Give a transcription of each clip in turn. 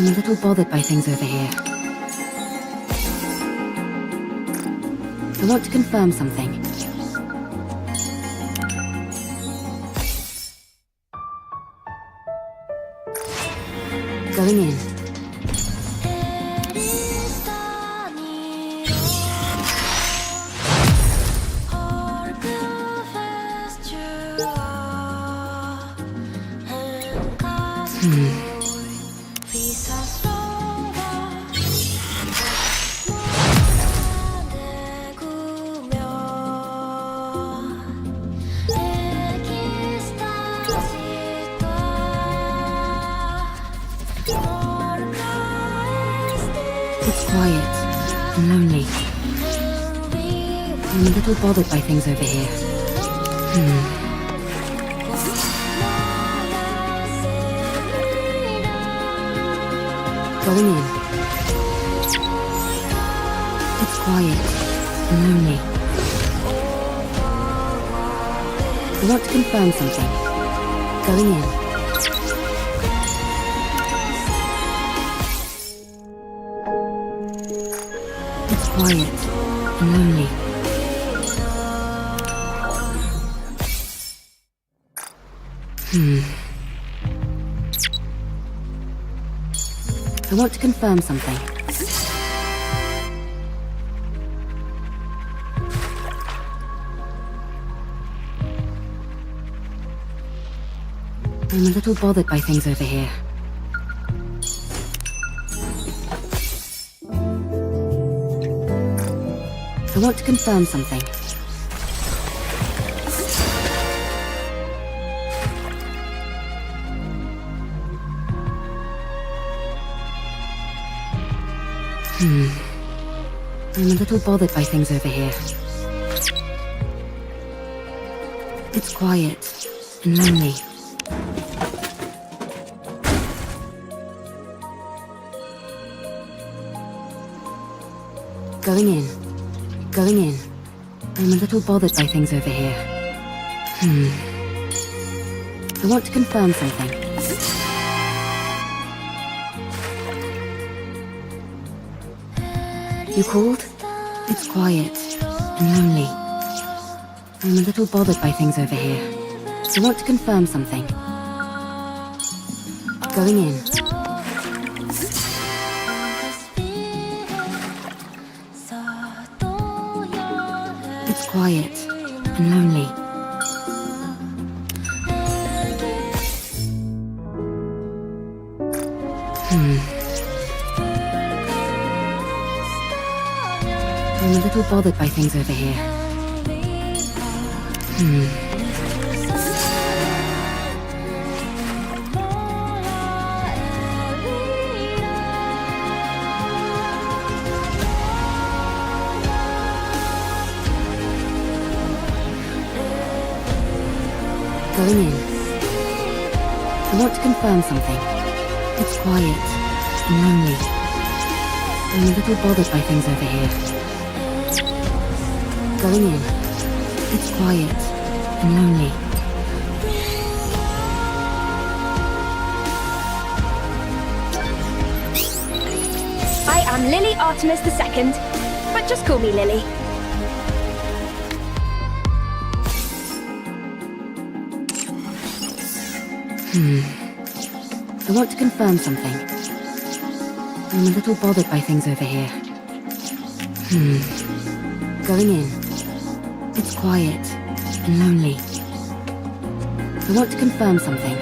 I'm a little bothered by things over here. I want to confirm something. Going in. It's quiet and lonely. I'm a little bothered by things over here. Going in. It's quiet and lonely. I want to confirm something. Going in. It's quiet and lonely. I want to confirm something. I'm a little bothered by things over here. I want to confirm something. I'm a little bothered by things over here. It's quiet and lonely. Going in. Going in. I'm a little bothered by things over here. I want to confirm something. You called? It's quiet and lonely. I'm a little bothered by things over here. I want to confirm something. Going in. It's quiet and lonely. I'm a little bothered by things over here. Going in. I want to confirm something. It's quiet and lonely. I'm a little bothered by things over here. Going in. It's quiet and lonely. I am Lily Artemis II, but just call me Lily. I want to confirm something. I'm a little bothered by things over here. Going in. It's quiet and lonely. I want to confirm something.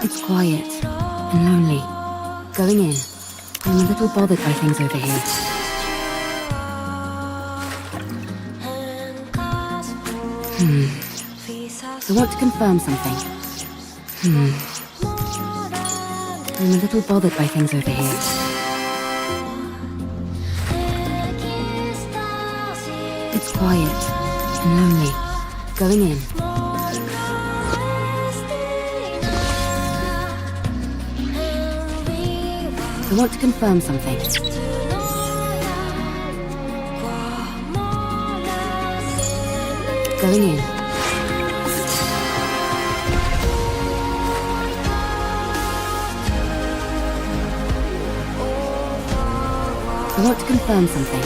It's quiet and lonely. Going in. I'm a little bothered by things over here. I want to confirm something. I'm a little bothered by things over here. It's quiet and lonely. Going in. I want to confirm something. Going in. I want to confirm something.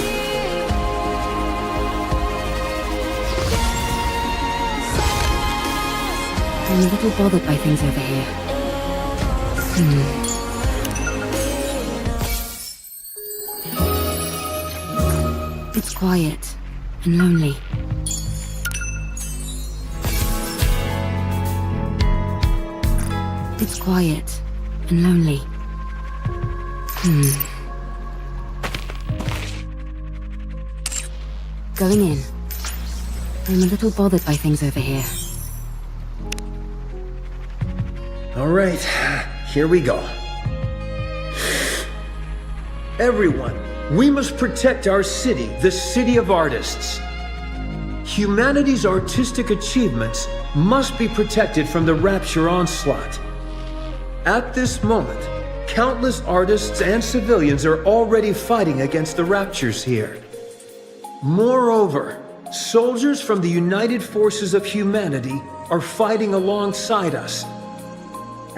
I'm a little bothered by things over here. It's quiet and lonely. It's quiet and lonely. Going in. I'm a little bothered by things over here. All right, here we go. Everyone, we must protect our city, the City of Artists. Humanity's artistic achievements must be protected from the Rapture onslaught. At this moment, countless artists and civilians are already fighting against the Raptures here. Moreover, soldiers from the United Forces of Humanity are fighting alongside us,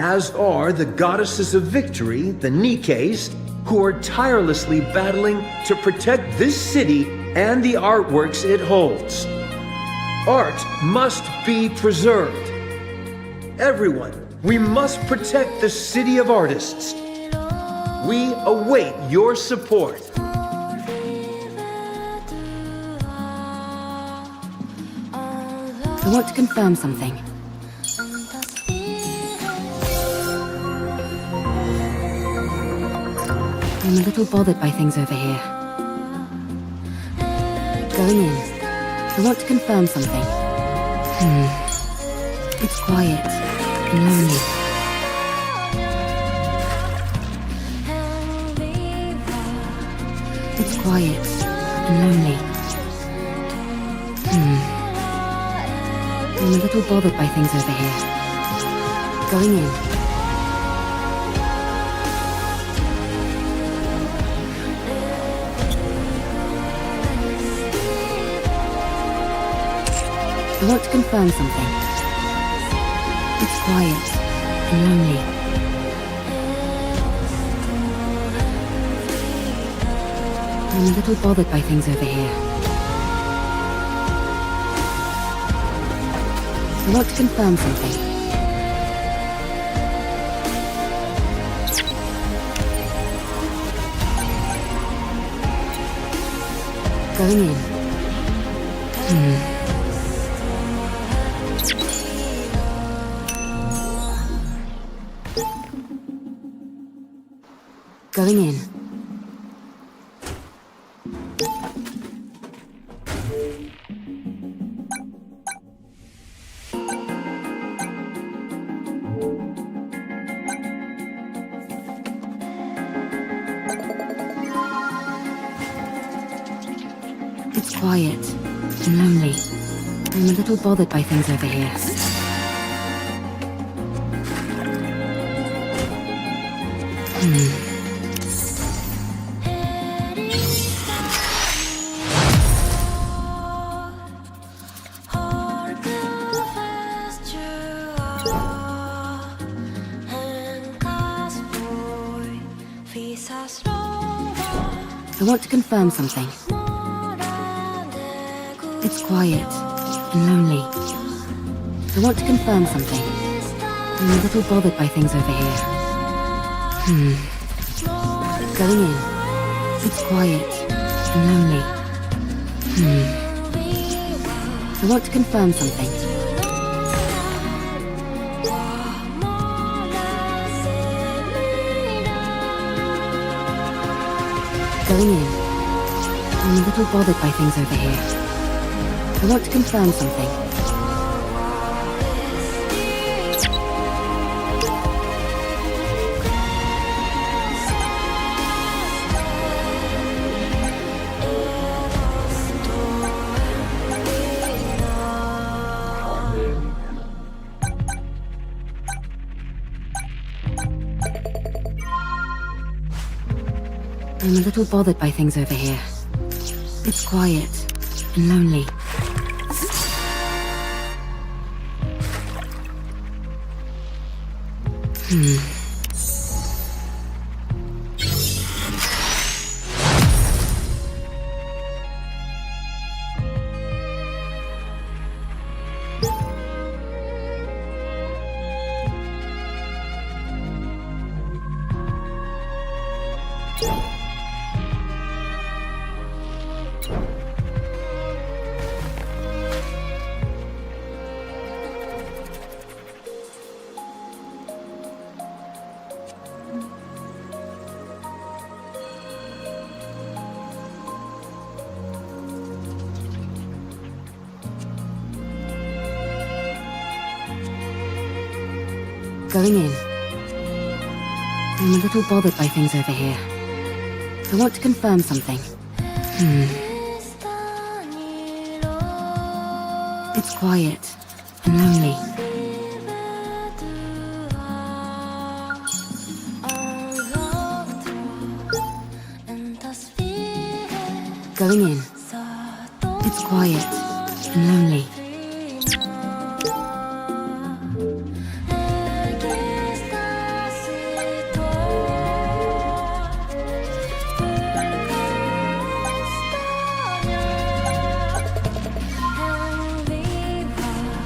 as are the Goddesses of Victory, the Nikkes, who are tirelessly battling to protect this city and the artworks it holds. Art must be preserved. Everyone, we must protect the City of Artists. We await your support. I want to confirm something. I'm a little bothered by things over here. Going in. I want to confirm something. It's quiet and lonely. It's quiet and lonely. I'm a little bothered by things over here. Going in. I want to confirm something. It's quiet and lonely. I'm a little bothered by things over here. I want to confirm something. Going in. Going in. It's quiet and lonely. I'm a little bothered by things over here. I want to confirm something. It's quiet and lonely. I want to confirm something. I'm a little bothered by things over here. Going in. It's quiet and lonely. I want to confirm something. Going in. I'm a little bothered by things over here. I want to confirm something. I'm a little bothered by things over here. It's quiet and lonely. Going in. I'm a little bothered by things over here. I want to confirm something. It's quiet and lonely. Going in. It's quiet and lonely.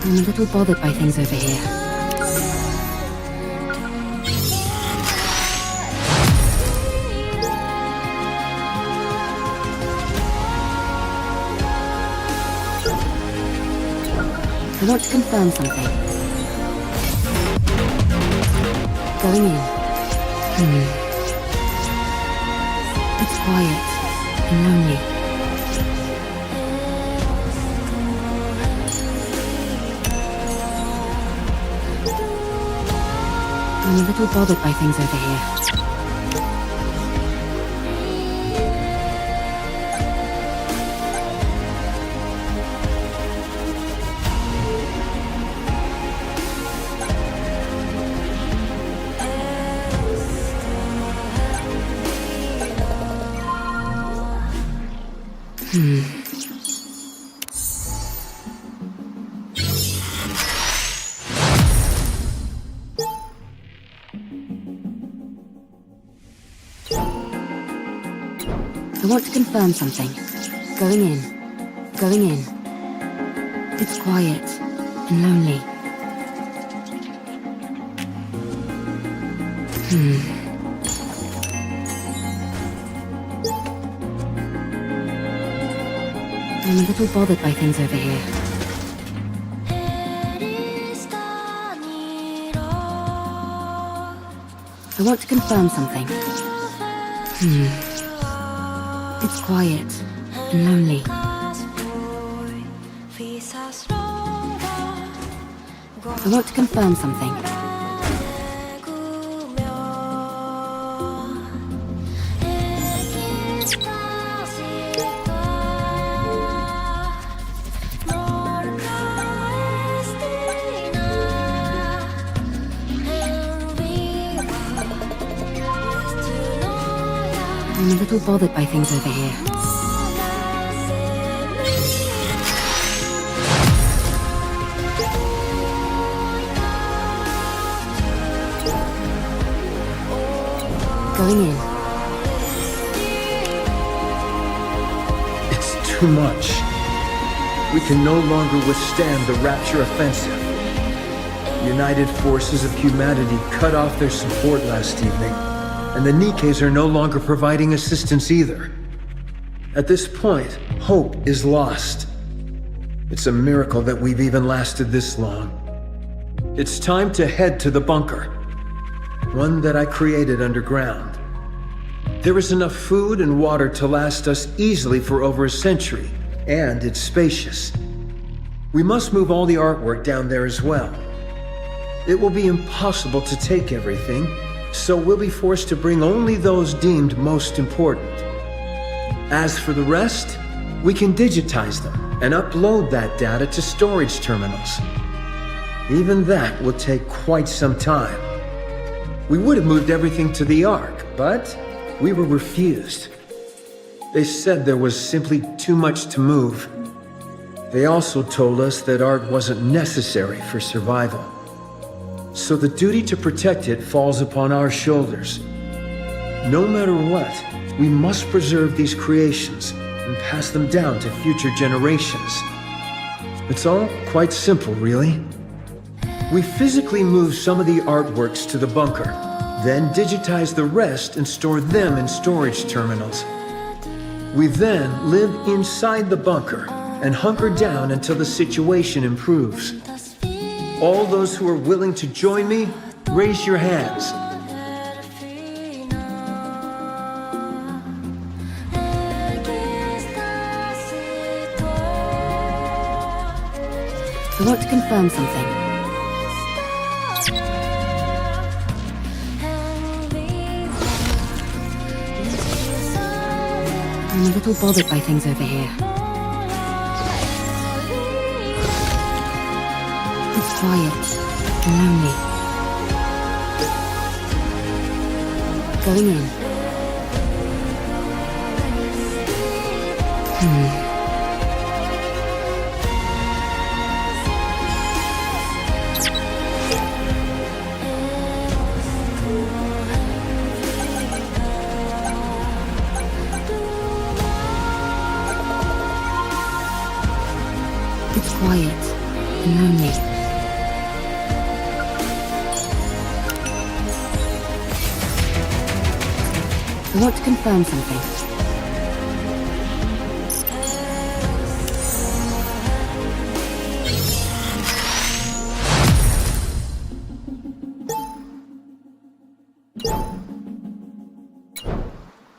I'm a little bothered by things over here. I want to confirm something. Going in. It's quiet and lonely. I'm a little bothered by things over here. I want to confirm something. Going in. Going in. It's quiet and lonely. I'm a little bothered by things over here. I want to confirm something. It's quiet and lonely. I want to confirm something. I'm a little bothered by things over here. Going in. It's too much. We can no longer withstand the Rapture offensive. The United Forces of Humanity cut off their support last evening, and the Nikkes are no longer providing assistance either. At this point, hope is lost. It's a miracle that we've even lasted this long. It's time to head to the bunker, one that I created underground. There is enough food and water to last us easily for over a century, and it's spacious. We must move all the artwork down there as well. It will be impossible to take everything, so we'll be forced to bring only those deemed most important. As for the rest, we can digitize them and upload that data to storage terminals. Even that will take quite some time. We would have moved everything to the ARK, but we were refused. They said there was simply too much to move. They also told us that art wasn't necessary for survival. So the duty to protect it falls upon our shoulders. No matter what, we must preserve these creations and pass them down to future generations. It's all quite simple, really. We physically moved some of the artworks to the bunker, then digitize the rest and store them in storage terminals. We then live inside the bunker and hunker down until the situation improves. All those who are willing to join me, raise your hands. I want to confirm something. I'm a little bothered by things over here. It's quiet and lonely. Going in. It's quiet and lonely. I want to confirm something.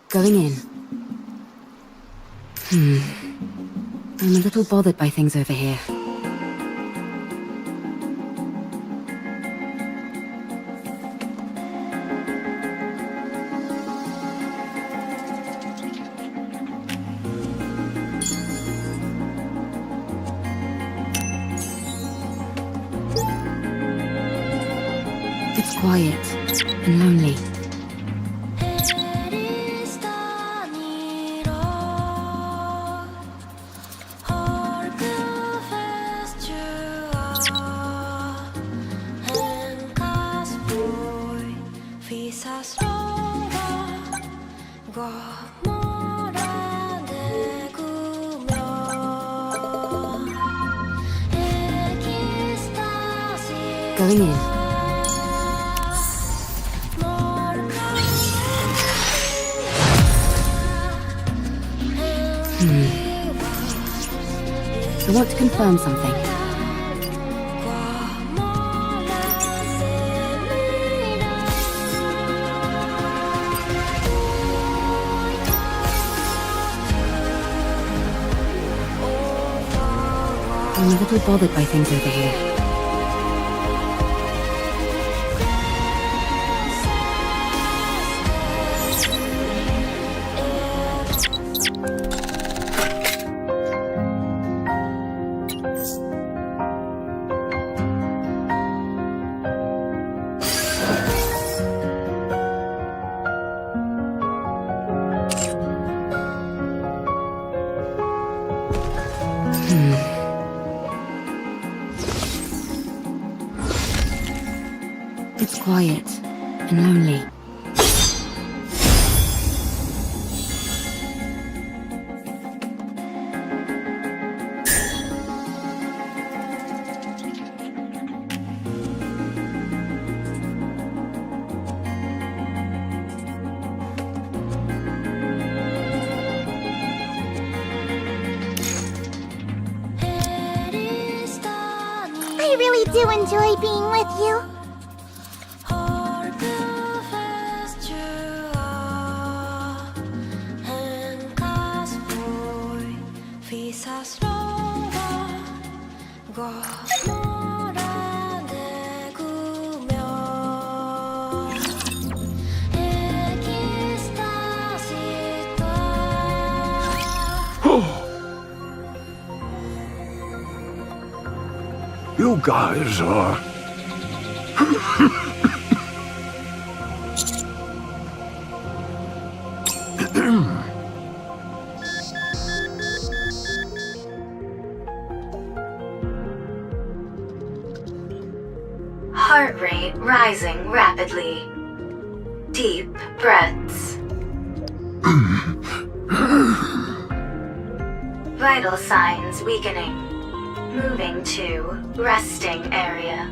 Going in. I'm a little bothered by things over here. It's quiet and lonely. Going in. I want to confirm something. I'm a little bothered by things over here. It's quiet and lonely. I really do enjoy being with you. You guys are... Heart rate rising rapidly. Deep breaths. Vital signs weakening. Moving to resting area.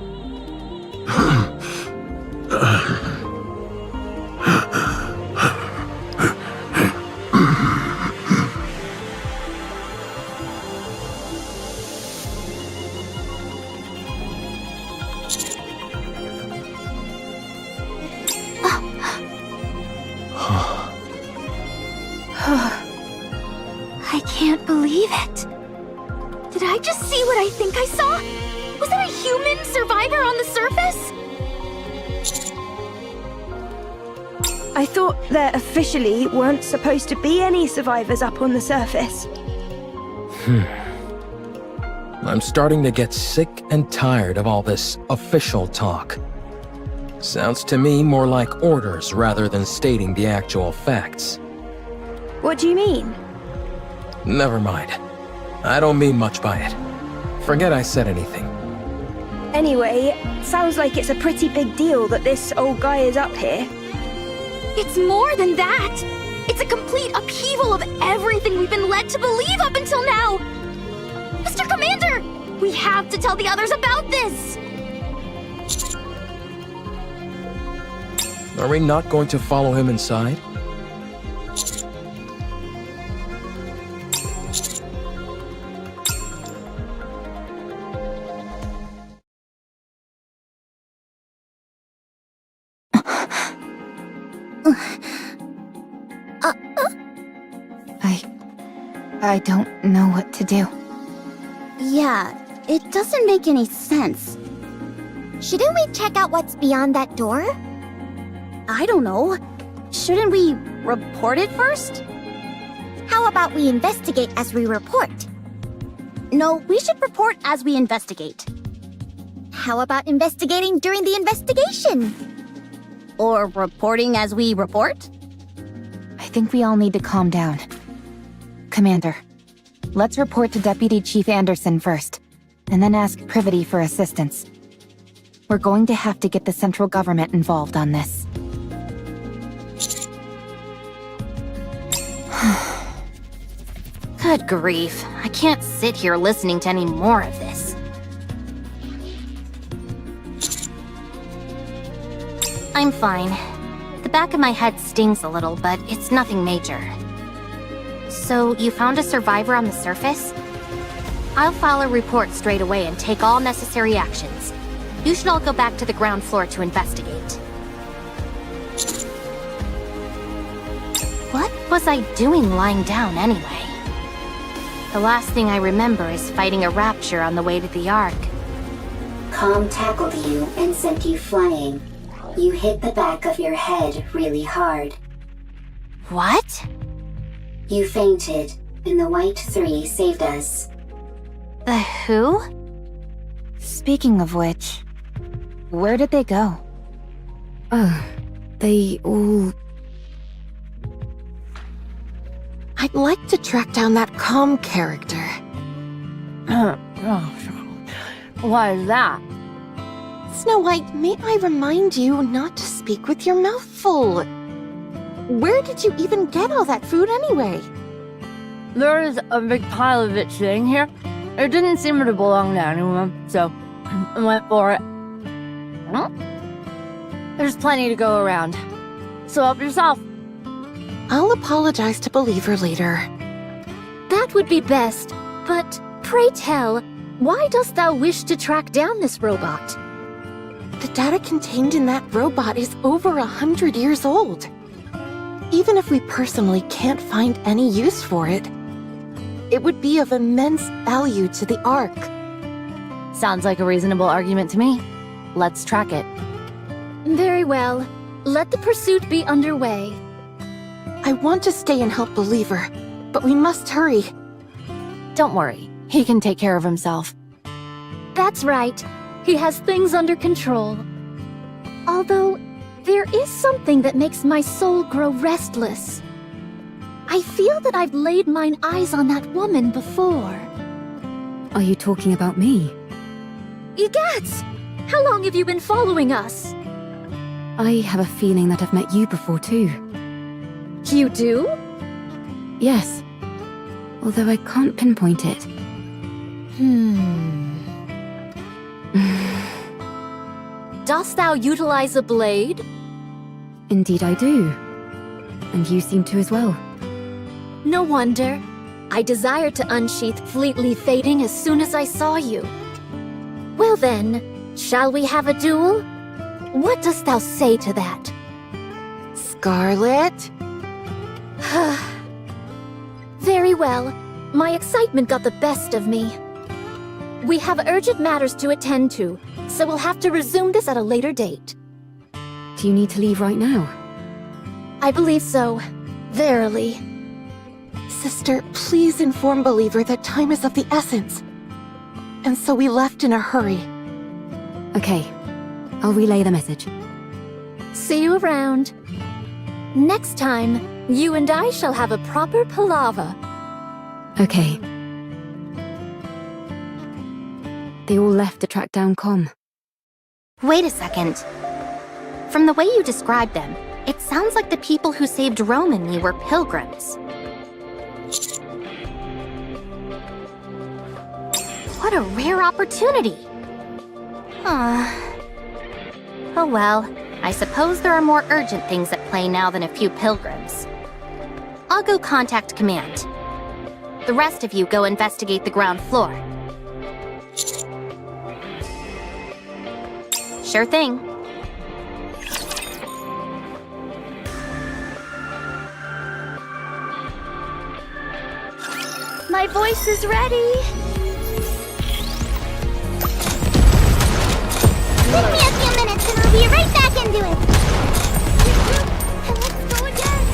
I can't believe it. Did I just see what I think I saw? Was that a human survivor on the surface? I thought there officially weren't supposed to be any survivors up on the surface. I'm starting to get sick and tired of all this official talk. Sounds to me more like orders rather than stating the actual facts. What do you mean? Never mind. I don't mean much by it. Forget I said anything. Anyway, sounds like it's a pretty big deal that this old guy is up here. It's more than that. It's a complete upheaval of everything we've been led to believe up until now. Mr. Commander, we have to tell the others about this. Are we not going to follow him inside? I don't know what to do. Yeah, it doesn't make any sense. Shouldn't we check out what's beyond that door? I don't know. Shouldn't we report it first? How about we investigate as we report? No, we should report as we investigate. How about investigating during the investigation? Or reporting as we report? I think we all need to calm down. Commander, let's report to Deputy Chief Anderson first, and then ask Privity for assistance. We're going to have to get the central government involved on this. Good grief. I can't sit here listening to any more of this. I'm fine. The back of my head stings a little, but it's nothing major. So, you found a survivor on the surface? I'll file a report straight away and take all necessary actions. You should all go back to the ground floor to investigate. What was I doing lying down anyway? The last thing I remember is fighting a rapture on the way to the ARK. Calm tackled you and sent you flying. You hit the back of your head really hard. What? You fainted, and the White Three saved us. The who? Speaking of which, where did they go? They all... I'd like to track down that calm character. Why is that? Snow White, may I remind you not to speak with your mouth full? Where did you even get all that food anyway? There is a big pile of it sitting here. It didn't seem to belong to anyone, so I went for it. There's plenty to go around. So help yourself. I'll apologize to Believer later. That would be best, but pray tell, why dost thou wish to track down this robot? The data contained in that robot is over 100 years old. Even if we personally can't find any use for it, it would be of immense value to the ARK. Sounds like a reasonable argument to me. Let's track it. Very well. Let the pursuit be underway. I want to stay and help Believer, but we must hurry. Don't worry. He can take care of himself. That's right. He has things under control. Although, there is something that makes my soul grow restless. I feel that I've laid mine eyes on that woman before. Are you talking about me? Egats! How long have you been following us? I have a feeling that I've met you before too. You do? Yes. Although I can't pinpoint it. Dost thou utilize a blade? Indeed I do. And you seem to as well. No wonder. I desired to unsheath Fleetly Fading as soon as I saw you. Well then, shall we have a duel? What dost thou say to that? Scarlet? Very well. My excitement got the best of me. We have urgent matters to attend to, so we'll have to resume this at a later date. Do you need to leave right now? I believe so. Verily. Sister, please inform Believer that time is of the essence. And so we left in a hurry. Okay. I'll relay the message. See you around. Next time, you and I shall have a proper palaver. Okay. They all left to track down Com. Wait a second. From the way you described them, it sounds like the people who saved Rome and me were pilgrims. What a rare opportunity! Oh well, I suppose there are more urgent things at play now than a few pilgrims. I'll go contact Command. The rest of you go investigate the ground floor. Sure thing. My voice is ready. Give me a few minutes and I'll be right back into it. Let's go again.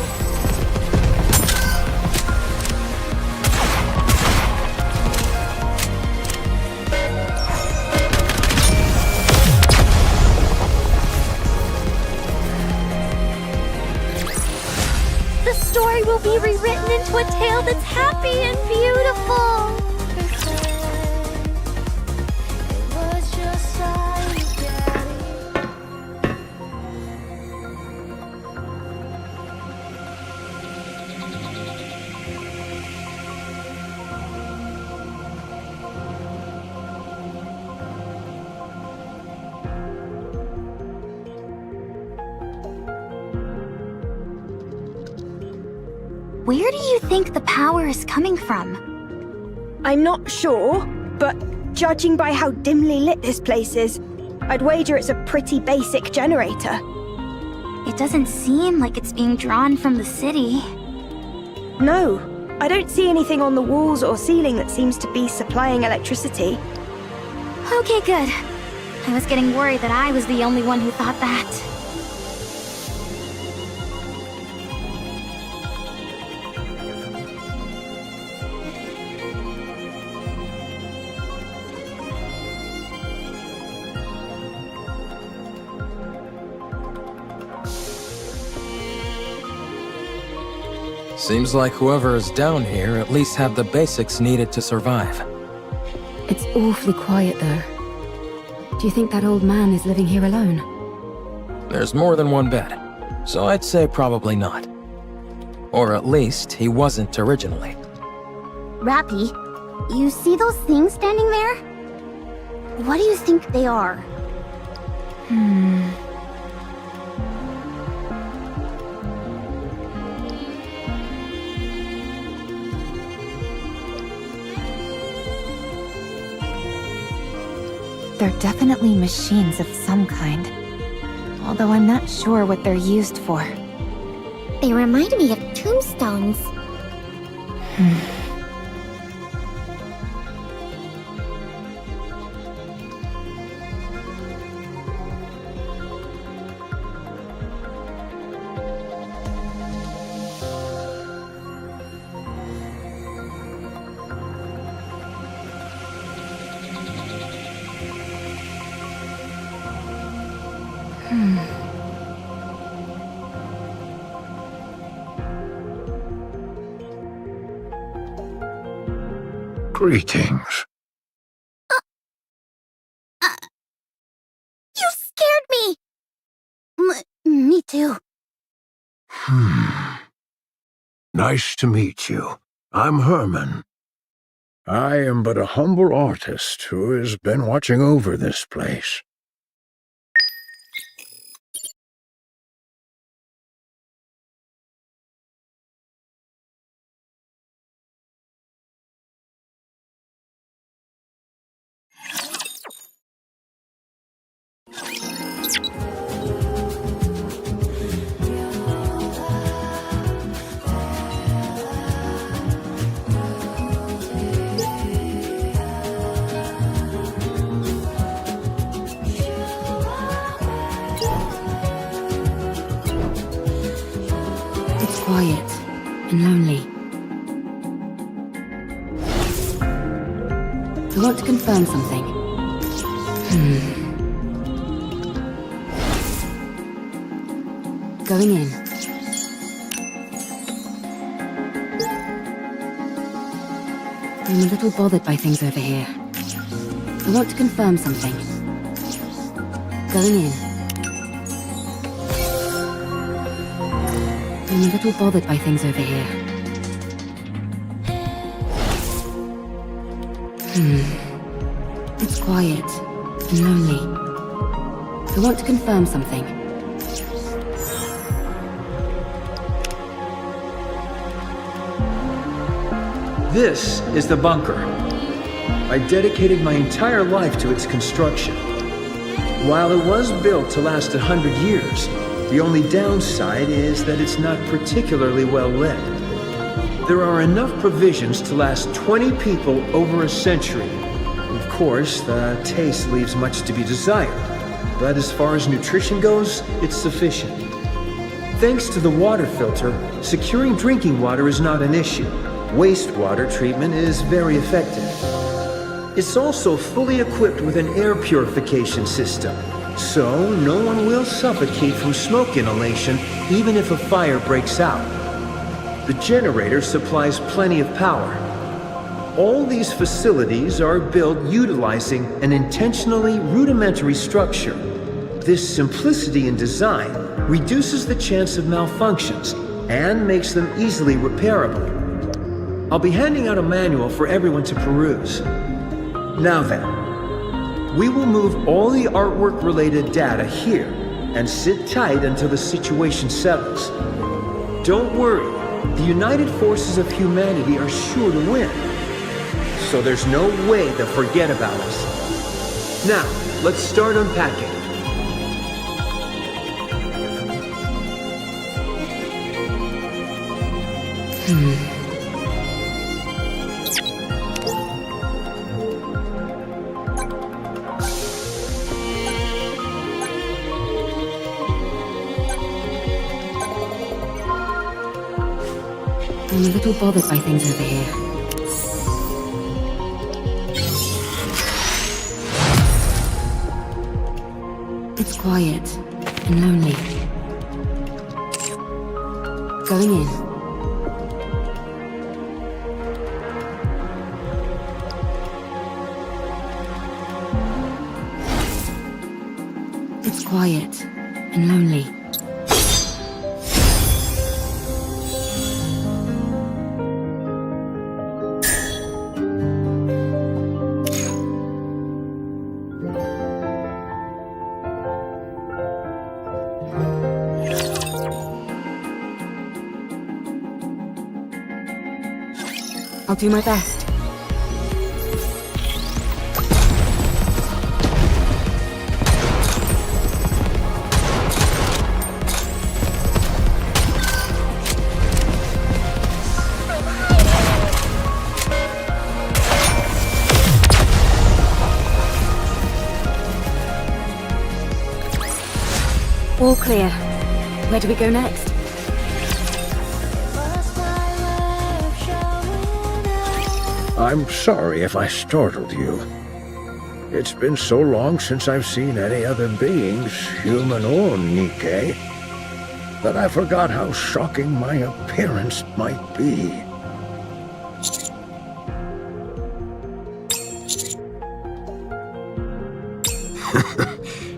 The story will be rewritten into a tale that's happy and beautiful. Where do you think the power is coming from? I'm not sure, but judging by how dimly lit this place is, I'd wager it's a pretty basic generator. It doesn't seem like it's being drawn from the city. No, I don't see anything on the walls or ceiling that seems to be supplying electricity. Okay, good. I was getting worried that I was the only one who thought that. Seems like whoever is down here at least have the basics needed to survive. It's awfully quiet, though. Do you think that old man is living here alone? There's more than one bed, so I'd say probably not. Or at least he wasn't originally. Rappy, you see those things standing there? What do you think they are? They're definitely machines of some kind. Although I'm not sure what they're used for. They remind me of tombstones. Greetings. You scared me! Me too. Nice to meet you. I'm Herman. I am but a humble artist who has been watching over this place. quiet and lonely. I want to confirm something. Going in. I'm a little bothered by things over here. I want to confirm something. Going in. I'm a little bothered by things over here. It's quiet and lonely. I want to confirm something. This is the bunker. I dedicated my entire life to its construction. While it was built to last 100 years, the only downside is that it's not particularly well lit. There are enough provisions to last 20 people over a century. Of course, the taste leaves much to be desired, but as far as nutrition goes, it's sufficient. Thanks to the water filter, securing drinking water is not an issue. Wastewater treatment is very effective. It's also fully equipped with an air purification system, so no one will suffocate from smoke inhalation even if a fire breaks out. The generator supplies plenty of power. All these facilities are built utilizing an intentionally rudimentary structure. This simplicity in design reduces the chance of malfunctions and makes them easily repairable. I'll be handing out a manual for everyone to peruse. Now then, we will move all the artwork-related data here and sit tight until the situation settles. Don't worry, the United Forces of Humanity are sure to win, so there's no way they'll forget about us. Now, let's start unpacking. I'm a little bothered by things over here. It's quiet and lonely. Going in. It's quiet and lonely. I'll do my best. All clear. Where do we go next? I'm sorry if I startled you. It's been so long since I've seen any other beings, human or Nikke, that I forgot how shocking my appearance might be.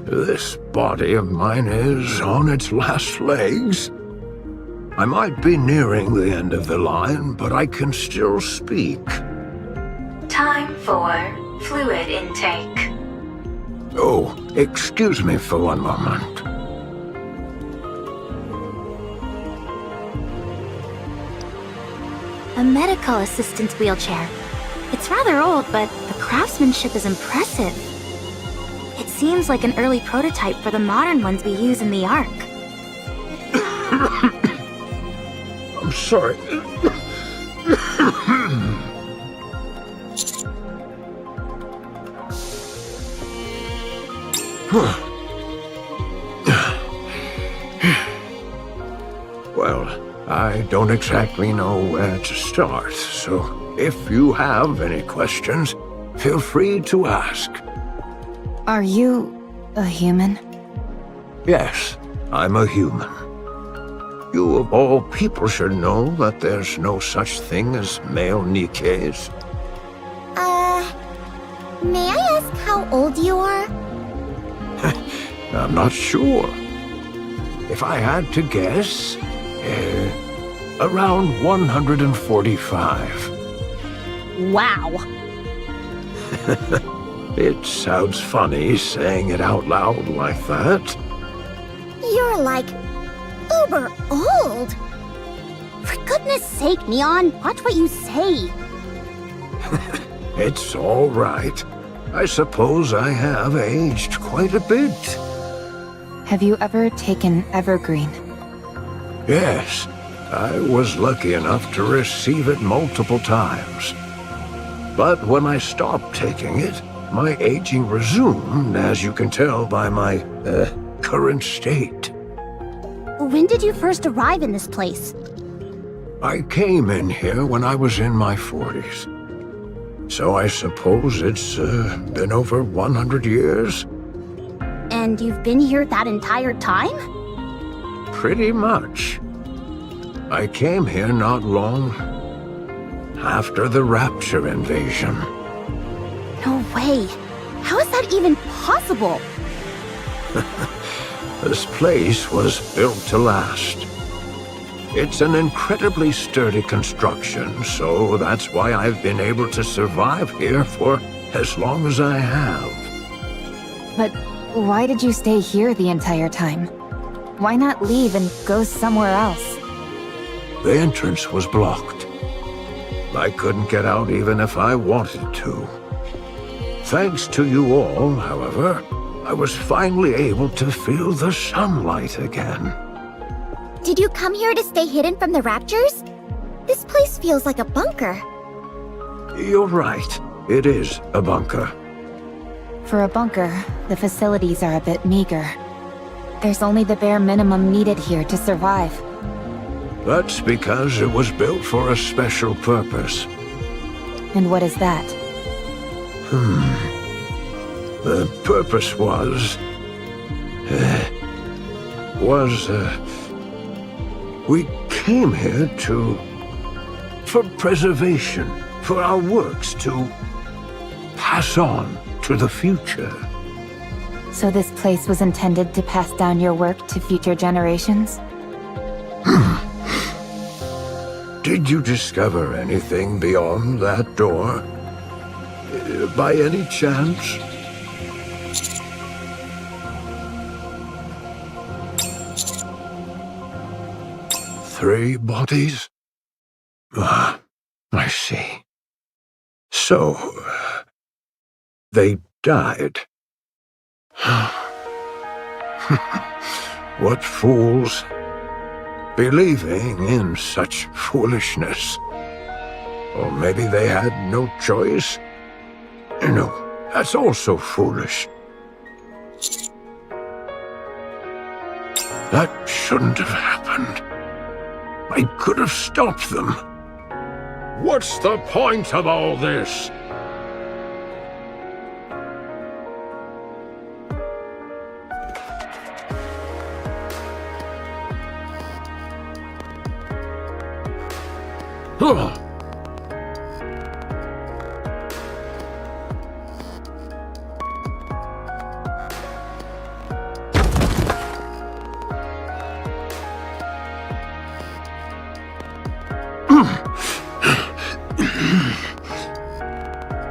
This body of mine is on its last legs. I might be nearing the end of the line, but I can still speak. Time for fluid intake. Oh, excuse me for one moment. A medical assistance wheelchair. It's rather old, but the craftsmanship is impressive. It seems like an early prototype for the modern ones we use in the ARK. I'm sorry. Well, I don't exactly know where to start, so if you have any questions, feel free to ask. Are you a human? Yes, I'm a human. You of all people should know that there's no such thing as male Nikkes. May I ask how old you are? I'm not sure. If I had to guess, around 145. Wow. It sounds funny saying it out loud like that. You're like uber old. For goodness sake, Neon, watch what you say. It's all right. I suppose I have aged quite a bit. Have you ever taken Evergreen? Yes, I was lucky enough to receive it multiple times. But when I stopped taking it, my aging resumed, as you can tell by my, current state. When did you first arrive in this place? I came in here when I was in my 40s. So I suppose it's, been over 100 years? And you've been here that entire time? Pretty much. I came here not long after the Rapture invasion. No way. How is that even possible? This place was built to last. It's an incredibly sturdy construction, so that's why I've been able to survive here for as long as I have. But why did you stay here the entire time? Why not leave and go somewhere else? The entrance was blocked. I couldn't get out even if I wanted to. Thanks to you all, however, I was finally able to feel the sunlight again. Did you come here to stay hidden from the Raptures? This place feels like a bunker. You're right. It is a bunker. For a bunker, the facilities are a bit meager. There's only the bare minimum needed here to survive. That's because it was built for a special purpose. And what is that? The purpose was... we came here for preservation, for our works to pass on to the future. So this place was intended to pass down your work to future generations? Did you discover anything beyond that door? By any chance? Three bodies? Ah, I see. So, they died. What fools. Believing in such foolishness. Or maybe they had no choice. No, that's also foolish. That shouldn't have happened. I could have stopped them. What's the point of all this?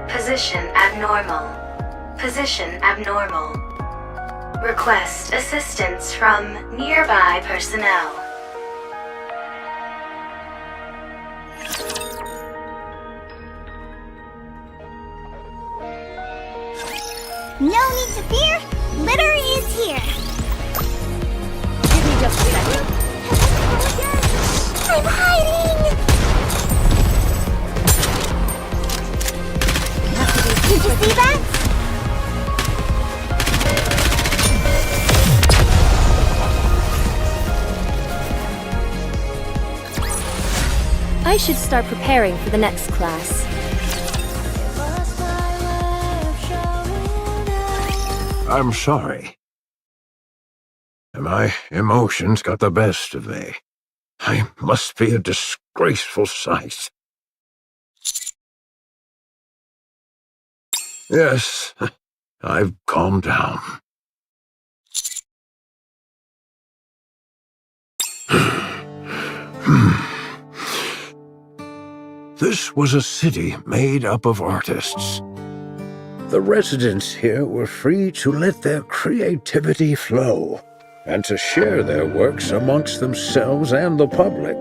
Position abnormal. Position abnormal. Request assistance from nearby personnel. No need to fear. Litter is here. Give me just a second. I'm hiding! Did you see that? I should start preparing for the next class. I'm sorry. My emotions got the best of me. I must be a disgraceful sight. Yes, I've calmed down. This was a city made up of artists. The residents here were free to let their creativity flow and to share their works amongst themselves and the public.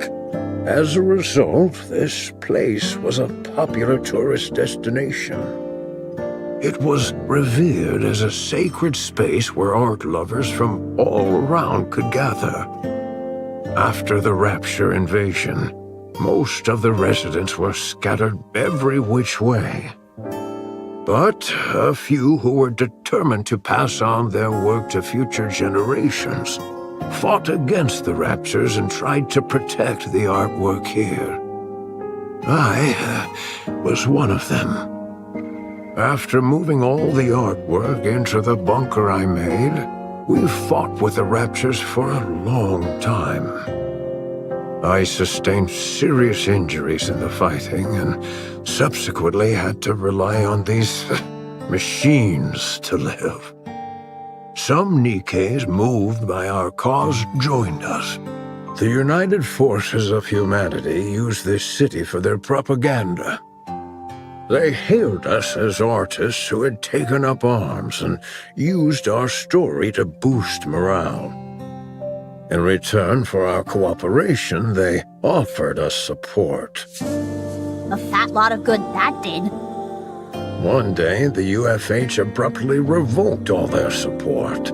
As a result, this place was a popular tourist destination. It was revered as a sacred space where art lovers from all around could gather. After the Rapture invasion, most of the residents were scattered every which way. But a few who were determined to pass on their work to future generations fought against the Raptures and tried to protect the artwork here. I was one of them. After moving all the artwork into the bunker I made, we fought with the Raptures for a long time. I sustained serious injuries in the fighting and subsequently had to rely on these machines to live. Some Nikkes moved by our cause joined us. The United Forces of Humanity used this city for their propaganda. They hailed us as artists who had taken up arms and used our story to boost morale. In return for our cooperation, they offered us support. A fat lot of good that did. One day, the UFH abruptly revoked all their support.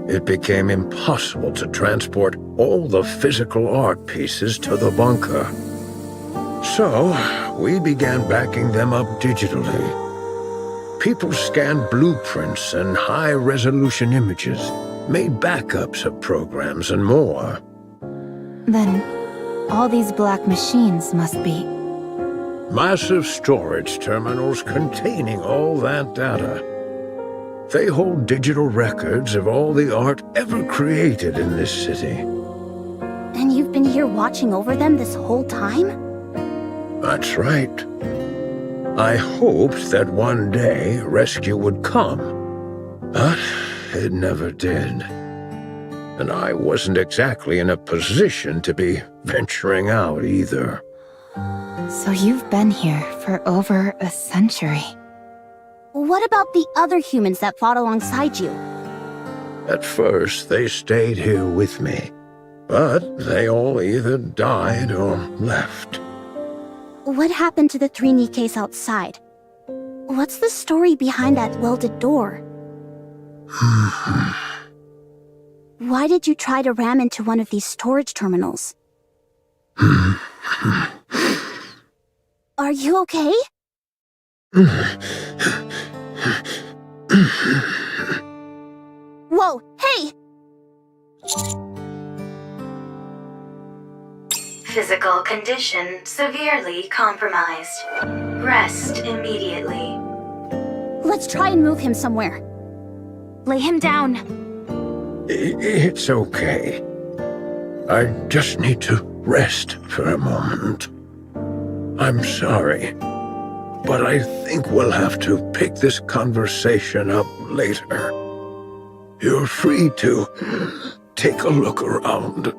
It became impossible to transport all the physical art pieces to the bunker. So, we began backing them up digitally. People scanned blueprints and high-resolution images, made backups of programs and more. Then, all these black machines must be... Massive storage terminals containing all that data. They hold digital records of all the art ever created in this city. And you've been here watching over them this whole time? That's right. I hoped that one day rescue would come, but it never did. And I wasn't exactly in a position to be venturing out either. So you've been here for over a century. What about the other humans that fought alongside you? At first, they stayed here with me, but they all either died or left. What happened to the 3 Nikkes outside? What's the story behind that welded door? Why did you try to ram into one of these storage terminals? Are you okay? Whoa, hey! Physical condition severely compromised. Rest immediately. Let's try and move him somewhere. Lay him down. It's okay. I just need to rest for a moment. I'm sorry, but I think we'll have to pick this conversation up later. You're free to take a look around.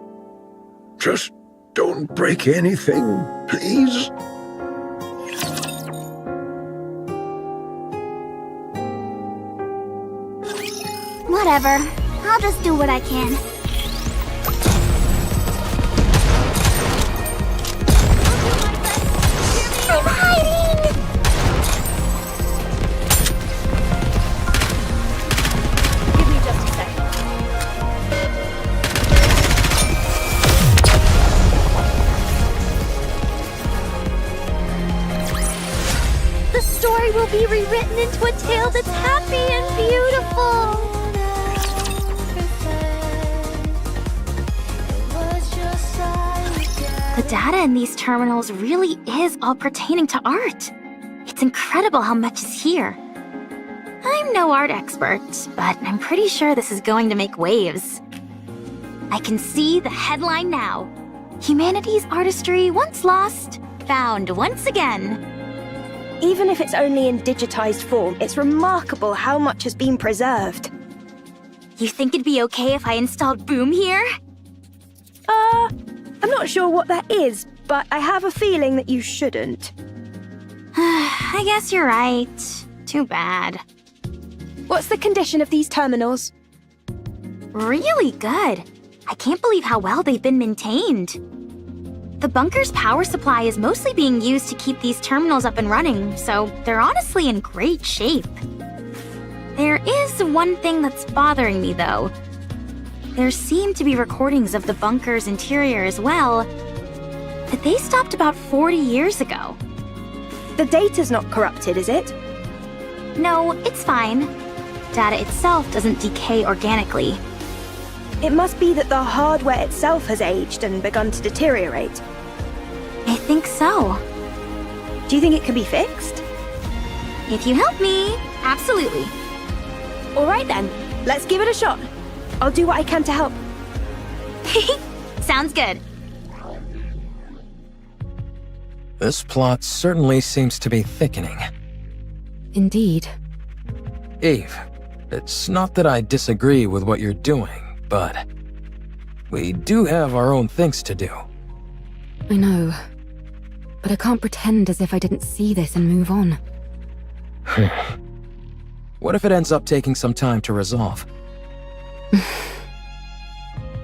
Just don't break anything, please. Whatever. I'll just do what I can. I'm hiding! Give me just a second. The story will be rewritten into a tale that's happy and beautiful. The data in these terminals really is all pertaining to art. It's incredible how much is here. I'm no art expert, but I'm pretty sure this is going to make waves. I can see the headline now. Humanity's artistry once lost, found once again. Even if it's only in digitized form, it's remarkable how much has been preserved. You think it'd be okay if I installed Boom here? I'm not sure what that is, but I have a feeling that you shouldn't. I guess you're right. Too bad. What's the condition of these terminals? Really good. I can't believe how well they've been maintained. The bunker's power supply is mostly being used to keep these terminals up and running, so they're honestly in great shape. There is one thing that's bothering me, though. There seem to be recordings of the bunker's interior as well, but they stopped about 40 years ago. The data's not corrupted, is it? No, it's fine. Data itself doesn't decay organically. It must be that the hardware itself has aged and begun to deteriorate. I think so. Do you think it can be fixed? If you help me, absolutely. All right then, let's give it a shot. I'll do what I can to help. Sounds good. This plot certainly seems to be thickening. Indeed. Eve, it's not that I disagree with what you're doing, but we do have our own things to do. I know. But I can't pretend as if I didn't see this and move on. What if it ends up taking some time to resolve?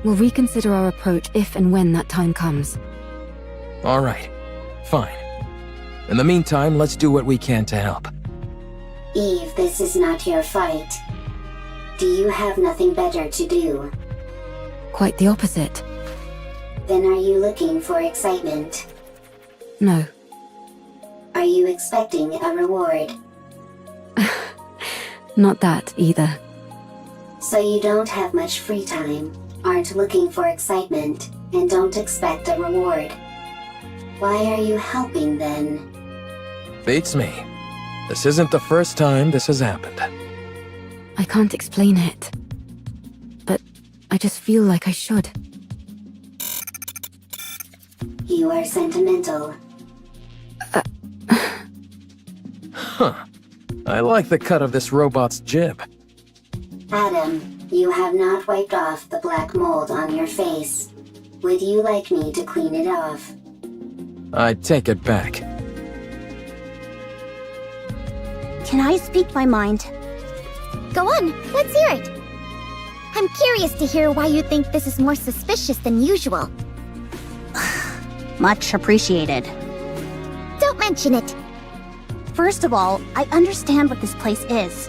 We'll reconsider our approach if and when that time comes. All right, fine. In the meantime, let's do what we can to help. Eve, this is not your fight. Do you have nothing better to do? Quite the opposite. Then are you looking for excitement? No. Are you expecting a reward? Not that, either. So you don't have much free time, aren't looking for excitement, and don't expect a reward. Why are you helping then? Beats me. This isn't the first time this has happened. I can't explain it. But I just feel like I should. You are sentimental. Huh. I like the cut of this robot's jib. Adam, you have not wiped off the black mold on your face. Would you like me to clean it off? I take it back. Can I speak my mind? Go on, let's hear it. I'm curious to hear why you think this is more suspicious than usual. Much appreciated. Don't mention it. First of all, I understand what this place is.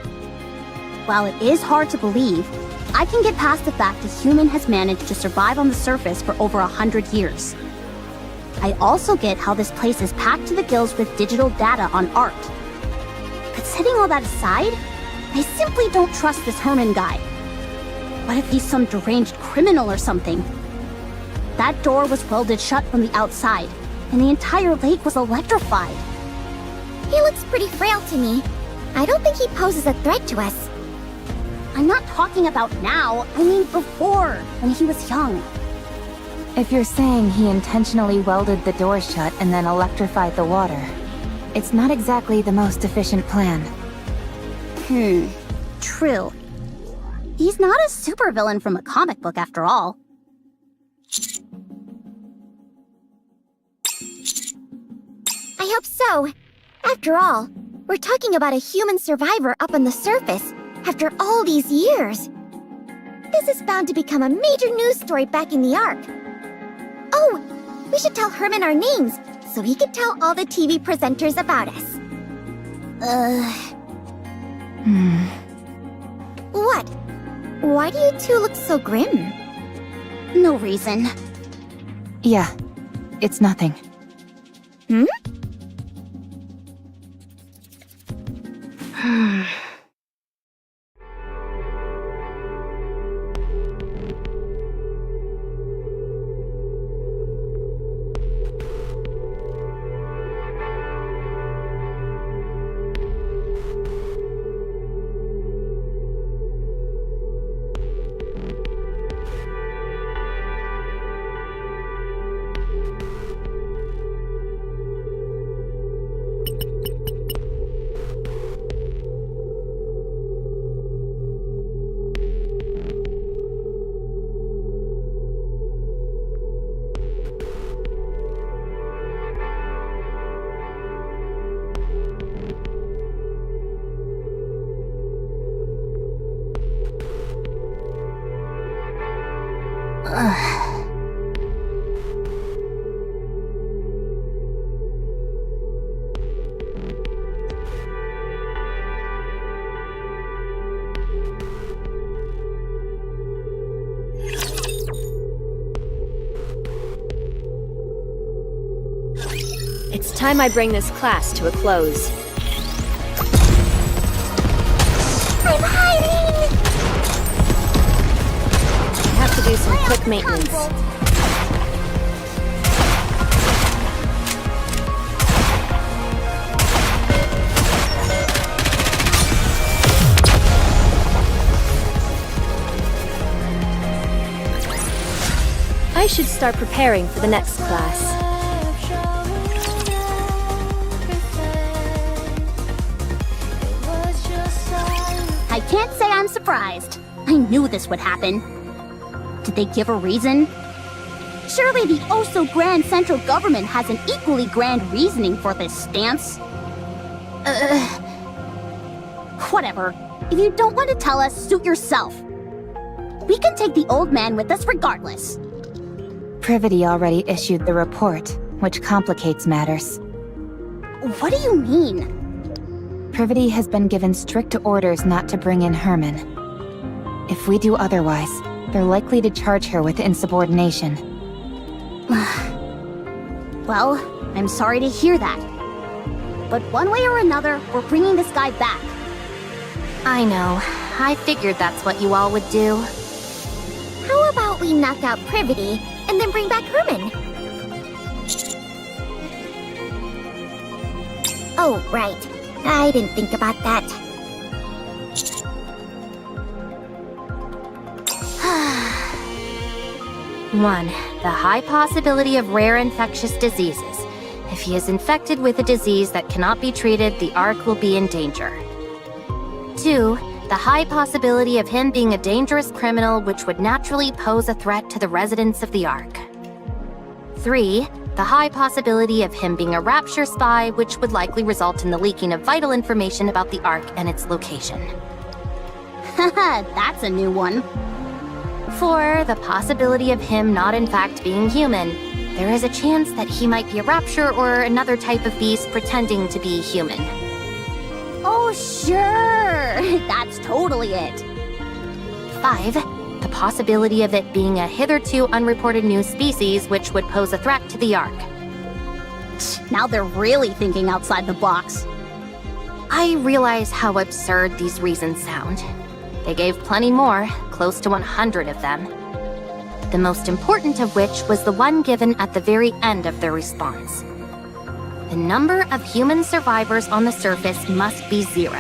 While it is hard to believe, I can get past the fact a human has managed to survive on the surface for over 100 years. I also get how this place is packed to the gills with digital data on art. But setting all that aside, I simply don't trust this Herman guy. What if he's some deranged criminal or something? That door was welded shut from the outside, and the entire lake was electrified. He looks pretty frail to me. I don't think he poses a threat to us. I'm not talking about now, I mean before, when he was young. If you're saying he intentionally welded the door shut and then electrified the water, it's not exactly the most efficient plan. True. He's not a supervillain from a comic book after all. I hope so. After all, we're talking about a human survivor up on the surface after all these years. This is bound to become a major news story back in the ARK. Oh, we should tell Herman our names so he can tell all the TV presenters about us. What? Why do you two look so grim? No reason. Yeah, it's nothing. It's time I bring this class to a close. I'm hiding! I have to do some quick maintenance. I should start preparing for the next class. I can't say I'm surprised. I knew this would happen. Did they give a reason? Surely the oh-so-grand central government has an equally grand reasoning for this stance. Whatever. If you don't want to tell us, suit yourself. We can take the old man with us regardless. Privity already issued the report, which complicates matters. What do you mean? Privity has been given strict orders not to bring in Herman. If we do otherwise, they're likely to charge her with insubordination. Well, I'm sorry to hear that. But one way or another, we're bringing this guy back. I know. I figured that's what you all would do. How about we knock out Privity and then bring back Herman? Oh, right. I didn't think about that. One, the high possibility of rare infectious diseases. If he is infected with a disease that cannot be treated, the ARK will be in danger. 2, the high possibility of him being a dangerous criminal which would naturally pose a threat to the residents of the ARK. 3, the high possibility of him being a Rapture spy which would likely result in the leaking of vital information about the ARK and its location. Haha, that's a new one. 4, the possibility of him not in fact being human. There is a chance that he might be a Rapture or another type of beast pretending to be human. Oh, sure! That's totally it. 5, the possibility of it being a hitherto unreported new species which would pose a threat to the ARK. Now they're really thinking outside the box. I realize how absurd these reasons sound. They gave plenty more, close to 100 of them. The most important of which was the one given at the very end of their response. The number of human survivors on the surface must be 0.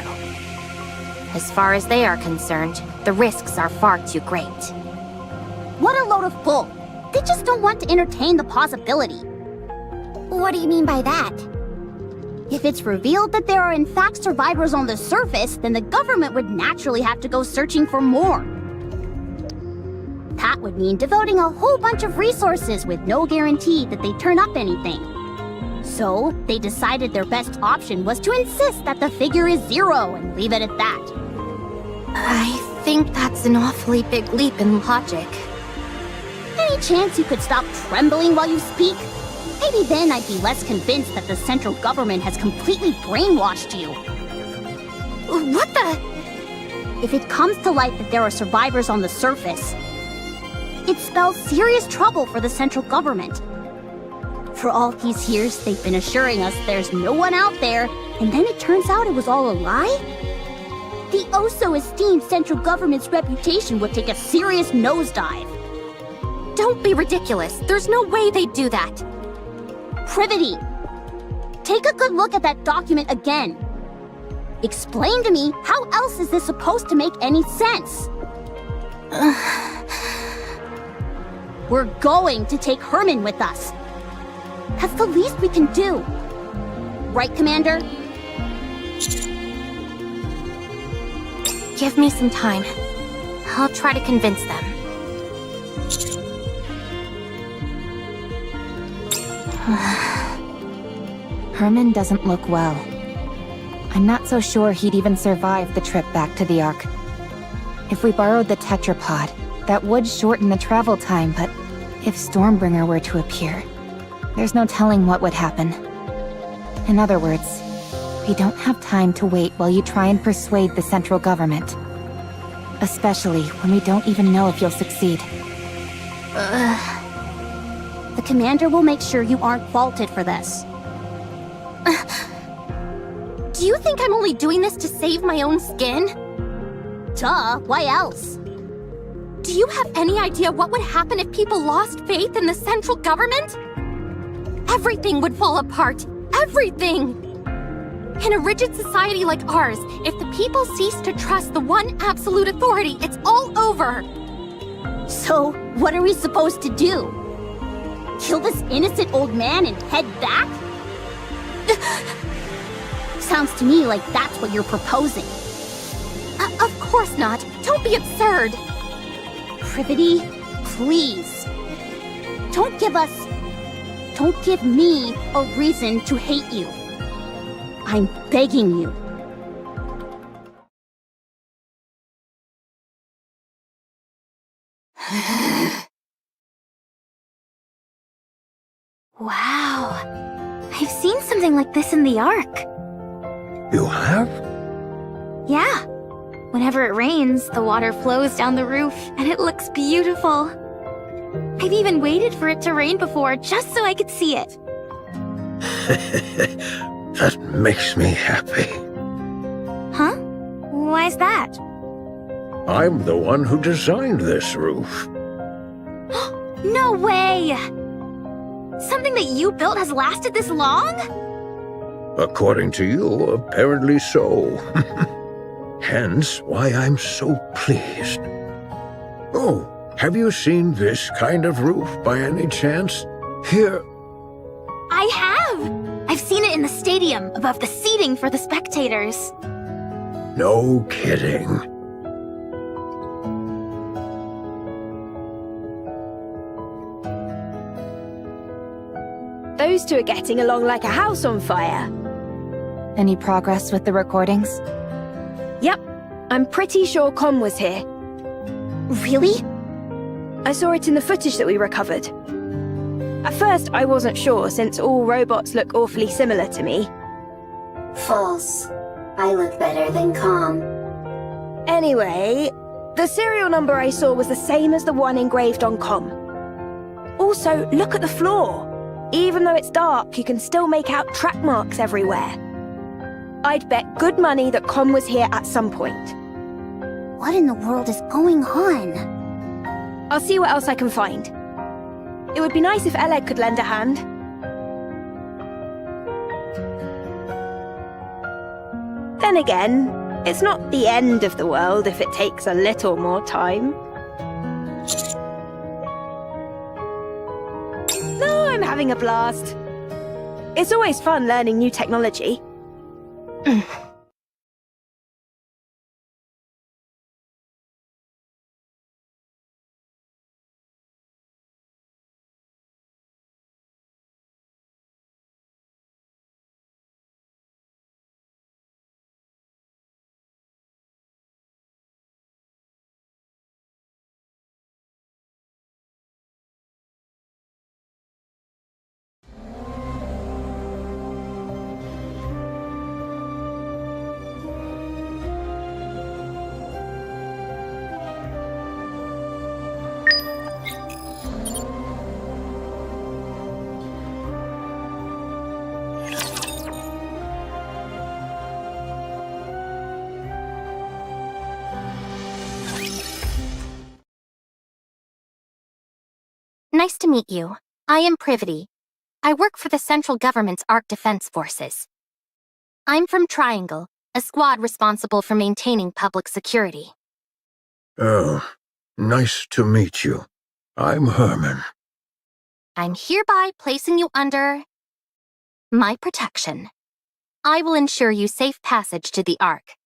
As far as they are concerned, the risks are far too great. What a load of bull! They just don't want to entertain the possibility. What do you mean by that? If it's revealed that there are in fact survivors on the surface, then the government would naturally have to go searching for more. That would mean devoting a whole bunch of resources with no guarantee that they turn up anything. So, they decided their best option was to insist that the figure is 0 and leave it at that. I think that's an awfully big leap in logic. Any chance you could stop trembling while you speak? Maybe then I'd be less convinced that the central government has completely brainwashed you. What the? If it comes to light that there are survivors on the surface, it spells serious trouble for the central government. For all these years, they've been assuring us there's no one out there, and then it turns out it was all a lie? The oh-so-esteemed central government's reputation would take a serious nosedive. Don't be ridiculous. There's no way they'd do that. Privity! Take a good look at that document again. Explain to me, how else is this supposed to make any sense? We're going to take Herman with us. That's the least we can do. Right, Commander? Give me some time. I'll try to convince them. Herman doesn't look well. I'm not so sure he'd even survive the trip back to the ARK. If we borrowed the tetrapod, that would shorten the travel time, but if Stormbringer were to appear, there's no telling what would happen. In other words, we don't have time to wait while you try and persuade the central government. Especially when we don't even know if you'll succeed. The commander will make sure you aren't faulted for this. Do you think I'm only doing this to save my own skin? Duh, why else? Do you have any idea what would happen if people lost faith in the central government? Everything would fall apart. Everything! In a rigid society like ours, if the people cease to trust the one absolute authority, it's all over! So, what are we supposed to do? Kill this innocent old man and head back? Sounds to me like that's what you're proposing. Of course not. Don't be absurd. Privity, please. Don't give me a reason to hate you. I'm begging you. Wow. I've seen something like this in the Ark. You have? Yeah. Whenever it rains, the water flows down the roof, and it looks beautiful. I've even waited for it to rain before, just so I could see it. That makes me happy. Huh? Why's that? I'm the one who designed this roof. No way! Something that you built has lasted this long? According to you, apparently so. Hence why I'm so pleased. Oh, have you seen this kind of roof by any chance? Here. I have! I've seen it in the stadium, above the seating for the spectators. No kidding. Those two are getting along like a house on fire. Any progress with the recordings? Yep, I'm pretty sure Con was here. Really? I saw it in the footage that we recovered. At first, I wasn't sure, since all robots look awfully similar to me. False. I look better than Calm. Anyway, the serial number I saw was the same as the one engraved on Com. Also, look at the floor. Even though it's dark, you can still make out track marks everywhere. I'd bet good money that Com was here at some point. What in the world is going on? I'll see what else I can find. It would be nice if Eleg could lend a hand. Then again, it's not the end of the world if it takes a little more time. No, I'm having a blast. It's always fun learning new technology. Nice to meet you. I am Privity. I work for the central government's ARK Defense Forces. I'm from Triangle, a squad responsible for maintaining public security. Oh, nice to meet you. I'm Herman. I'm hereby placing you under my protection. I will ensure you safe passage to the ARK.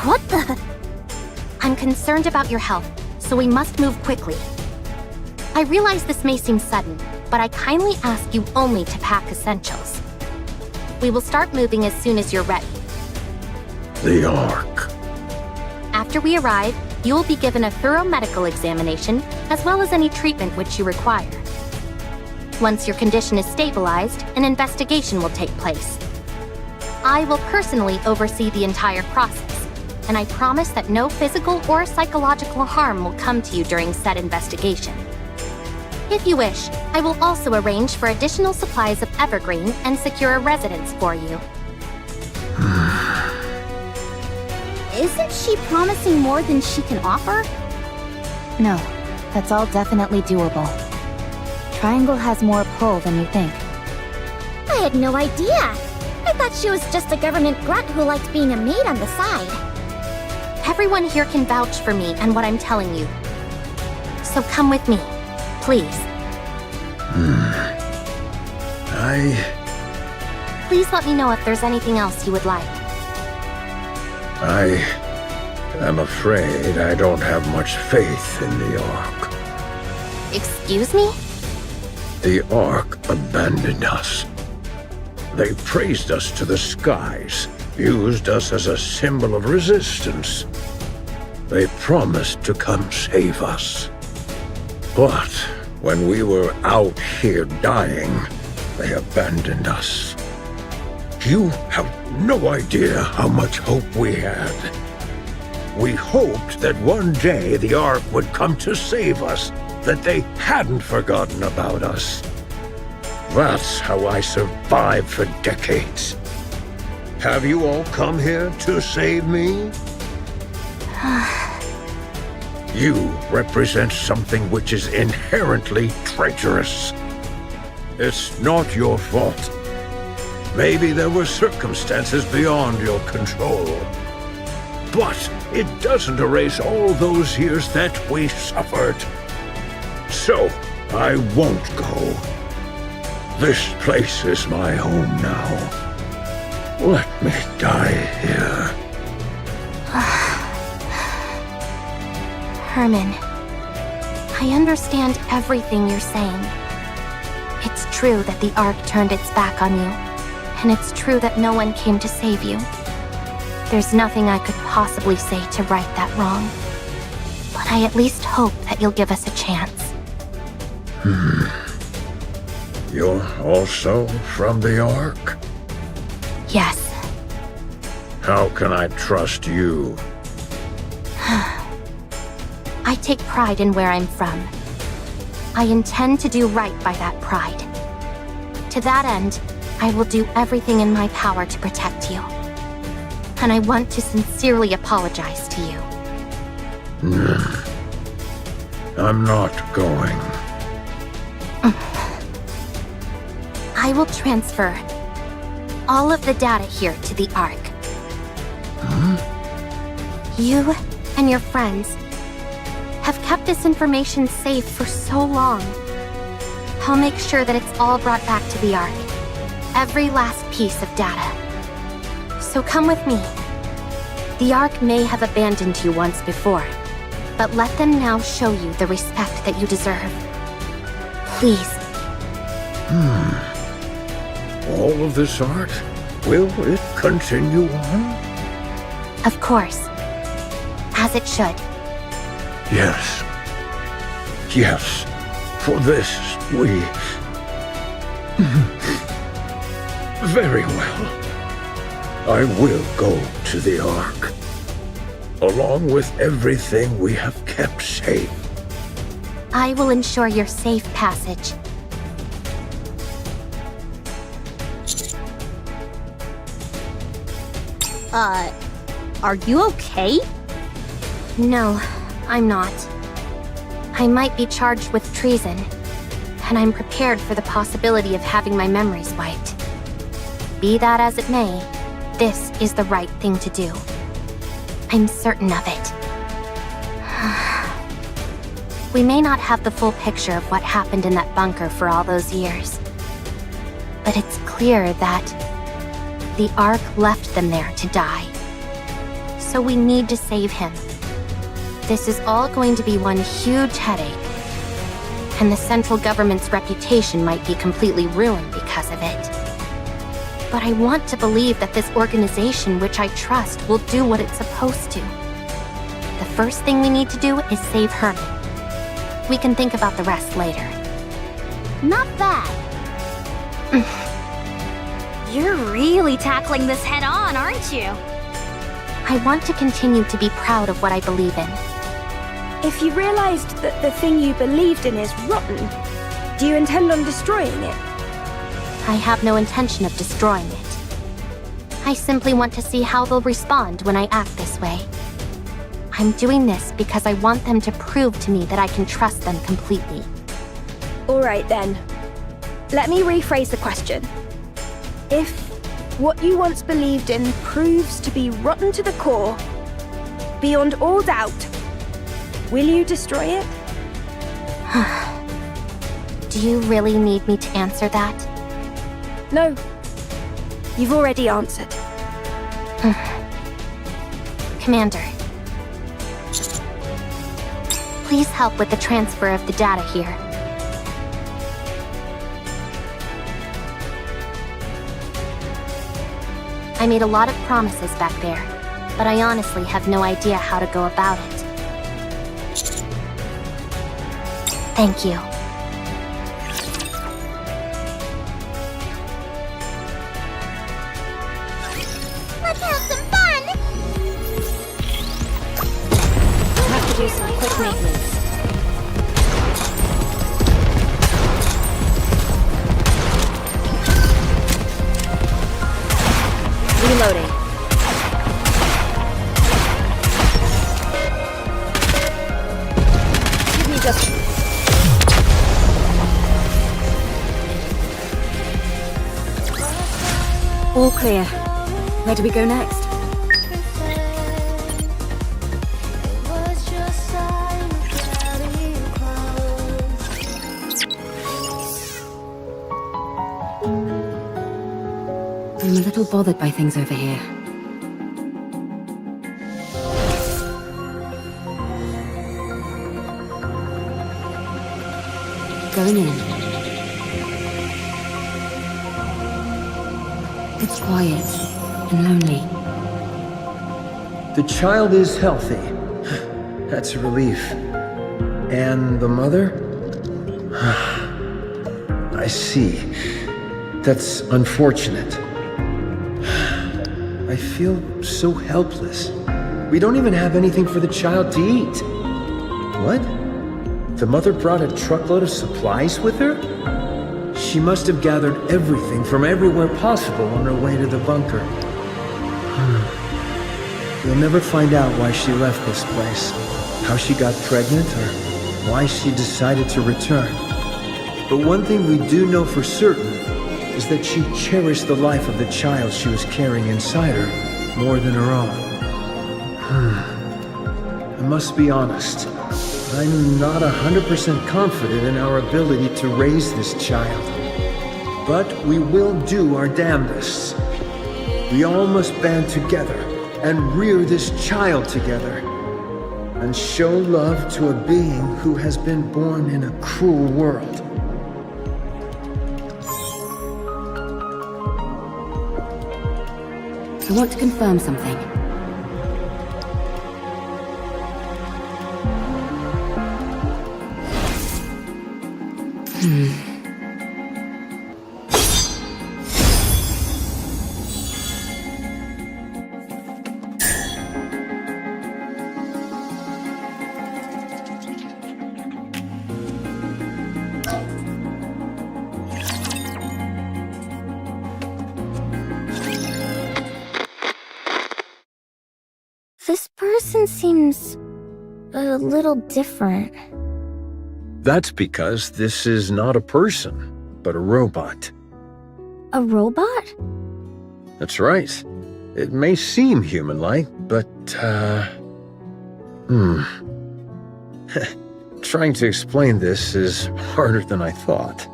What the? I'm concerned about your health, so we must move quickly. I realize this may seem sudden, but I kindly ask you only to pack essentials. We will start moving as soon as you're ready. The ARK. After we arrive, you will be given a thorough medical examination, as well as any treatment which you require. Once your condition is stabilized, an investigation will take place. I will personally oversee the entire process, and I promise that no physical or psychological harm will come to you during said investigation. If you wish, I will also arrange for additional supplies of evergreen and secure a residence for you. Isn't she promising more than she can offer? No, that's all definitely doable. Triangle has more pull than you think. I had no idea. I thought she was just a government grunt who liked being a maid on the side. Everyone here can vouch for me and what I'm telling you. So come with me, please. Please let me know if there's anything else you would like. I am afraid I don't have much faith in the ARK. Excuse me? The ARK abandoned us. They praised us to the skies, used us as a symbol of resistance. They promised to come save us. But when we were out here dying, they abandoned us. You have no idea how much hope we had. We hoped that one day the ARK would come to save us, that they hadn't forgotten about us. That's how I survived for decades. Have you all come here to save me? You represent something which is inherently traitorous. It's not your fault. Maybe there were circumstances beyond your control. But it doesn't erase all those years that we suffered. So, I won't go. This place is my home now. Let me die here. Herman, I understand everything you're saying. It's true that the ARK turned its back on you, and it's true that no one came to save you. There's nothing I could possibly say to right that wrong, but I at least hope that you'll give us a chance. You're also from the ARK? Yes. How can I trust you? I take pride in where I'm from. I intend to do right by that pride. To that end, I will do everything in my power to protect you. And I want to sincerely apologize to you. I'm not going. I will transfer all of the data here to the ARK. You and your friends have kept this information safe for so long. I'll make sure that it's all brought back to the ARK. Every last piece of data. So come with me. The ARK may have abandoned you once before, but let them now show you the respect that you deserve. Please. All of this art? Will it continue on? Of course. As it should. Yes. Yes. For this, we... Very well. I will go to the ARK. Along with everything we have kept safe. I will ensure your safe passage. Are you okay? No, I'm not. I might be charged with treason, and I'm prepared for the possibility of having my memories wiped. Be that as it may, this is the right thing to do. I'm certain of it. We may not have the full picture of what happened in that bunker for all those years, but it's clear that the ARK left them there to die. So we need to save him. This is all going to be one huge headache, and the central government's reputation might be completely ruined because of it. But I want to believe that this organization, which I trust, will do what it's supposed to. The first thing we need to do is save Herman. We can think about the rest later. Not bad. You're really tackling this head on, aren't you? I want to continue to be proud of what I believe in. If you realized that the thing you believed in is rotten, Do you intend on destroying it? I have no intention of destroying it. I simply want to see how they'll respond when I act this way. I'm doing this because I want them to prove to me that I can trust them completely. Alright then. Let me rephrase the question. If what you once believed in proves to be rotten to the core, beyond all doubt, will you destroy it? Do you really need me to answer that? No. You've already answered. Commander. Please help with the transfer of the data here. I made a lot of promises back there, but I honestly have no idea how to go about it. Thank you. Let's have some fun! Have to do some quick maintenance. Reloading. Give me just... All clear. Where do we go next? I'm a little bothered by things over here. Going in. It's quiet and lonely. The child is healthy. That's a relief. And the mother? I see. That's unfortunate. I feel so helpless. We don't even have anything for the child to eat. What? The mother brought a truckload of supplies with her? She must have gathered everything from everywhere possible on her way to the bunker. We'll never find out why she left this place, how she got pregnant, or why she decided to return. But one thing we do know for certain is that she cherished the life of the child she was carrying inside her more than her own. I must be honest. I'm not 100% confident in our ability to raise this child. But we will do our damnedest. We all must band together and rear this child together and show love to a being who has been born in a cruel world. I want to confirm something. This person seems a little different. That's because this is not a person, but a robot. A robot? That's right. It may seem human-like, but, Trying to explain this is harder than I thought.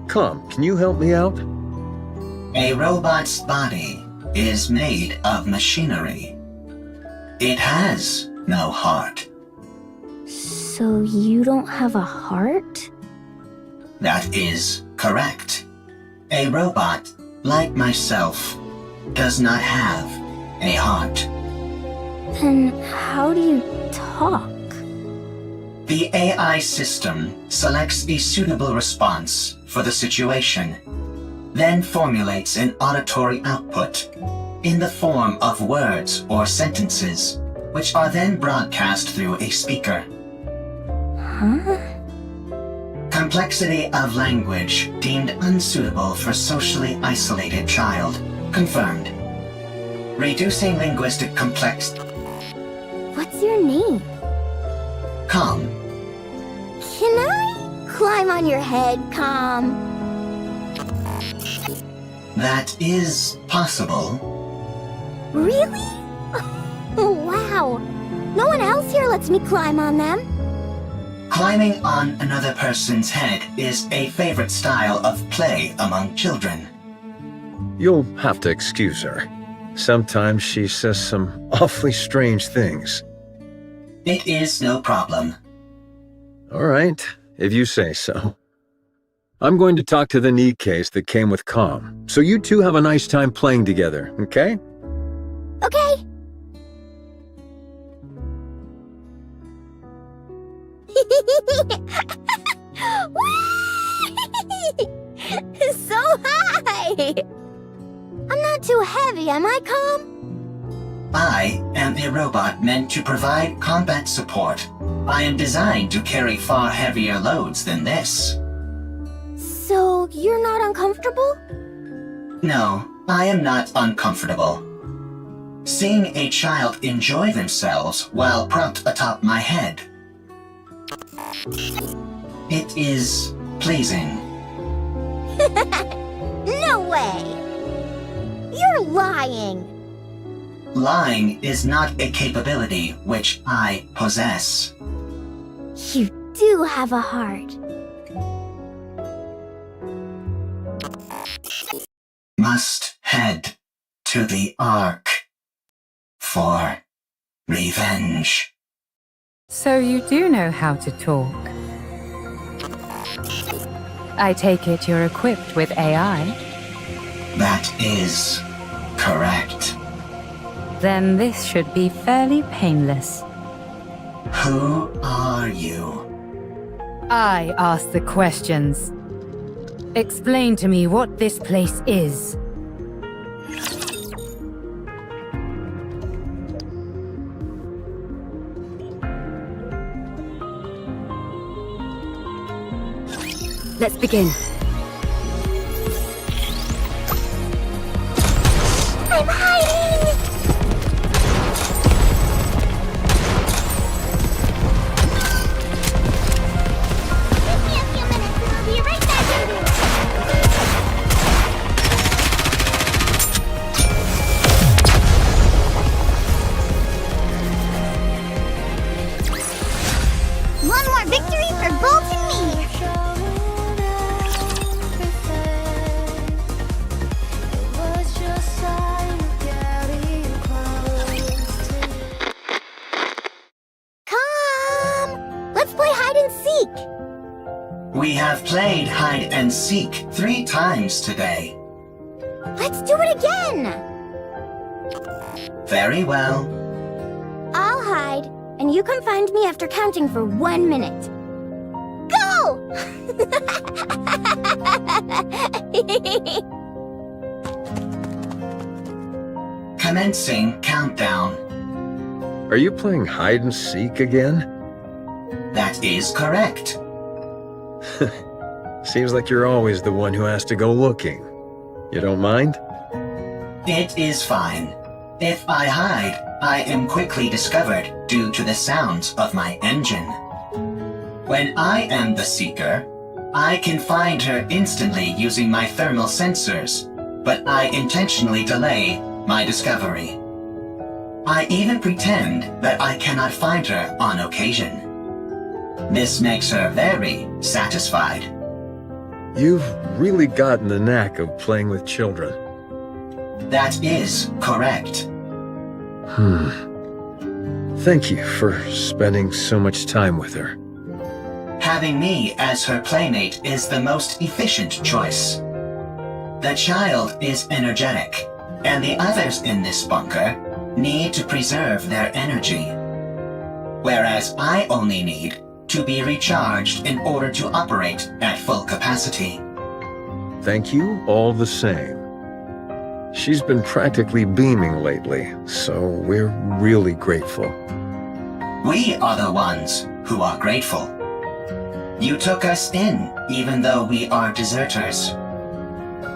Come, can you help me out? A robot's body is made of machinery. It has no heart. So you don't have a heart? That is correct. A robot, like myself, does not have a heart. Then how do you talk? The AI system selects a suitable response for the situation, then formulates an auditory output in the form of words or sentences, which are then broadcast through a speaker. Huh? Complexity of language deemed unsuitable for socially isolated child. Confirmed. Reducing linguistic What's your name? Calm. Can I climb on your head, Calm? That is possible. Really? Oh, wow. No one else here lets me climb on them. Climbing on another person's head is a favorite style of play among children. You'll have to excuse her. Sometimes she says some awfully strange things. It is no problem. All right, if you say so. I'm going to talk to the Nikkes that came with Calm, so you two have a nice time playing together, okay? Okay. So high! I'm not too heavy, am I, Calm? I am a robot meant to provide combat support. I am designed to carry far heavier loads than this. So, you're not uncomfortable? No, I am not uncomfortable. Seeing a child enjoy themselves while propped atop my head. It is pleasing. No way! You're lying! Lying is not a capability which I possess. You do have a heart. Must head to the ARK for revenge. So you do know how to talk. I take it you're equipped with AI? That is correct. Then this should be fairly painless. Who are you? I ask the questions. Explain to me what this place is. Let's begin. I'm hiding! Give me a few minutes and I'll be right back with you. One more victory for Bolt and me! We have played hide and seek 3 times today. Let's do it again! Very well. I'll hide, and you come find me after counting for 1 minute. Go! Commencing countdown. Are you playing hide and seek again? That is correct. Seems like you're always the one who has to go looking. You don't mind? It is fine. If I hide, I am quickly discovered due to the sounds of my engine. When I am the seeker, I can find her instantly using my thermal sensors, but I intentionally delay my discovery. I even pretend that I cannot find her on occasion. This makes her very satisfied. You've really gotten the knack of playing with children. That is correct. Thank you for spending so much time with her. Having me as her playmate is the most efficient choice. The child is energetic, and the others in this bunker need to preserve their energy. Whereas I only need to be recharged in order to operate at full capacity. Thank you all the same. She's been practically beaming lately, so we're really grateful. We are the ones who are grateful. You took us in, even though we are deserters.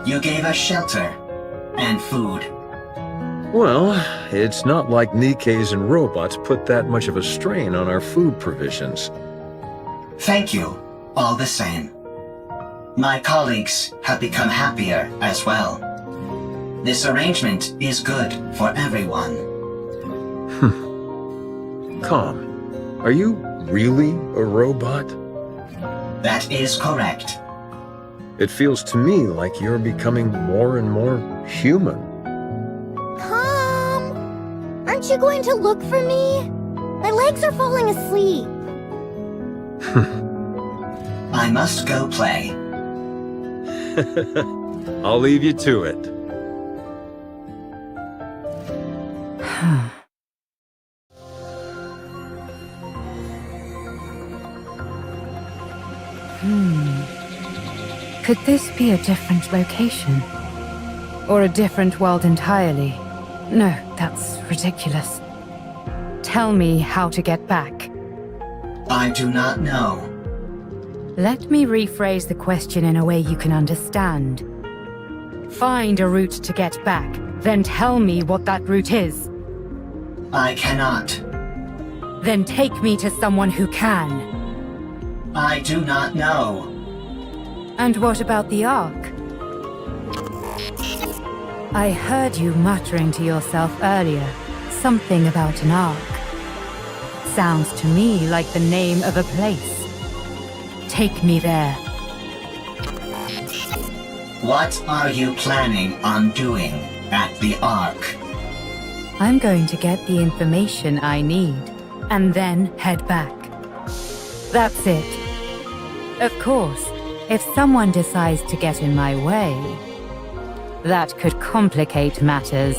You gave us shelter and food. Well, it's not like Nikkes and robots put that much of a strain on our food provisions. Thank you, all the same. My colleagues have become happier as well. This arrangement is good for everyone. Calm. Are you really a robot? That is correct. It feels to me like you're becoming more and more human. Aren't you going to look for me? My legs are falling asleep. I must go play. I'll leave you to it. Could this be a different location? Or a different world entirely? No, that's ridiculous. Tell me how to get back. I do not know. Let me rephrase the question in a way you can understand. Find a route to get back, then tell me what that route is. I cannot. Then take me to someone who can. I do not know. And what about the Ark? I heard you muttering to yourself earlier, something about an Ark. Sounds to me like the name of a place. Take me there. What are you planning on doing at the Ark? I'm going to get the information I need, and then head back. That's it. Of course, if someone decides to get in my way, that could complicate matters.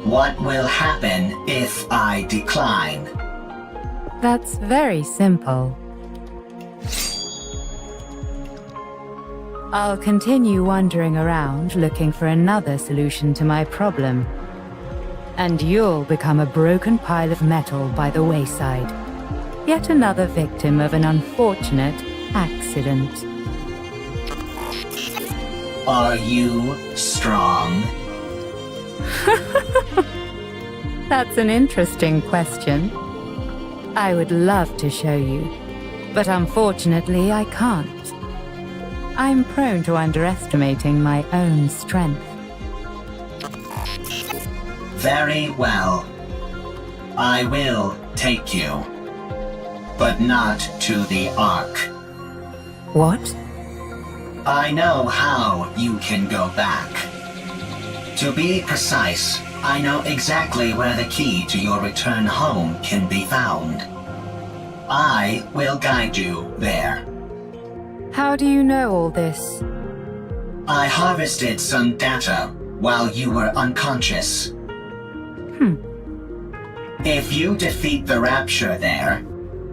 What will happen if I decline? That's very simple. I'll continue wandering around looking for another solution to my problem. And you'll become a broken pile of metal by the wayside. Yet another victim of an unfortunate accident. Are you strong? That's an interesting question. I would love to show you, but unfortunately I can't. I'm prone to underestimating my own strength. Very well. I will take you. But not to the Ark. What? I know how you can go back. To be precise, I know exactly where the key to your return home can be found. I will guide you there. How do you know all this? I harvested some data while you were unconscious. If you defeat the Rapture there,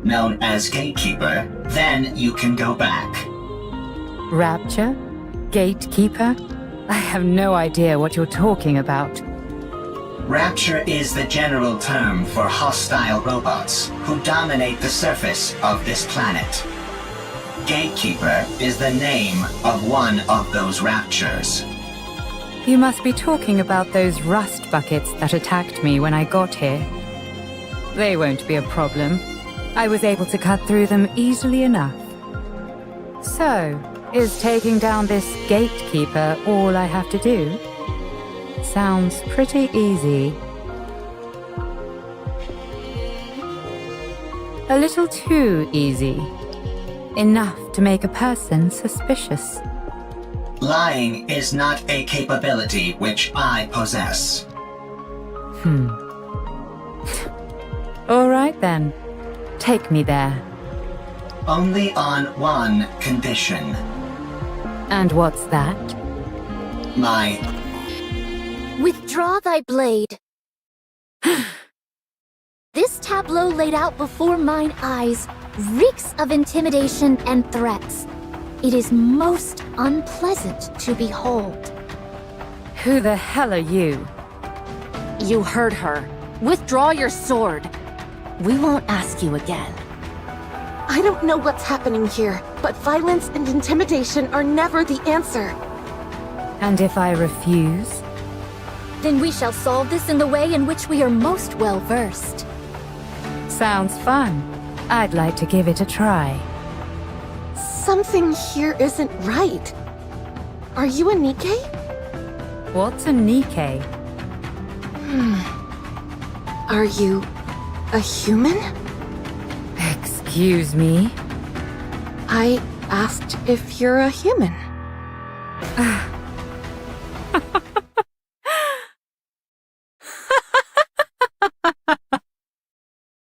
known as Gatekeeper, then you can go back. Rapture? Gatekeeper? I have no idea what you're talking about. Rapture is the general term for hostile robots who dominate the surface of this planet. Gatekeeper is the name of one of those raptures. You must be talking about those rust buckets that attacked me when I got here. They won't be a problem. I was able to cut through them easily enough. So, is taking down this Gatekeeper all I have to do? Sounds pretty easy. A little too easy. Enough to make a person suspicious. Lying is not a capability which I possess. All right then. Take me there. Only on one condition. And what's that? My... Withdraw thy blade. This tableau laid out before mine eyes reeks of intimidation and threats. It is most unpleasant to behold. Who the hell are you? You heard her. Withdraw your sword. We won't ask you again. I don't know what's happening here, but violence and intimidation are never the answer. And if I refuse? Then we shall solve this in the way in which we are most well-versed. Sounds fun. I'd like to give it a try. Something here isn't right. Are you a Nikke? What's a Nikke? Are you a human? Excuse me? I asked if you're a human.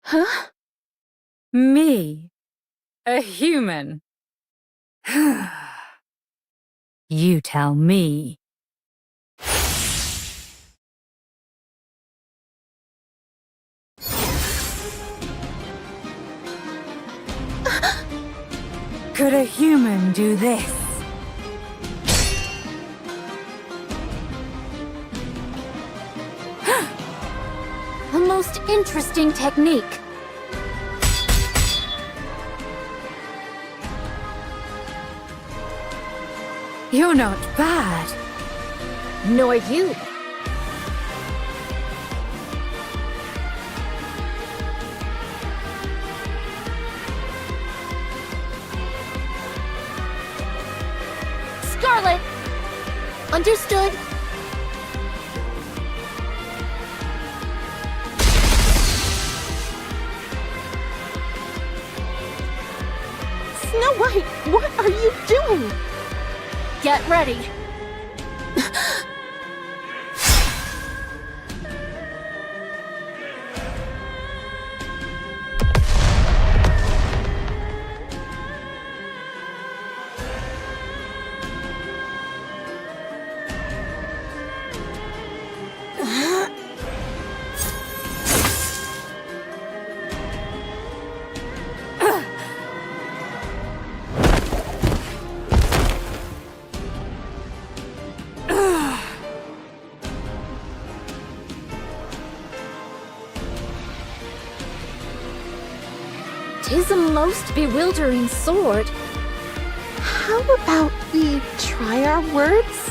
Huh? Me? A human? You tell me. Could a human do this? A most interesting technique. You're not bad. Nor you. Scarlet! Understood. Snow White, what are you doing? Get ready. Tis a most bewildering sword. How about we try our words?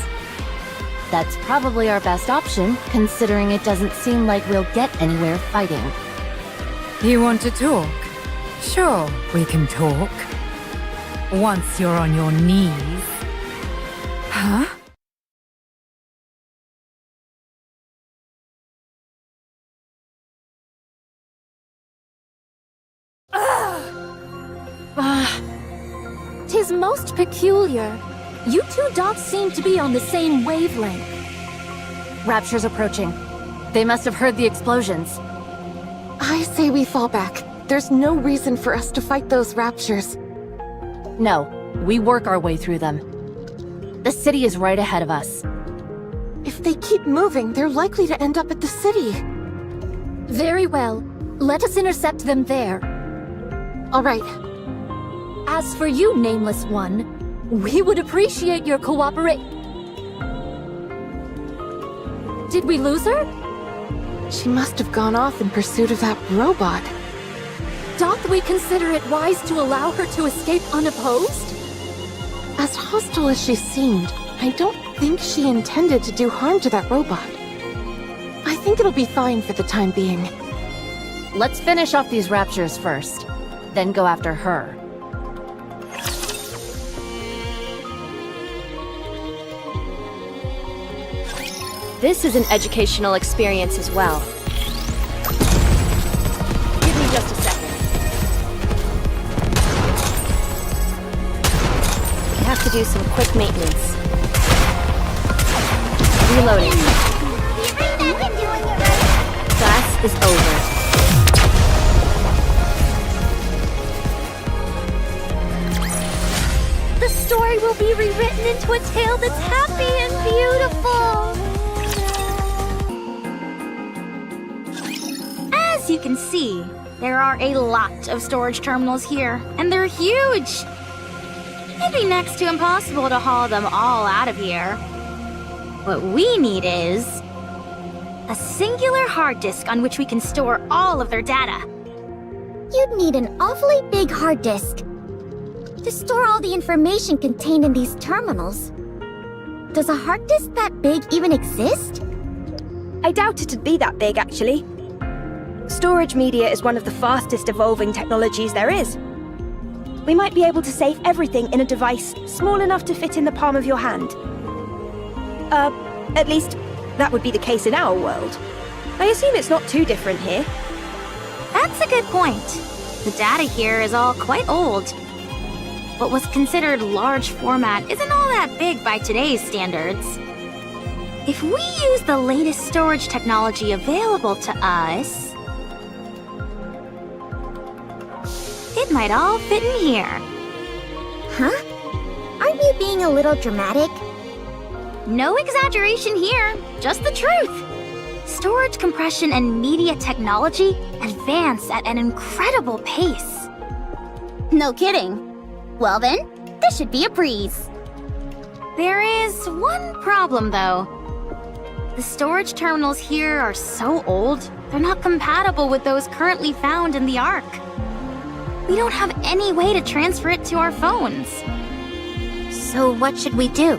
That's probably our best option, considering it doesn't seem like we'll get anywhere fighting. You want to talk? Sure, we can talk. Once you're on your knees. Huh? Tis most peculiar. You two dots seem to be on the same wavelength. Rapture's approaching. They must have heard the explosions. I say we fall back. There's no reason for us to fight those raptures. No, we work our way through them. The city is right ahead of us. If they keep moving, they're likely to end up at the city. Very well. Let us intercept them there. All right. As for you, Nameless One, we would appreciate your cooperation. Did we lose her? She must have gone off in pursuit of that robot. Doth we consider it wise to allow her to escape unopposed? As hostile as she seemed, I don't think she intended to do harm to that robot. I think it'll be fine for the time being. Let's finish off these raptures first, then go after her. This is an educational experience as well. Give me just a second. I have to do some quick maintenance. Reloading. Class is over. The story will be rewritten into a tale that's happy and beautiful! As you can see, there are a lot of storage terminals here, and they're huge! It'd be next to impossible to haul them all out of here. What we need is a singular hard disk on which we can store all of their data. you'd need an awfully big hard disk to store all the information contained in these terminals. Does a hard disk that big even exist? I doubt it'd be that big, actually. Storage media is one of the fastest evolving technologies there is. We might be able to save everything in a device small enough to fit in the palm of your hand. At least, that would be the case in our world. I assume it's not too different here. That's a good point. The data here is all quite old. What was considered large format isn't all that big by today's standards. If we use the latest storage technology available to us, it might all fit in here. Huh? Aren't you being a little dramatic? No exaggeration here, just the truth. Storage compression and media technology advance at an incredible pace. No kidding. Well then, this should be a breeze. There is one problem, though. The storage terminals here are so old, they're not compatible with those currently found in the ARK. We don't have any way to transfer it to our phones. So what should we do?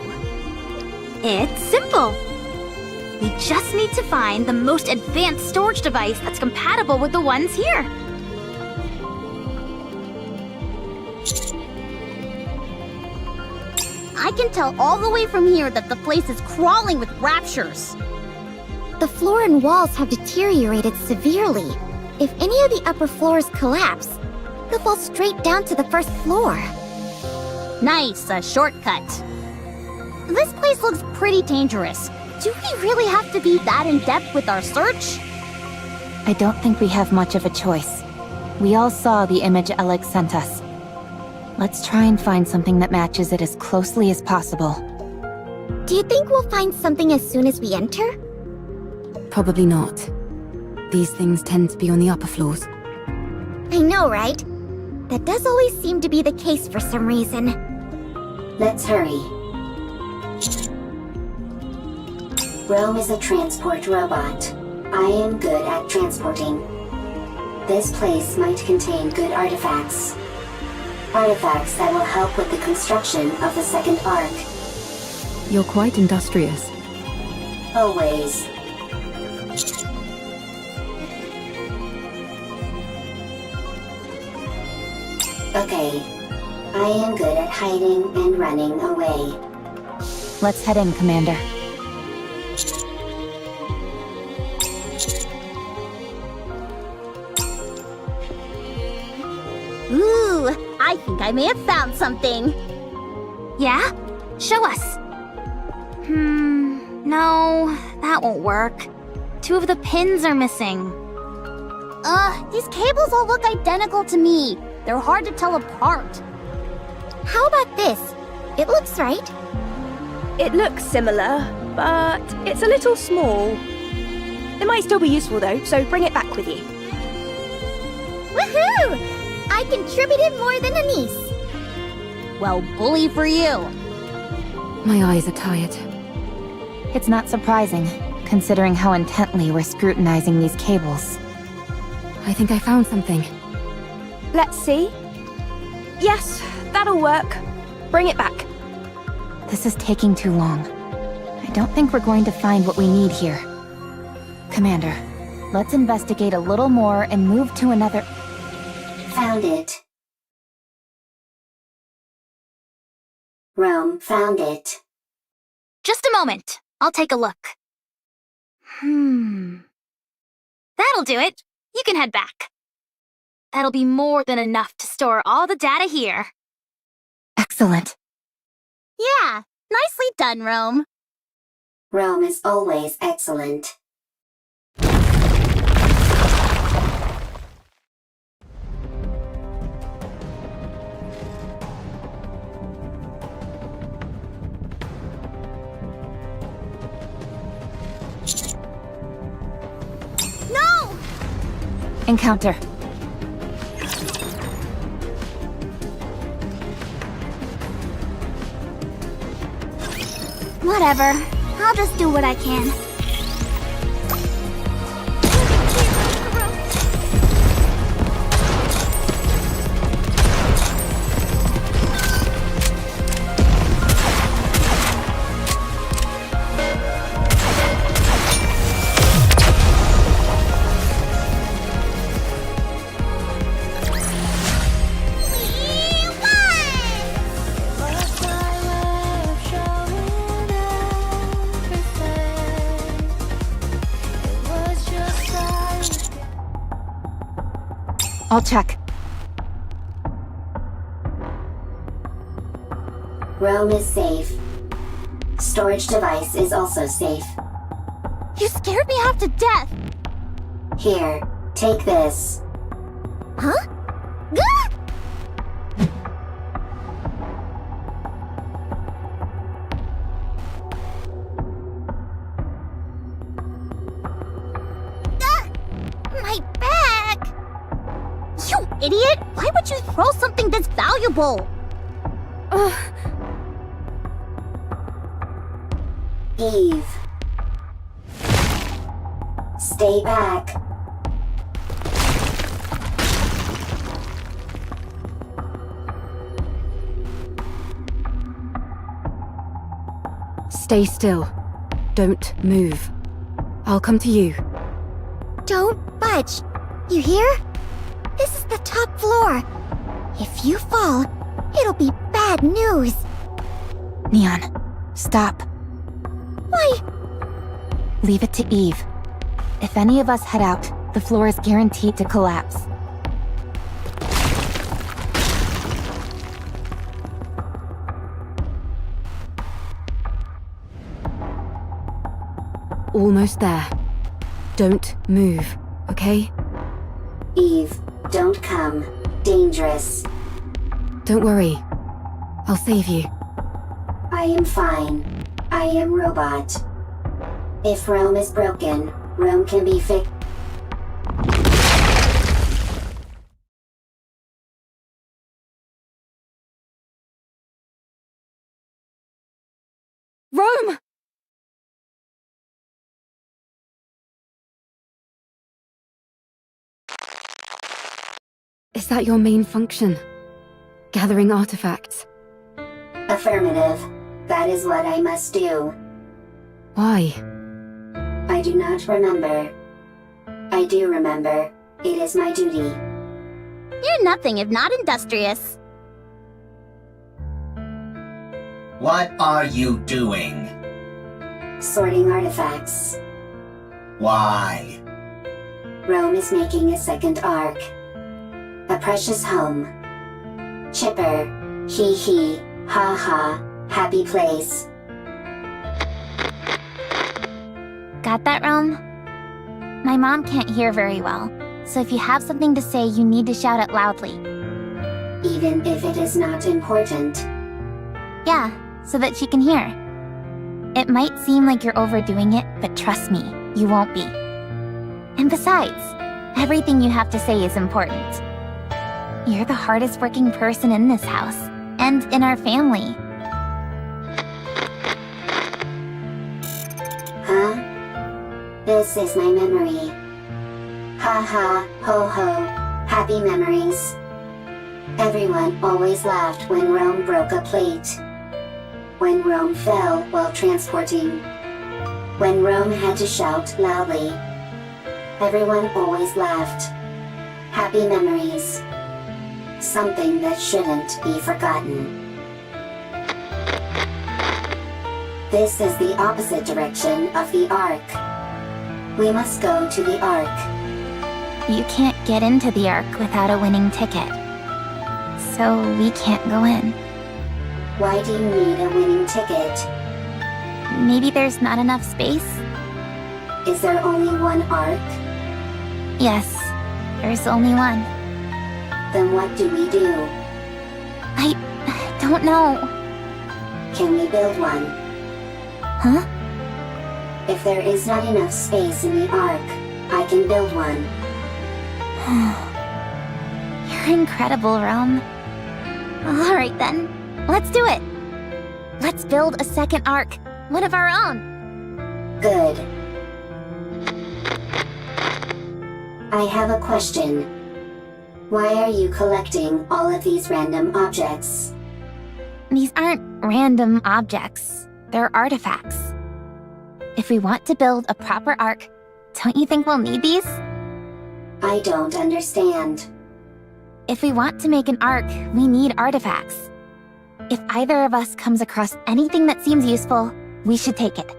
It's simple. We just need to find the most advanced storage device that's compatible with the ones here. I can tell all the way from here that the place is crawling with raptures. The floor and walls have deteriorated severely. If any of the upper floors collapse, they'll fall straight down to the first floor. Nice, a shortcut. This place looks pretty dangerous. Do we really have to be that in-depth with our search? I don't think we have much of a choice. We all saw the image Alex sent us. Let's try and find something that matches it as closely as possible. Do you think we'll find something as soon as we enter? Probably not. These things tend to be on the upper floors. I know, right? That does always seem to be the case for some reason. Let's hurry. Rome is a transport robot. I am good at transporting. This place might contain good artifacts. Artifacts that will help with the construction of the second ARK. You're quite industrious. Always. Okay. I am good at hiding and running away. Let's head in, Commander. Ooh, I think I may have found something. Yeah? Show us. No, that won't work. 2 of the pins are missing. These cables all look identical to me. They're hard to tell apart. How about this? It looks right. It looks similar, but it's a little small. It might still be useful though, so bring it back with you. Woohoo! I contributed more than a niece. Well, bully for you. My eyes are tired. It's not surprising, considering how intently we're scrutinizing these cables. I think I found something. Let's see. Yes, that'll work. Bring it back. This is taking too long. I don't think we're going to find what we need here. Commander, let's investigate a little more and move to another... Found it. Rome found it. Just a moment. I'll take a look. That'll do it. You can head back. That'll be more than enough to store all the data here. Excellent. Yeah, nicely done, Rome. Rome is always excellent. No! Encounter. Whatever. I'll just do what I can. I'll check. Rome is safe. Storage device is also safe. You scared me half to death! Here, take this. Huh? Gah! My bag! You idiot! Why would you throw something this valuable? Eve. Stay back. Stay still. Don't move. I'll come to you. Don't budge. You hear? This is the top floor. If you fall, it'll be bad news. Neon, stop. Why? Leave it to Eve. If any of us head out, the floor is guaranteed to collapse. Almost there. Don't move, okay? Eve, don't come. Dangerous. Don't worry. I'll save you. I am fine. I am robot. If Rome is broken, Rome can be fixed. Rome! Is that your main function? Gathering artifacts? Affirmative. That is what I must do. Why? I do not remember. I do remember. It is my duty. You're nothing if not industrious. What are you doing? Sorting artifacts. Why? Rome is making a second ARK. A precious home. Chipper. Hee hee. Ha ha. Happy place. Got that, Rome? My mom can't hear very well, so if you have something to say, you need to shout it loudly. Even if it is not important. Yeah, so that she can hear. It might seem like you're overdoing it, but trust me, you won't be. And besides, everything you have to say is important. You're the hardest working person in this house, and in our family. Huh? This is my memory. Ha ha, ho ho, happy memories. Everyone always laughed when Rome broke a plate. When Rome fell while transporting. When Rome had to shout loudly. Everyone always laughed. Happy memories. Something that shouldn't be forgotten. This is the opposite direction of the ARK. We must go to the ARK. You can't get into the ARK without a winning ticket. So we can't go in. Why do you need a winning ticket? Maybe there's not enough space? Is there only one ARK? Yes, there's only one. Then what do we do? I don't know. Can we build one? Huh? If there is not enough space in the ARK, I can build one. You're incredible, Rome. Alright then, let's do it. Let's build a second ARK, one of our own. Good. I have a question. Why are you collecting all of these random objects? These aren't random objects. They're artifacts. If we want to build a proper ARK, don't you think we'll need these? I don't understand. If we want to make an ARK, we need artifacts. If either of us comes across anything that seems useful, we should take it.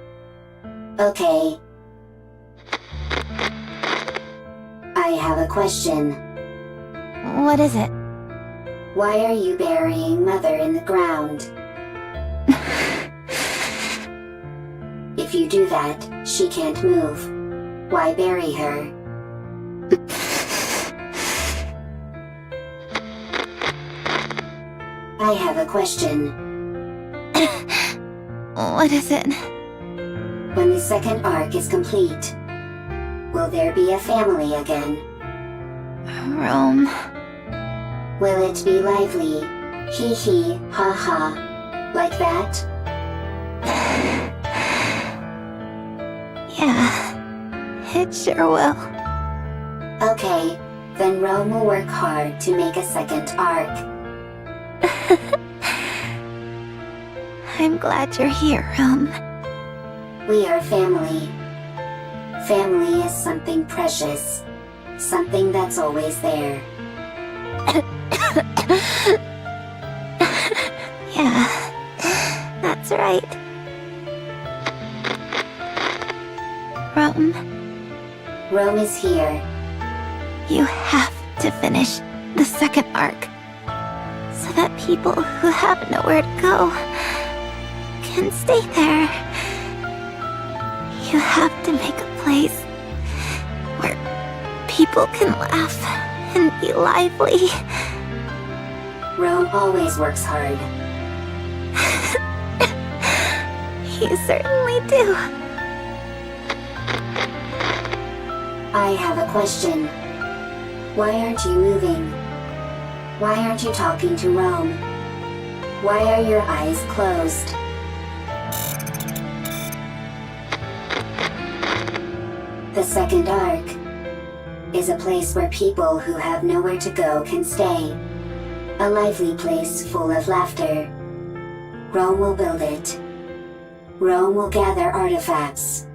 Okay. I have a question. What is it? Why are you burying Mother in the ground? If you do that, she can't move. Why bury her? I have a question. What is it? When the second arc is complete, will there be a family again? Rome. Will it be lively? Hee hee, ha ha. Like that? Yeah, it sure will. Okay, then Rome will work hard to make a second arc. I'm glad you're here, Rome. We are family. Family is something precious. Something that's always there. Yeah, that's right. Rome, Rome is here. you have to finish the second arc, so that people who have nowhere to go can stay there. You have to make a place where people can laugh and be lively. Rome always works hard. You certainly do. I have a question. Why aren't you moving? Why aren't you talking to Rome? Why are your eyes closed? The second arc is a place where people who have nowhere to go can stay. A lively place full of laughter. Rome will build it. Rome will gather artifacts.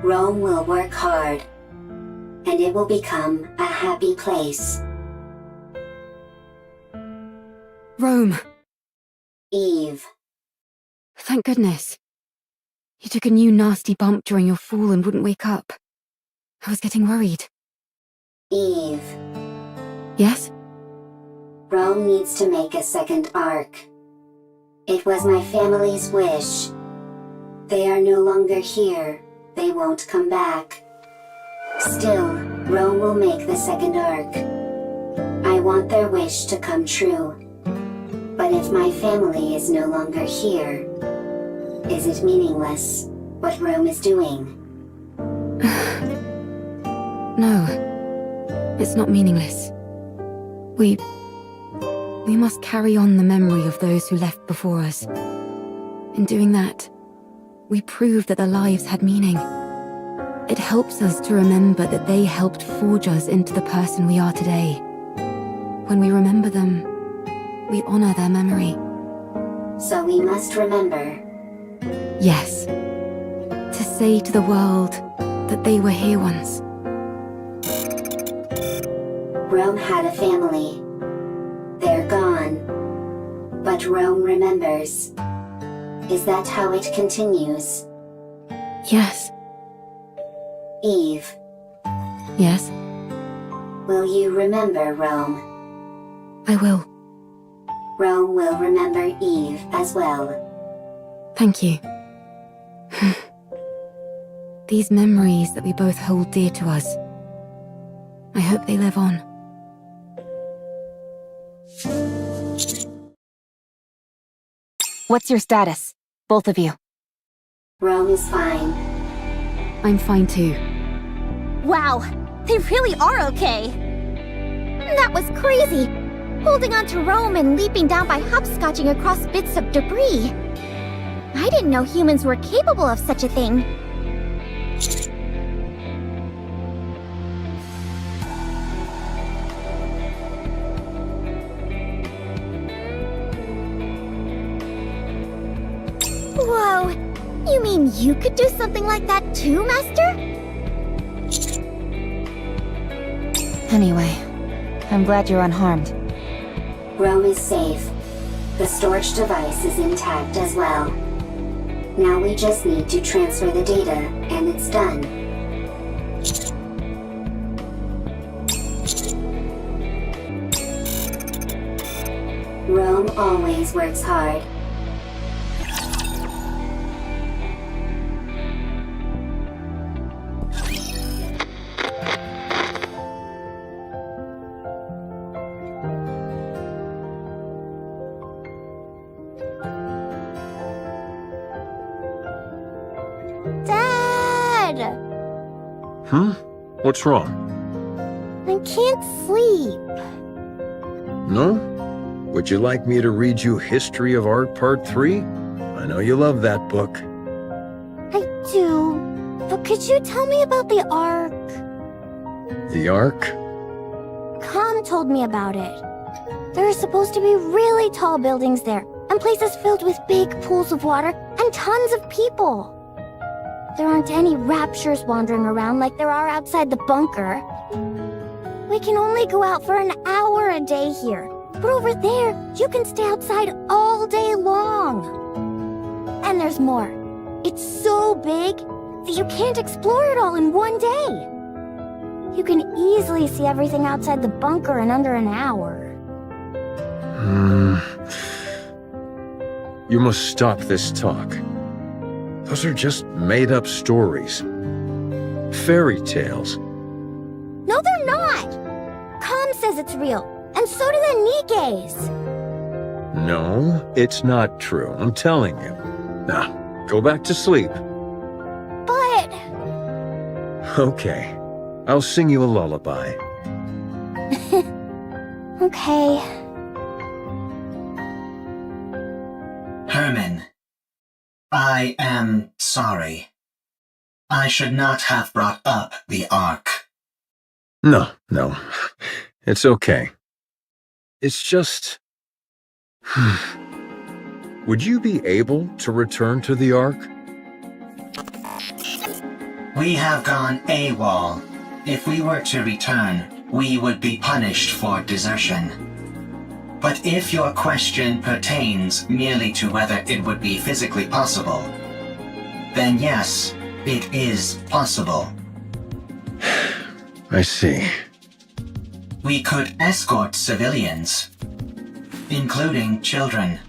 Rome will work hard. And it will become a happy place. Rome. Eve. Thank goodness. You took a new nasty bump during your fall and wouldn't wake up. I was getting worried. Eve. Yes? Rome needs to make a second arc. It was my family's wish. They are no longer here. They won't come back. Still, Rome will make the second arc. I want their wish to come true. But if my family is no longer here, is it meaningless, what Rome is doing? No. It's not meaningless. We must carry on the memory of those who left before us. In doing that, we prove that their lives had meaning. It helps us to remember that they helped forge us into the person we are today. When we remember them, we honor their memory. So we must remember. Yes. To say to the world that they were here once. Rome had a family. They're gone. But Rome remembers. Is that how it continues? Yes. Eve. Yes? Will you remember Rome? I will. Rome will remember Eve as well. Thank you. These memories that we both hold dear to us, I hope they live on. What's your status, both of you? Rome is fine. I'm fine too. Wow, they really are okay. That was crazy. Holding on to Rome and leaping down by hopscotching across bits of debris. I didn't know humans were capable of such a thing. Whoa, you mean you could do something like that too, Master? Anyway, I'm glad you're unharmed. Rome is safe. The storage device is intact as well. Now we just need to transfer the data, and it's done. Rome always works hard. Dad! What's wrong? I can't sleep. No? Would you like me to read you History of Art Part 3? I know you love that book. I do, but could you tell me about the Ark? The Ark? Com told me about it. There are supposed to be really tall buildings there, and places filled with big pools of water, and tons of people. There aren't any raptures wandering around like there are outside the bunker. We can only go out for an hour a day here, but over there, you can stay outside all day long. And there's more. It's so big that you can't explore it all in one day. You can easily see everything outside the bunker in under an hour. You must stop this talk. Those are just made-up stories. Fairy tales. No, they're not! Com says it's real, and so do the Nikkes. No, it's not true. I'm telling you. Now, go back to sleep. But... Okay. I'll sing you a lullaby. Okay. Herman, I am sorry. I should not have brought up the Ark. No. It's okay. It's just... Would you be able to return to the Ark? We have gone AWOL. If we were to return, we would be punished for desertion. But if your question pertains merely to whether it would be physically possible, then yes, it is possible. I see. We could escort civilians, including children,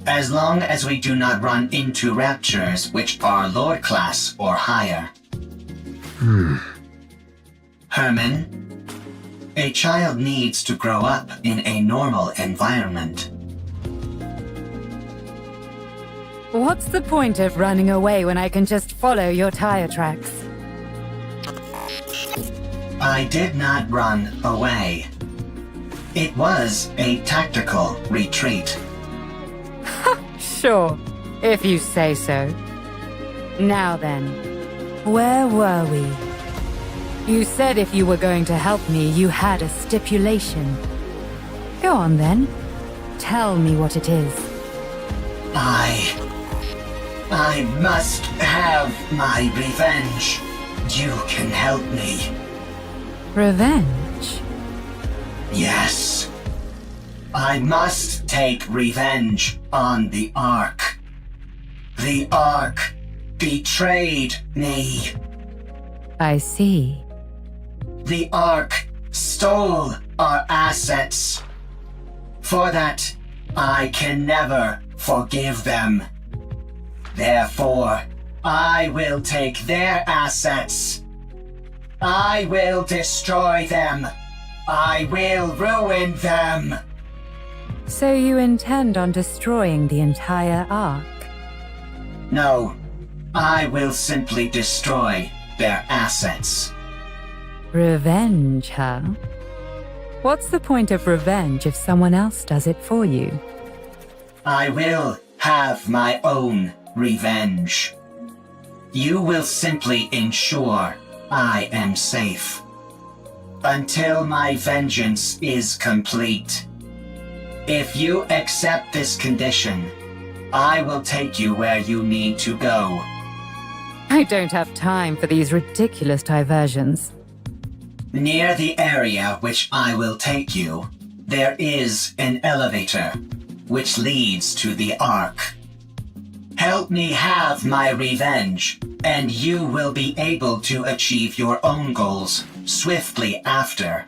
as long as we do not run into raptures which are Lord class or higher. Herman, a child needs to grow up in a normal environment. What's the point of running away when I can just follow your tire tracks? I did not run away. It was a tactical retreat. Sure, if you say so. Now then, where were we? You said if you were going to help me, you had a stipulation. Go on then. Tell me what it is. I must have my revenge. You can help me. Revenge? Yes. I must take revenge on the Ark. The Ark betrayed me. I see. The Ark stole our assets. For that, I can never forgive them. Therefore, I will take their assets. I will destroy them. I will ruin them. So you intend on destroying the entire Ark? No, I will simply destroy their assets. Revenge, huh? What's the point of revenge if someone else does it for you? I will have my own revenge. You will simply ensure I am safe. Until my vengeance is complete. If you accept this condition, I will take you where you need to go. I don't have time for these ridiculous diversions. Near the area which I will take you, there is an elevator, which leads to the Ark. Help me have my revenge, and you will be able to achieve your own goals swiftly after.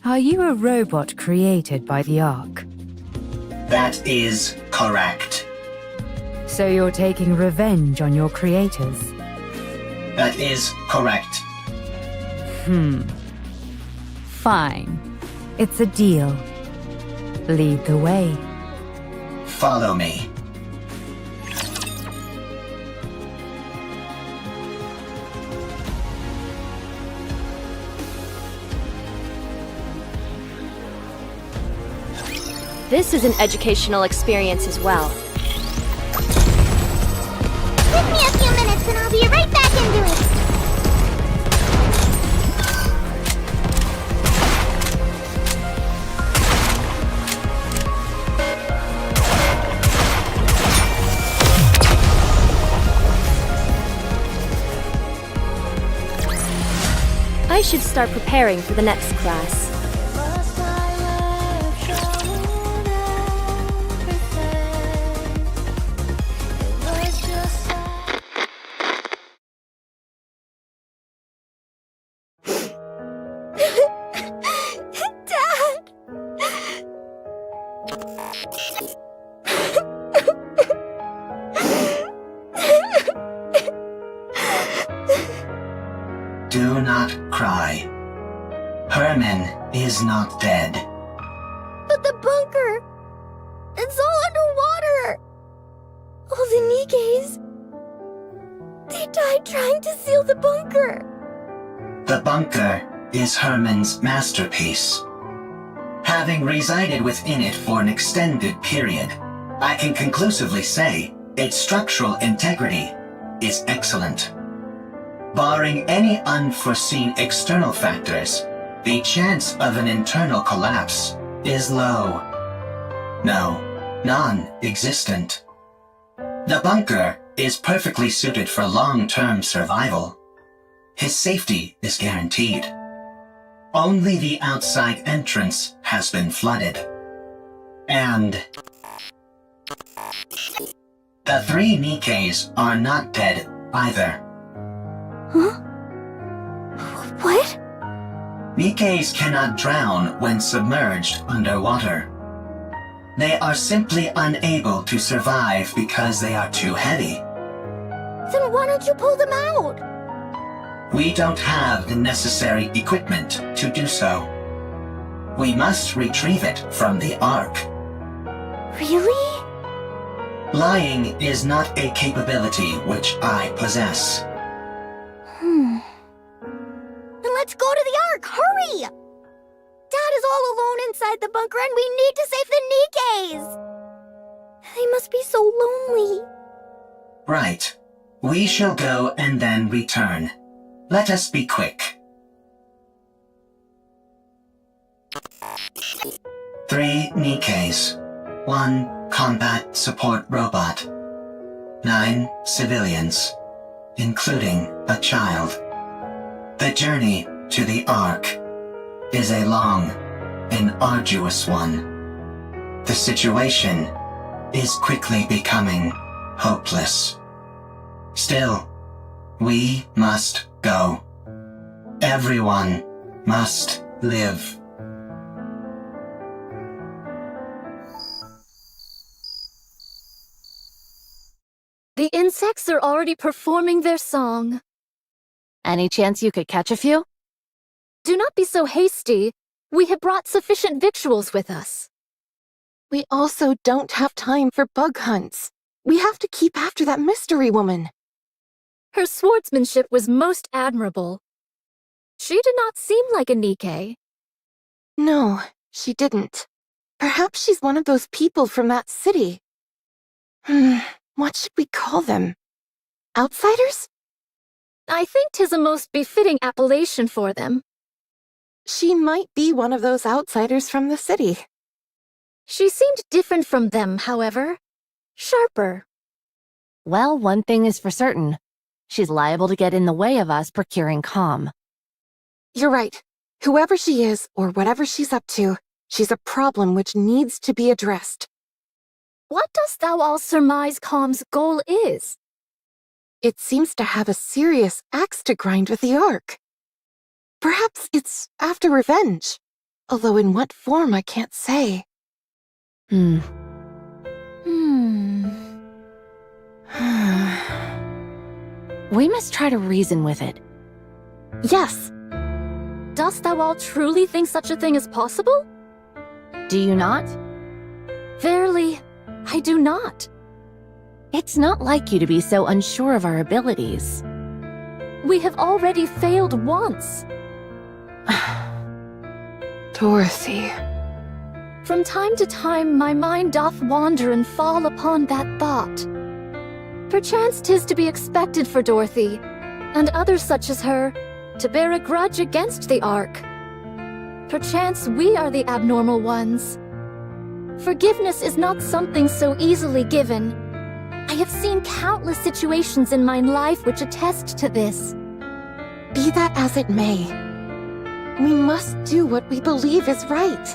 Are you a robot created by the ARK? That is correct. So you're taking revenge on your creators? That is correct. Fine. It's a deal. Lead the way. Follow me. This is an educational experience as well. Give me a few minutes and I'll be right back into it. I should start preparing for the next class. Dad! Do not cry. Herman is not dead. But the bunker! It's all underwater! All the Nikkes... They died trying to seal the bunker! The bunker is Herman's masterpiece. Having resided within it for an extended period, I can conclusively say its structural integrity is excellent. Barring any unforeseen external factors, the chance of an internal collapse is low. No, non-existent. The bunker is perfectly suited for long-term survival. His safety is guaranteed. Only the outside entrance has been flooded. And the 3 Nikkes are not dead either. Huh? What? Nikkes cannot drown when submerged underwater. They are simply unable to survive because they are too heavy. Then why don't you pull them out? We don't have the necessary equipment to do so. We must retrieve it from the ARK. Really? Lying is not a capability which I possess. Then let's go to the ARK, hurry! Dad is all alone inside the bunker and we need to save the Nikkes! They must be so lonely. Right. We shall go and then return. Let us be quick. 3 Nikkes. 1 combat support robot. 9 civilians, including a child. The journey to the ARK is a long and arduous one. The situation is quickly becoming hopeless. Still, we must go. Everyone must live. The insects are already performing their song. Any chance you could catch a few? Do not be so hasty. We have brought sufficient victuals with us. We also don't have time for bug hunts. We have to keep after that mystery woman. Her swordsmanship was most admirable. She did not seem like a Nikke. No, she didn't. Perhaps she's one of those people from that city. What should we call them? Outsiders? I think 'tis a most befitting appellation for them. She might be one of those outsiders from the city. She seemed different from them, however. Sharper. Well, one thing is for certain. She's liable to get in the way of us procuring calm. You're right. Whoever she is, or whatever she's up to, she's a problem which needs to be addressed. What dost thou all surmise Calm's goal is? It seems to have a serious axe to grind with the ARK. Perhaps it's after revenge. Although in what form, I can't say. We must try to reason with it. Yes. Dost thou all truly think such a thing is possible? Do you not? Verily, I do not. It's not like you to be so unsure of our abilities. We have already failed once. Dorothy. From time to time my mind doth wander and fall upon that thought. Perchance 'tis to be expected for Dorothy, and others such as her, to bear a grudge against the ARK. Perchance we are the abnormal ones. Forgiveness is not something so easily given. I have seen countless situations in my life which attest to this. Be that as it may, we must do what we believe is right.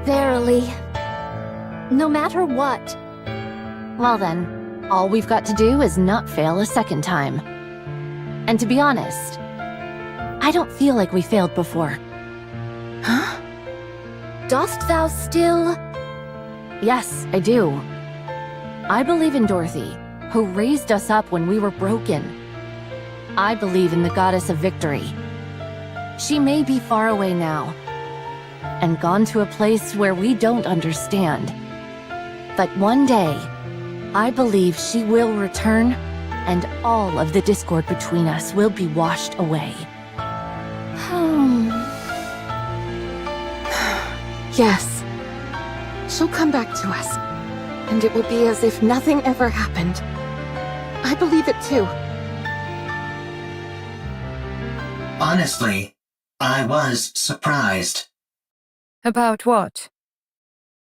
Verily. No matter what. Well then, all we've got to do is not fail a second time. And to be honest, I don't feel like we failed before. Huh? Dost thou still? Yes, I do. I believe in Dorothy, who raised us up when we were broken. I believe in the goddess of victory. She may be far away now, and gone to a place where we don't understand. But one day, I believe she will return, and all of the discord between us will be washed away. Yes. She'll come back to us, and it will be as if nothing ever happened. I believe it too. Honestly, I was surprised. About what?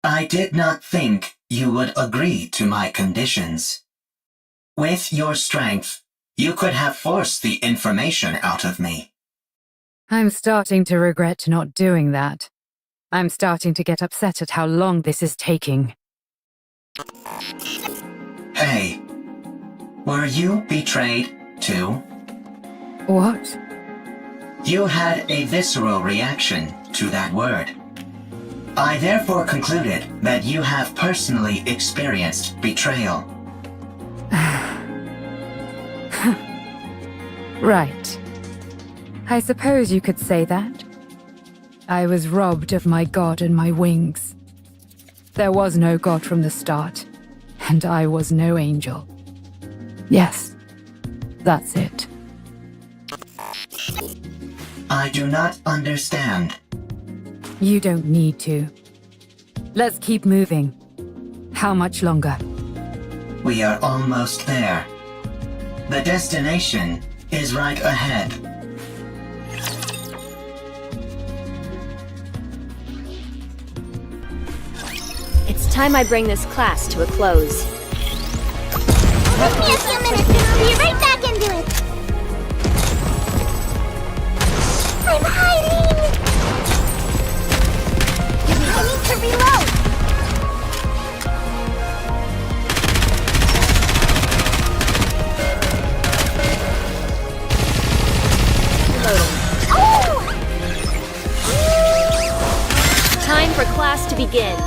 I did not think you would agree to my conditions. With your strength, you could have forced the information out of me. I'm starting to regret not doing that. I'm starting to get upset at how long this is taking. Hey, were you betrayed too? What? You had a visceral reaction to that word. I therefore concluded that you have personally experienced betrayal. Right. I suppose you could say that. I was robbed of my god and my wings. There was no god from the start, and I was no angel. Yes, that's it. I do not understand. You don't need to. Let's keep moving. How much longer? We are almost there. The destination is right ahead. It's time I bring this class to a close. Give me a few minutes and I'll be right back into it. I'm hiding! I need to reload! Oh! Time for class to begin.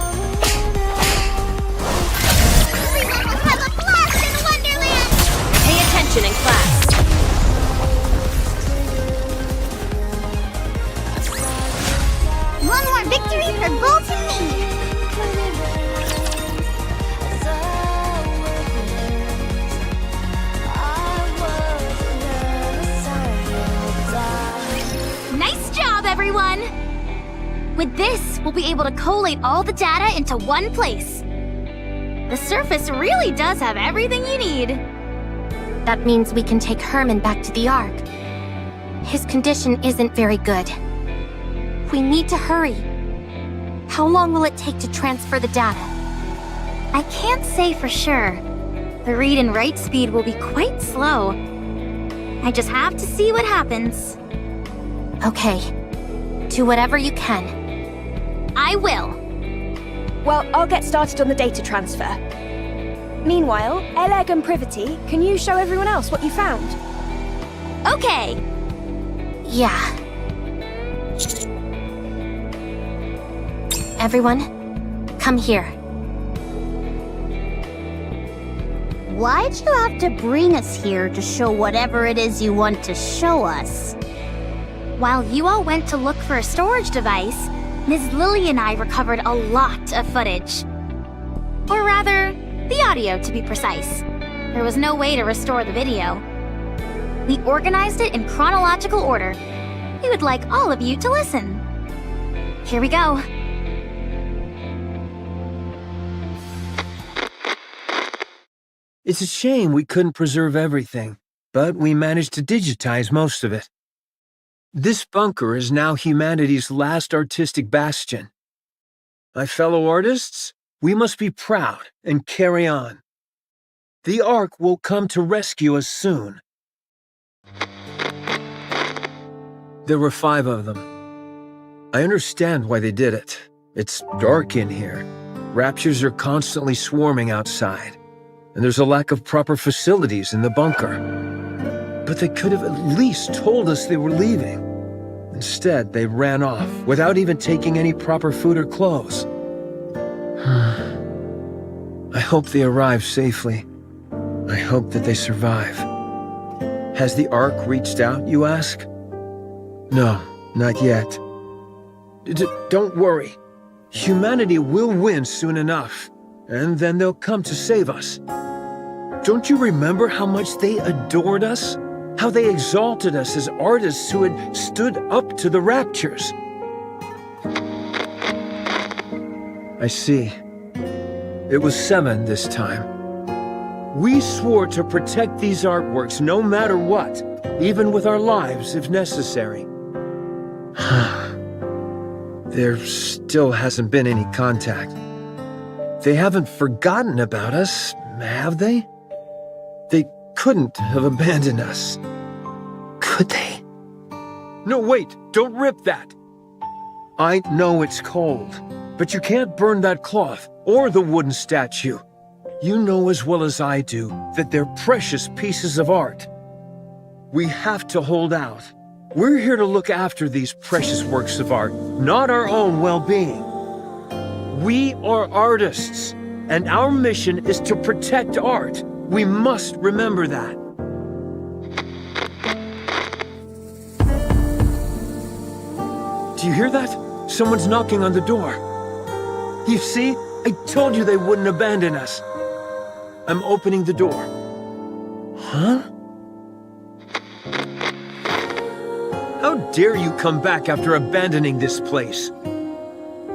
Pay attention in class. One more victory for Bolt and me! Nice job, everyone! With this, we'll be able to collate all the data into one place. The surface really does have everything you need. That means we can take Herman back to the ARK. His condition isn't very good. We need to hurry. How long will it take to transfer the data? I can't say for sure. The read and write speed will be quite slow. I just have to see what happens. Okay. Do whatever you can. I will. Well, I'll get started on the data transfer. Meanwhile, Eleg and Privity, can you show everyone else what you found? Okay. Yeah. Everyone, come here. Why'd you have to bring us here to show whatever it is you want to show us? While you all went to look for a storage device, Ms. Lily and I recovered a lot of footage. Or rather, the audio to be precise. There was no way to restore the video. We organized it in chronological order. We would like all of you to listen. Here we go. It's a shame we couldn't preserve everything, but we managed to digitize most of it. This bunker is now humanity's last artistic bastion. My fellow artists, we must be proud and carry on. The ARK will come to rescue us soon. There were 5 of them. I understand why they did it. It's dark in here. Raptures are constantly swarming outside, and there's a lack of proper facilities in the bunker. But they could have at least told us they were leaving. Instead, they ran off without even taking any proper food or clothes. I hope they arrive safely. I hope that they survive. Has the ARK reached out, you ask? No, not yet. Don't worry. Humanity will win soon enough, and then they'll come to save us. Don't you remember how much they adored us? How they exalted us as artists who had stood up to the raptures? I see. It was 7 this time. We swore to protect these artworks no matter what, even with our lives if necessary. There still hasn't been any contact. They haven't forgotten about us, have they? They couldn't have abandoned us. Could they? No, wait! Don't rip that! I know it's cold, but you can't burn that cloth or the wooden statue. You know as well as I do that they're precious pieces of art. We have to hold out. We're here to look after these precious works of art, not our own well-being. We are artists, and our mission is to protect art. We must remember that. Do you hear that? Someone's knocking on the door. You see? I told you they wouldn't abandon us. I'm opening the door. Huh? How dare you come back after abandoning this place?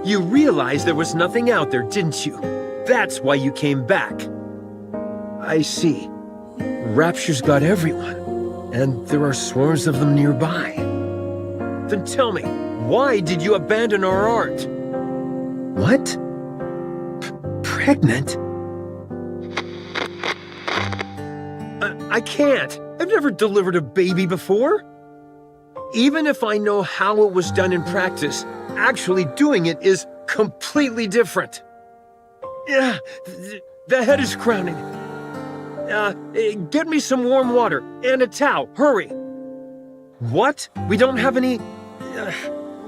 You realized there was nothing out there, didn't you? That's why you came back. I see. Rapture's got everyone, and there are swarms of them nearby. Then tell me, why did you abandon our art? What? Pregnant? I can't. I've never delivered a baby before. Even if I know how it was done in practice, actually doing it is completely different. Yeah, the head is crowning. Get me some warm water and a towel, hurry. What? We don't have any...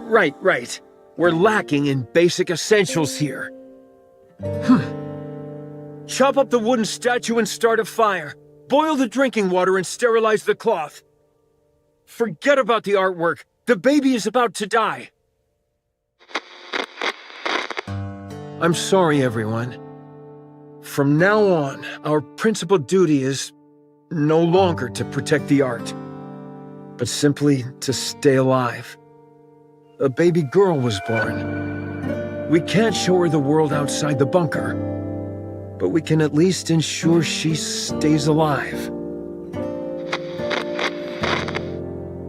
Right. We're lacking in basic essentials here. Chop up the wooden statue and start a fire. Boil the drinking water and sterilize the cloth. Forget about the artwork. The baby is about to die. I'm sorry, everyone. From now on, our principal duty is no longer to protect the art, but simply to stay alive. A baby girl was born. We can't show her the world outside the bunker, but we can at least ensure she stays alive.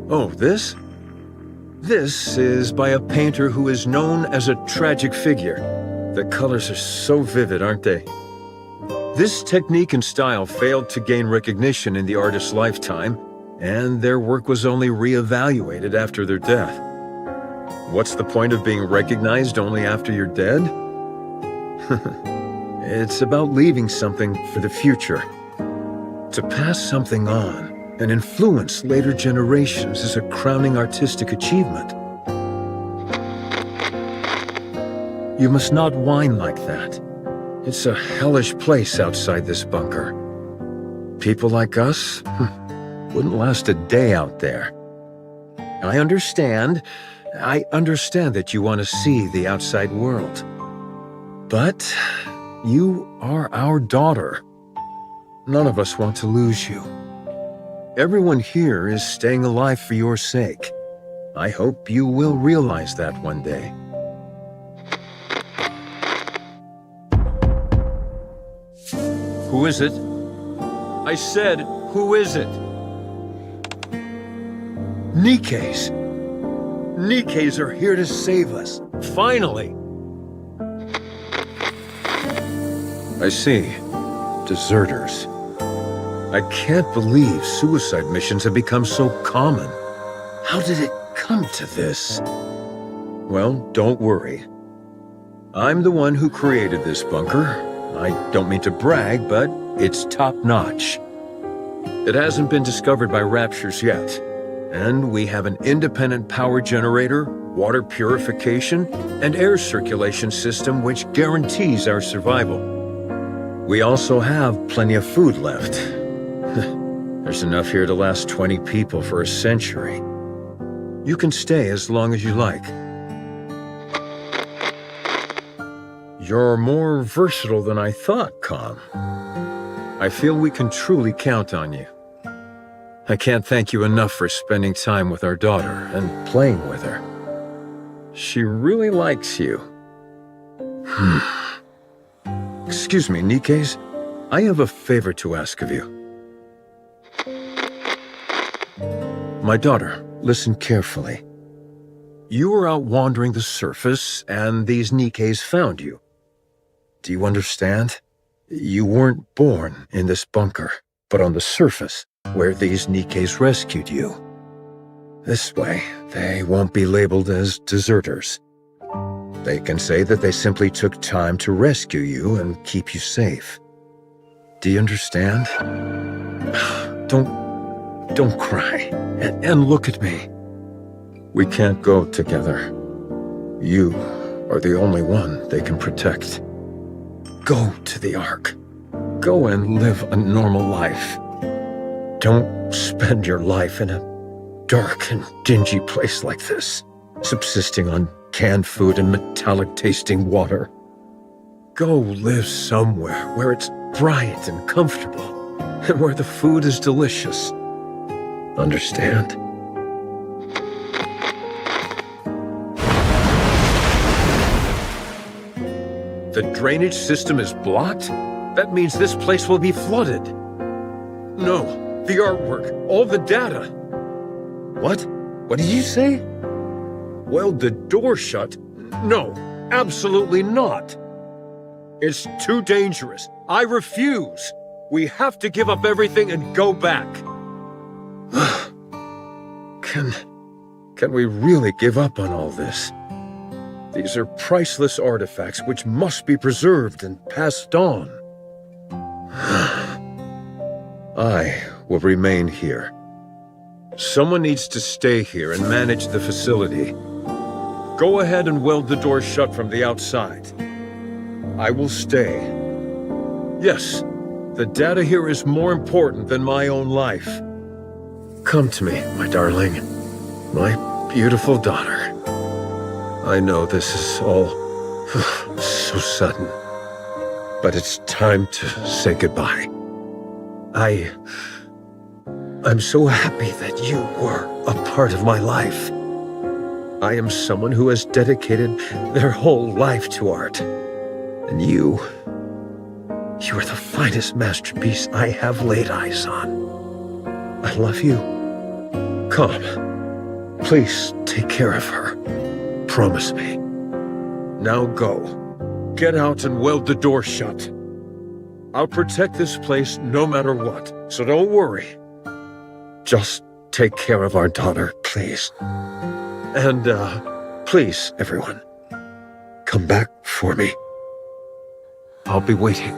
Oh, this? This is by a painter who is known as a tragic figure. The colors are so vivid, aren't they? This technique and style failed to gain recognition in the artist's lifetime, and their work was only re-evaluated after their death. What's the point of being recognized only after you're dead? It's about leaving something for the future. To pass something on and influence later generations is a crowning artistic achievement. You must not whine like that. It's a hellish place outside this bunker. People like us wouldn't last a day out there. I understand that you want to see the outside world. But you are our daughter. None of us want to lose you. Everyone here is staying alive for your sake. I hope you will realize that one day. Who is it? I said, who is it? Nikke's. Nikke's are here to save us. Finally. I see. Deserters. I can't believe suicide missions have become so common. How did it come to this? Well, don't worry. I'm the one who created this bunker. I don't mean to brag, but it's top-notch. It hasn't been discovered by Raptures yet, and we have an independent power generator, water purification, and air circulation system which guarantees our survival. We also have plenty of food left. There's enough here to last 20 people for a century. You can stay as long as you like. You're more versatile than I thought, Com. I feel we can truly count on you. I can't thank you enough for spending time with our daughter and playing with her. She really likes you. Excuse me, Nikke's. I have a favor to ask of you. My daughter, listen carefully. You were out wandering the surface, and these Nikke's found you. Do you understand? You weren't born in this bunker, but on the surface, where these Nikke's rescued you. This way, they won't be labeled as deserters. They can say that they simply took time to rescue you and keep you safe. Do you understand? Don't cry, and look at me. We can't go together. You are the only one they can protect. Go to the ARK. Go and live a normal life. Don't spend your life in a dark and dingy place like this, subsisting on canned food and metallic-tasting water. Go live somewhere where it's bright and comfortable, and where the food is delicious. Understand? The drainage system is blocked? That means this place will be flooded. No, the artwork, all the data. What? What did you say? Weld the door shut? No, absolutely not. It's too dangerous. I refuse. We have to give up everything and go back. Can we really give up on all this? These are priceless artifacts which must be preserved and passed on. I will remain here. Someone needs to stay here and manage the facility. Go ahead and weld the door shut from the outside. I will stay. Yes, the data here is more important than my own life. Come to me, my darling. My beautiful daughter. I know this is all so sudden, but it's time to say goodbye. I'm so happy that you were a part of my life. I am someone who has dedicated their whole life to art. And you are the finest masterpiece I have laid eyes on. I love you. Come, please take care of her. Promise me. Now go. Get out and weld the door shut. I'll protect this place no matter what, so don't worry. Just take care of our daughter, please. And, please, everyone, come back for me. I'll be waiting.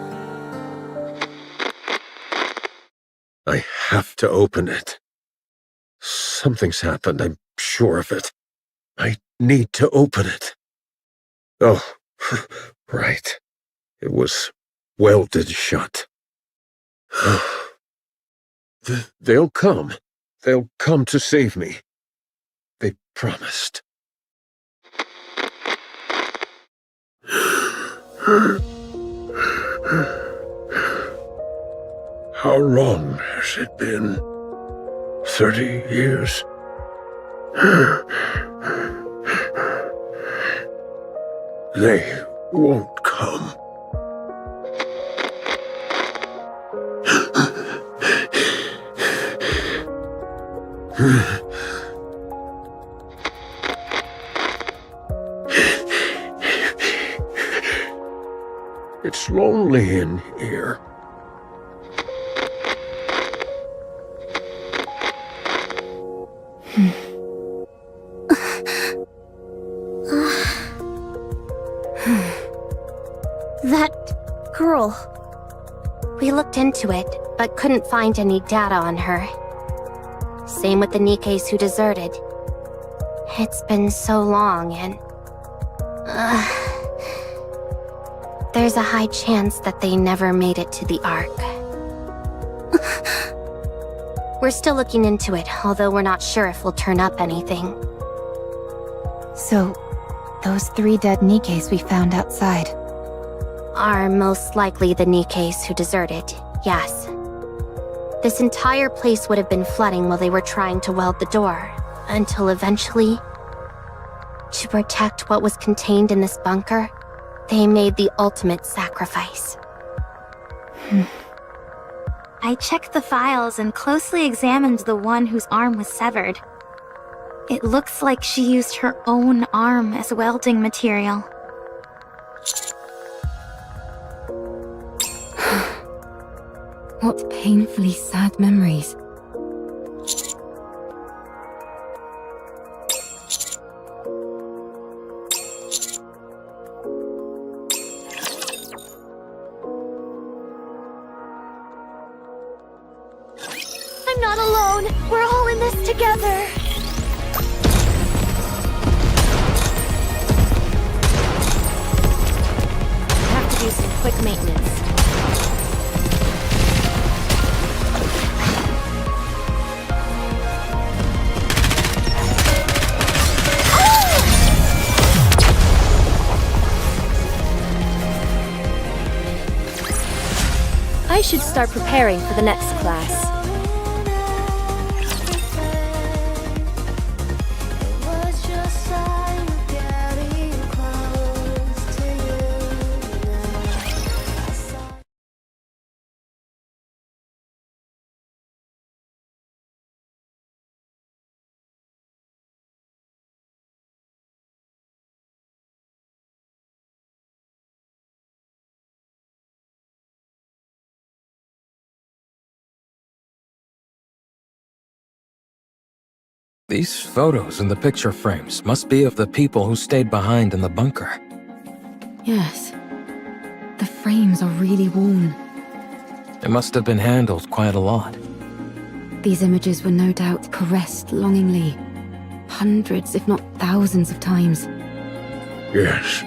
I have to open it. Something's happened, I'm sure of it. I need to open it. Oh, Right. It was welded shut. They'll come. They'll come to save me. They promised. How long has it been? 30 years? They won't come. It's lonely in here. That girl. We looked into it, but couldn't find any data on her. Same with the Nikkes who deserted. It's been so long and... there's a high chance that they never made it to the ARK. We're still looking into it, although we're not sure if we'll turn up anything. So, those 3 dead Nikkes we found outside are most likely the Nikkes who deserted, yes. This entire place would have been flooding while they were trying to weld the door, until eventually, to protect what was contained in this bunker, they made the ultimate sacrifice. I checked the files and closely examined the one whose arm was severed. It looks like she used her own arm as welding material. What painfully sad memories. I'm not alone! We're all in this together! I have to do some quick maintenance. I should start preparing for the next class. These photos in the picture frames must be of the people who stayed behind in the bunker. Yes. The frames are really worn. It must have been handled quite a lot. These images were no doubt caressed longingly. Hundreds, if not thousands of times. Yes.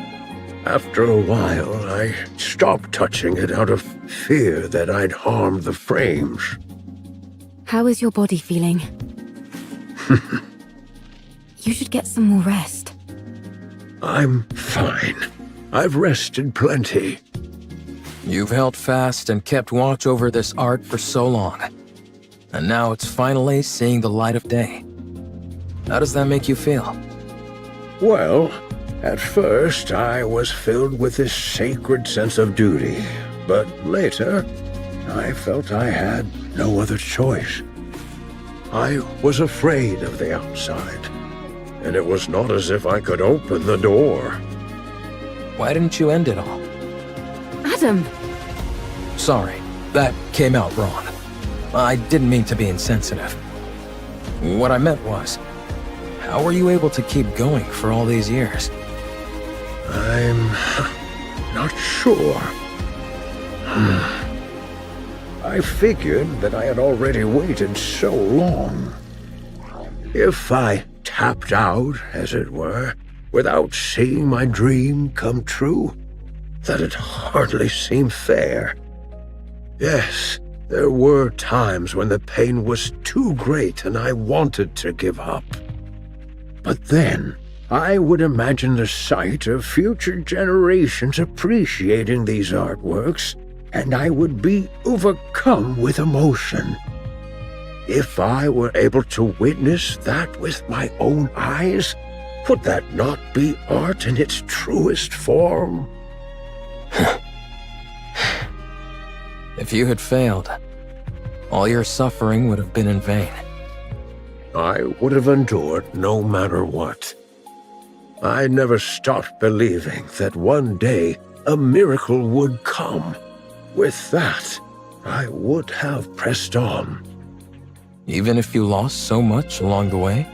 After a while, I stopped touching it out of fear that I'd harmed the frames. How is your body feeling? You should get some more rest. I'm fine. I've rested plenty. You've held fast and kept watch over this art for so long. And now it's finally seeing the light of day. How does that make you feel? Well, at first I was filled with this sacred sense of duty. But later, I felt I had no other choice. I was afraid of the outside, and it was not as if I could open the door. Why didn't you end it all? Adam! Sorry, that came out wrong. I didn't mean to be insensitive. What I meant was, how were you able to keep going for all these years? I'm not sure. I figured that I had already waited so long. If I tapped out, as it were, without seeing my dream come true? That'd hardly seem fair. Yes, there were times when the pain was too great and I wanted to give up. But then, I would imagine the sight of future generations appreciating these artworks, and I would be overcome with emotion. If I were able to witness that with my own eyes, would that not be art in its truest form? If you had failed, all your suffering would have been in vain. I would have endured no matter what. I never stopped believing that one day a miracle would come. With that, I would have pressed on. Even if you lost so much along the way?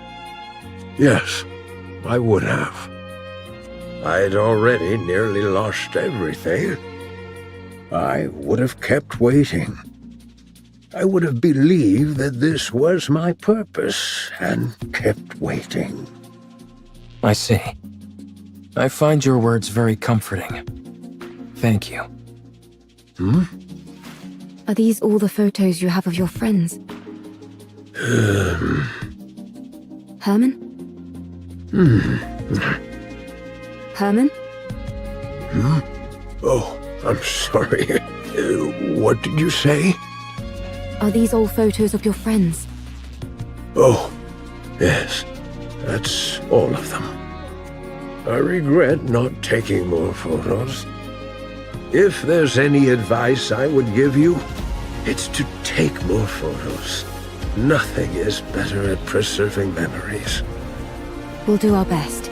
Yes, I would have. I'd already nearly lost everything. I would have kept waiting. I would have believed that this was my purpose and kept waiting. I see. I find your words very comforting. Thank you. Are these all the photos you have of your friends? Herman? Herman? Oh, I'm sorry. What did you say? Are these all photos of your friends? Oh, yes. That's all of them. I regret not taking more photos. If there's any advice I would give you, it's to take more photos. Nothing is better at preserving memories. We'll do our best.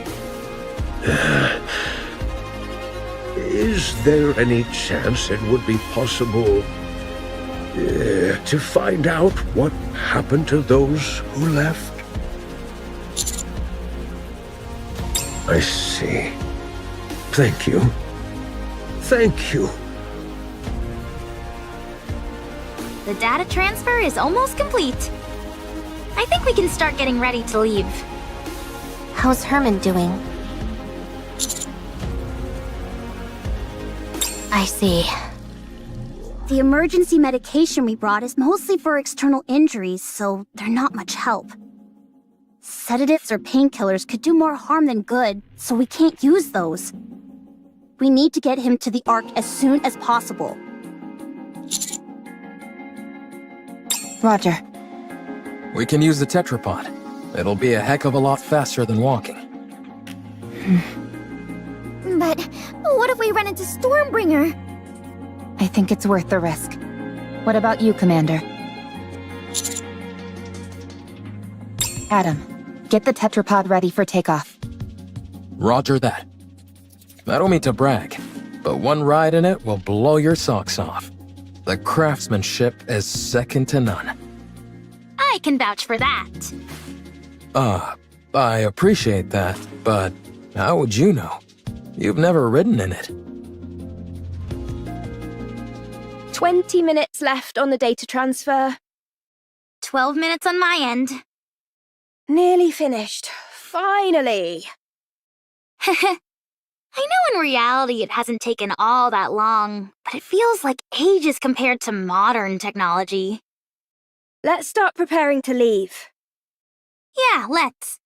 Is there any chance it would be possible to find out what happened to those who left? I see. Thank you. Thank you. The data transfer is almost complete. I think we can start getting ready to leave. How's Herman doing? I see. The emergency medication we brought is mostly for external injuries, so they're not much help. Sedatives or painkillers could do more harm than good, so we can't use those. We need to get him to the ARK as soon as possible. Roger. We can use the tetrapod. It'll be a heck of a lot faster than walking. But what if we run into Stormbringer? I think it's worth the risk. What about you, Commander? Adam, get the tetrapod ready for takeoff. Roger that. I don't mean to brag, but one ride in it will blow your socks off. The craftsmanship is second to none. I can vouch for that. I appreciate that, but how would you know? You've never ridden in it. 20 minutes left on the data transfer. 12 minutes on my end. Nearly finished. Finally. I know in reality it hasn't taken all that long, but it feels like ages compared to modern technology. Let's start preparing to leave. Yeah, let's.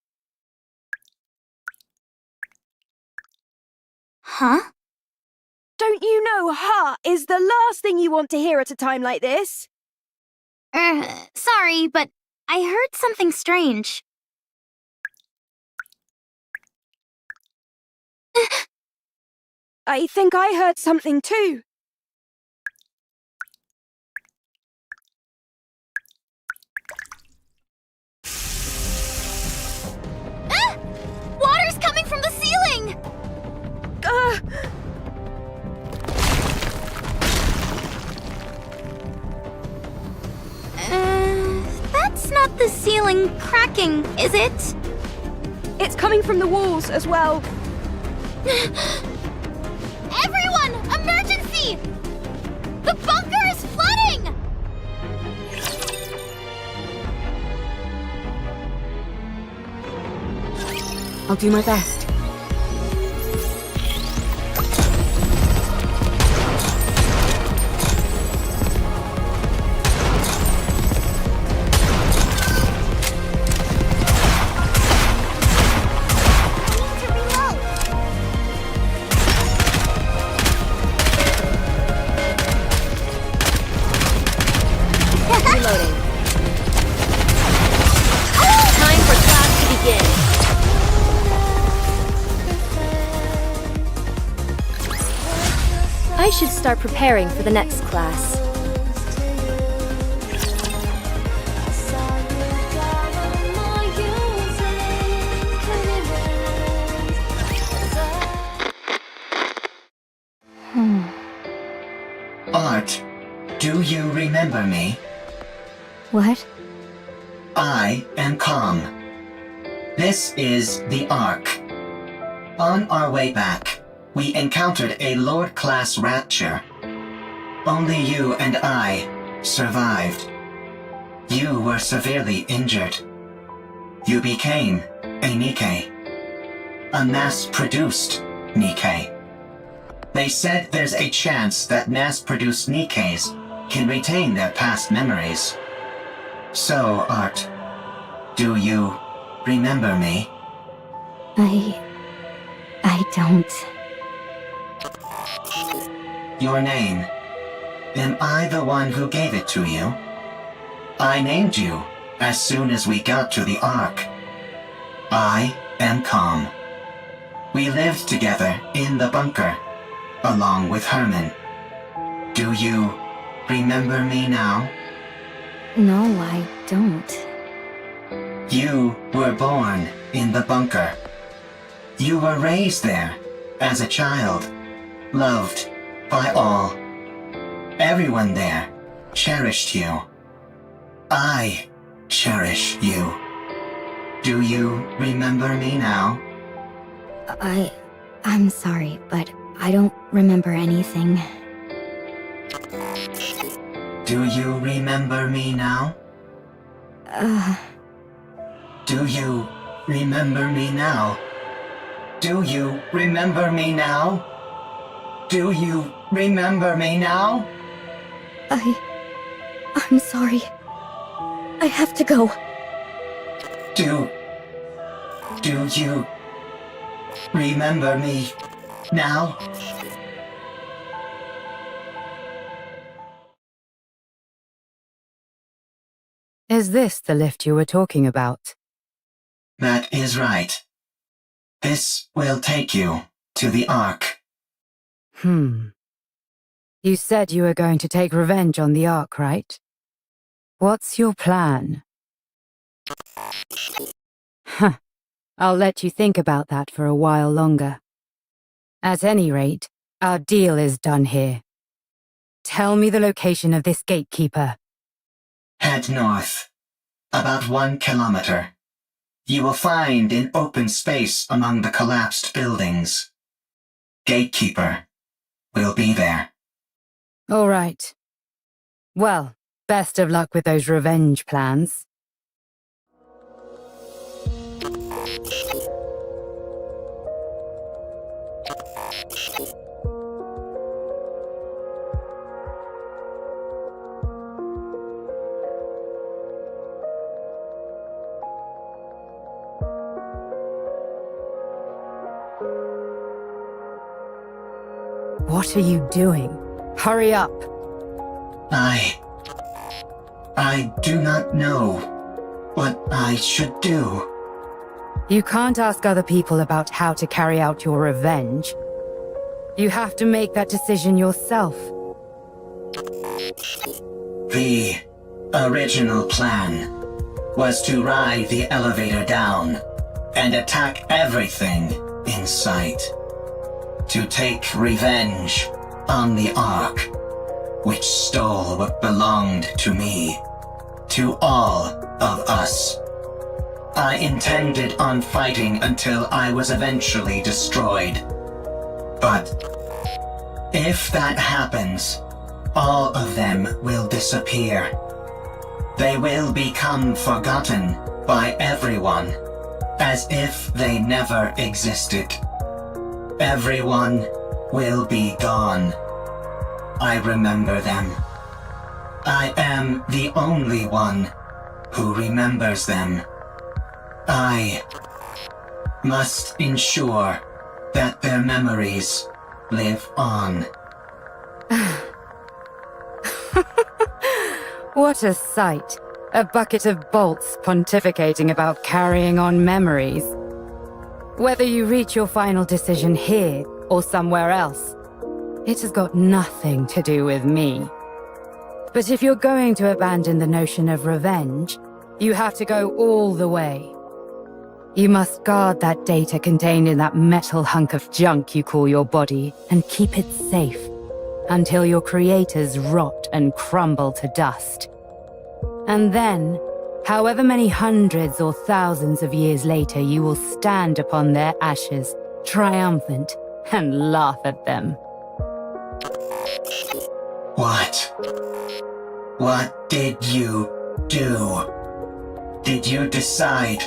Huh? Don't you know "ha" is the last thing you want to hear at a time like this? Sorry, but I heard something strange. I think I heard something too. Water's coming from the ceiling! That's not the ceiling cracking, is it? It's coming from the walls as well. Everyone! Emergency! The bunker is flooding! I'll do my best. I should start preparing for the next class. Art, do you remember me? What? I am Calm. This is the ARK. On our way back, we encountered a Lord-class rapture. Only you and I survived. You were severely injured. You became a Nikke. A mass-produced Nikke. They said there's a chance that mass-produced Nikkes can retain their past memories. So, Art, do you remember me? I don't. Your name. Am I the one who gave it to you? I named you as soon as we got to the ARK. I am Calm. We lived together in the bunker, along with Herman. Do you remember me now? No, I don't. You were born in the bunker. You were raised there as a child, loved by all. Everyone there cherished you. I cherish you. Do you remember me now? I'm sorry, but I don't remember anything. Do you remember me now? Do you remember me now? Do you remember me now? Do you remember me now? I'm sorry. I have to go. Do you remember me now? Is this the lift you were talking about? That is right. This will take you to the ARK. You said you were going to take revenge on the ARK, right? What's your plan? I'll let you think about that for a while longer. At any rate, our deal is done here. Tell me the location of this gatekeeper. Head north. About 1 kilometer. You will find an open space among the collapsed buildings. Gatekeeper will be there. All right. Well, best of luck with those revenge plans. What are you doing? Hurry up! I do not know what I should do. You can't ask other people about how to carry out your revenge. You have to make that decision yourself. The original plan was to ride the elevator down and attack everything in sight. To take revenge on the ARK, which stole what belonged to me, to all of us. I intended on fighting until I was eventually destroyed. But if that happens, all of them will disappear. They will become forgotten by everyone, as if they never existed. Everyone will be gone. I remember them. I am the only one who remembers them. I must ensure that their memories live on. What a sight. A bucket of bolts pontificating about carrying on memories. Whether you reach your final decision here or somewhere else, It has got nothing to do with me. But if you're going to abandon the notion of revenge, you have to go all the way. You must guard that data contained in that metal hunk of junk you call your body and keep it safe until your creators rot and crumble to dust. And then, however many hundreds or thousands of years later, you will stand upon their ashes, triumphant, and laugh at them. What did you do? Did you decide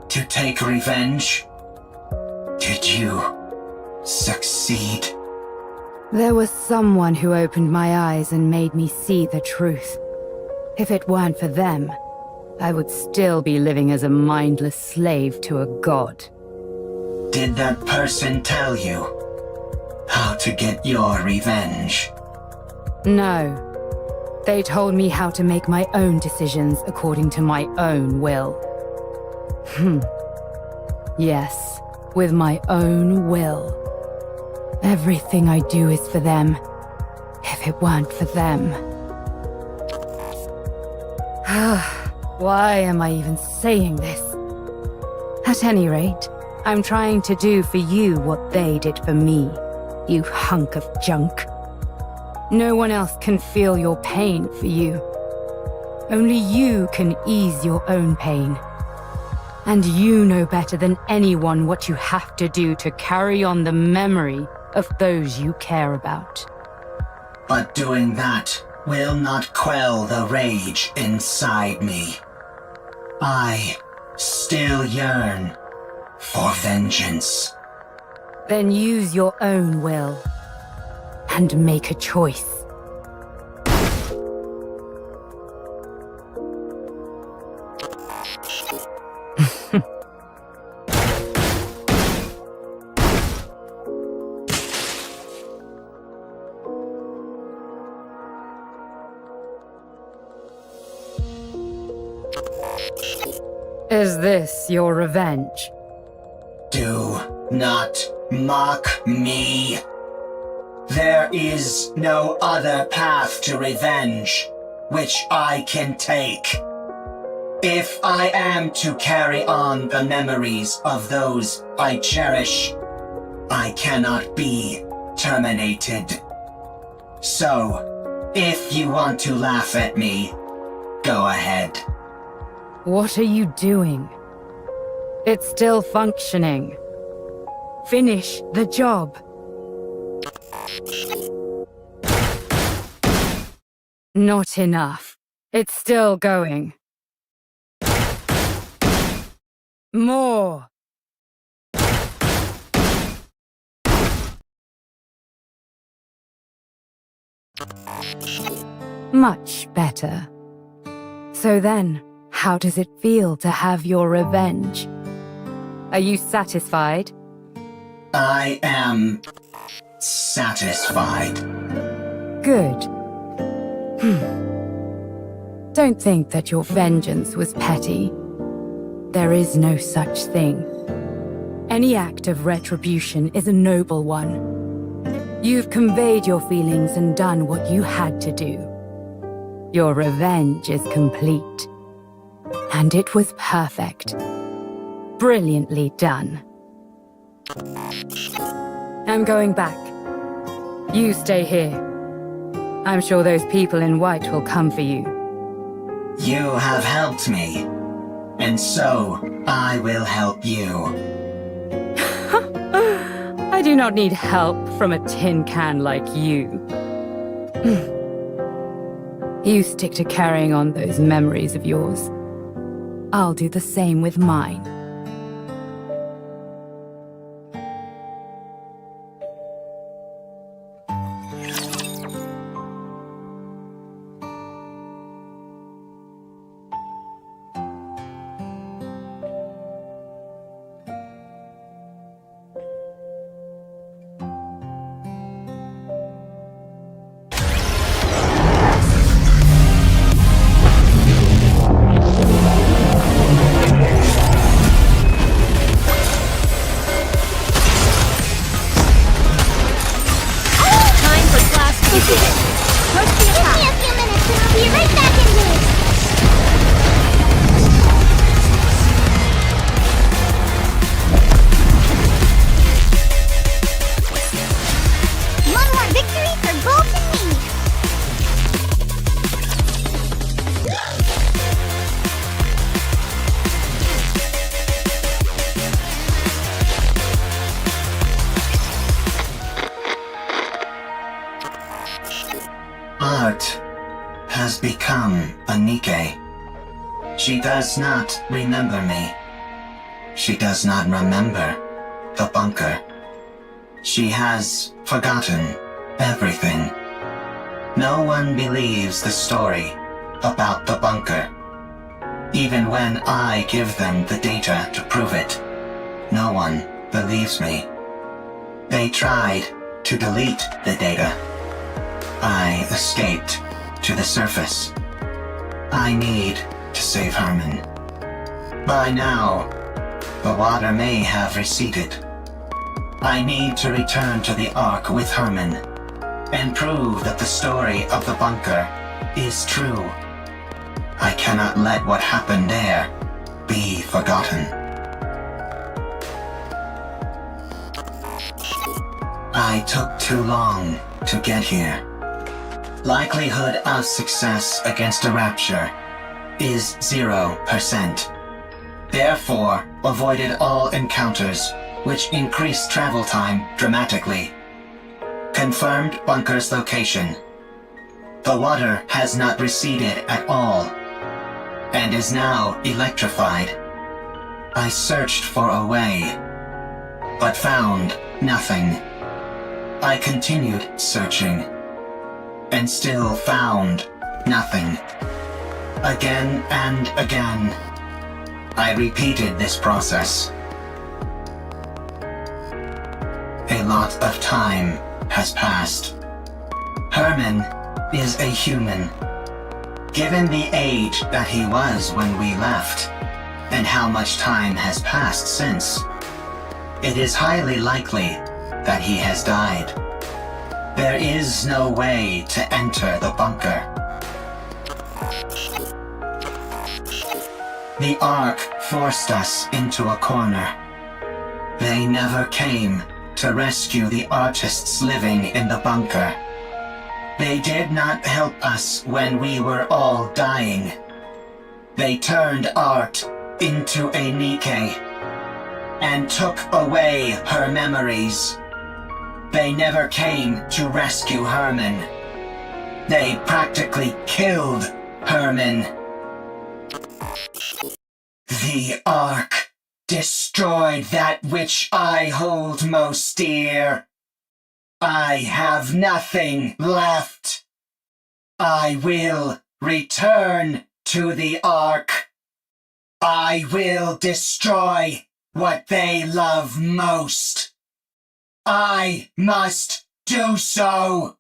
to take revenge? Did you succeed? There was someone who opened my eyes and made me see the truth. If it weren't for them, I would still be living as a mindless slave to a god. Did that person tell you how to get your revenge? No. They told me how to make my own decisions according to my own will. Yes, with my own will. Everything I do is for them. If it weren't for them... Why am I even saying this? At any rate, I'm trying to do for you what they did for me, you hunk of junk. No one else can feel your pain for you. Only you can ease your own pain. And you know better than anyone what you have to do to carry on the memory of those you care about. But doing that will not quell the rage inside me. I still yearn for vengeance. Then use your own will and make a choice. Is this your revenge? Do not mock me. There is no other path to revenge which I can take. If I am to carry on the memories of those I cherish, I cannot be terminated. So, if you want to laugh at me, go ahead. What are you doing? It's still functioning. Finish the job. Not enough. It's still going. More. Much better. So then, how does it feel to have your revenge? Are you satisfied? I am satisfied. Good. Don't think that your vengeance was petty. There is no such thing. Any act of retribution is a noble one. You've conveyed your feelings and done what you had to do. Your revenge is complete. And it was perfect. Brilliantly done. I'm going back. You stay here. I'm sure those people in white will come for you. You have helped me, and so I will help you. I do not need help from a tin can like you. You stick to carrying on those memories of yours. I'll do the same with mine. Give me a few minutes and I'll be right back engaged. One more victory for Bolt and me. Art has become a Nikke. She does not remember me. She does not remember the bunker. She has forgotten everything. No one believes the story about the bunker. Even when I give them the data to prove it, no one believes me. They tried to delete the data. I escaped to the surface. I need to save Herman. By now, the water may have receded. I need to return to the ARK with Herman and prove that the story of the bunker is true. I cannot let what happened there be forgotten. I took too long to get here. Likelihood of success against a rapture is 0%. Therefore, avoided all encounters, which increased travel time dramatically. Confirmed bunker's location. The water has not receded at all, and is now electrified. I searched for a way, but found nothing. I continued searching, and still found nothing. Again and again, I repeated this process. A lot of time has passed. Herman is a human. Given the age that he was when we left, and how much time has passed since, it is highly likely that he has died. There is no way to enter the bunker. The ARK forced us into a corner. They never came to rescue the artists living in the bunker. They did not help us when we were all dying. They turned art into a Nikke and took away her memories. They never came to rescue Herman. They practically killed Herman. The ARK destroyed that which I hold most dear. I have nothing left. I will return to the ARK. I will destroy what they love most. I must do so.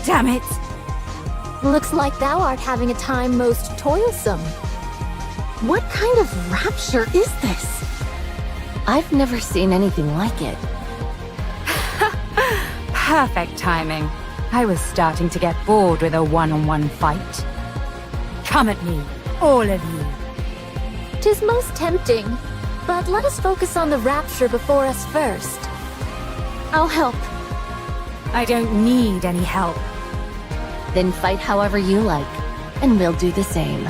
Damn it! Looks like thou art having a time most toilsome. What kind of rapture is this? I've never seen anything like it. Perfect timing. I was starting to get bored with a one-on-one fight. Come at me, all of you. 'Tis most tempting, but let us focus on the rapture before us first. I'll help. I don't need any help. Then fight however you like, and we'll do the same.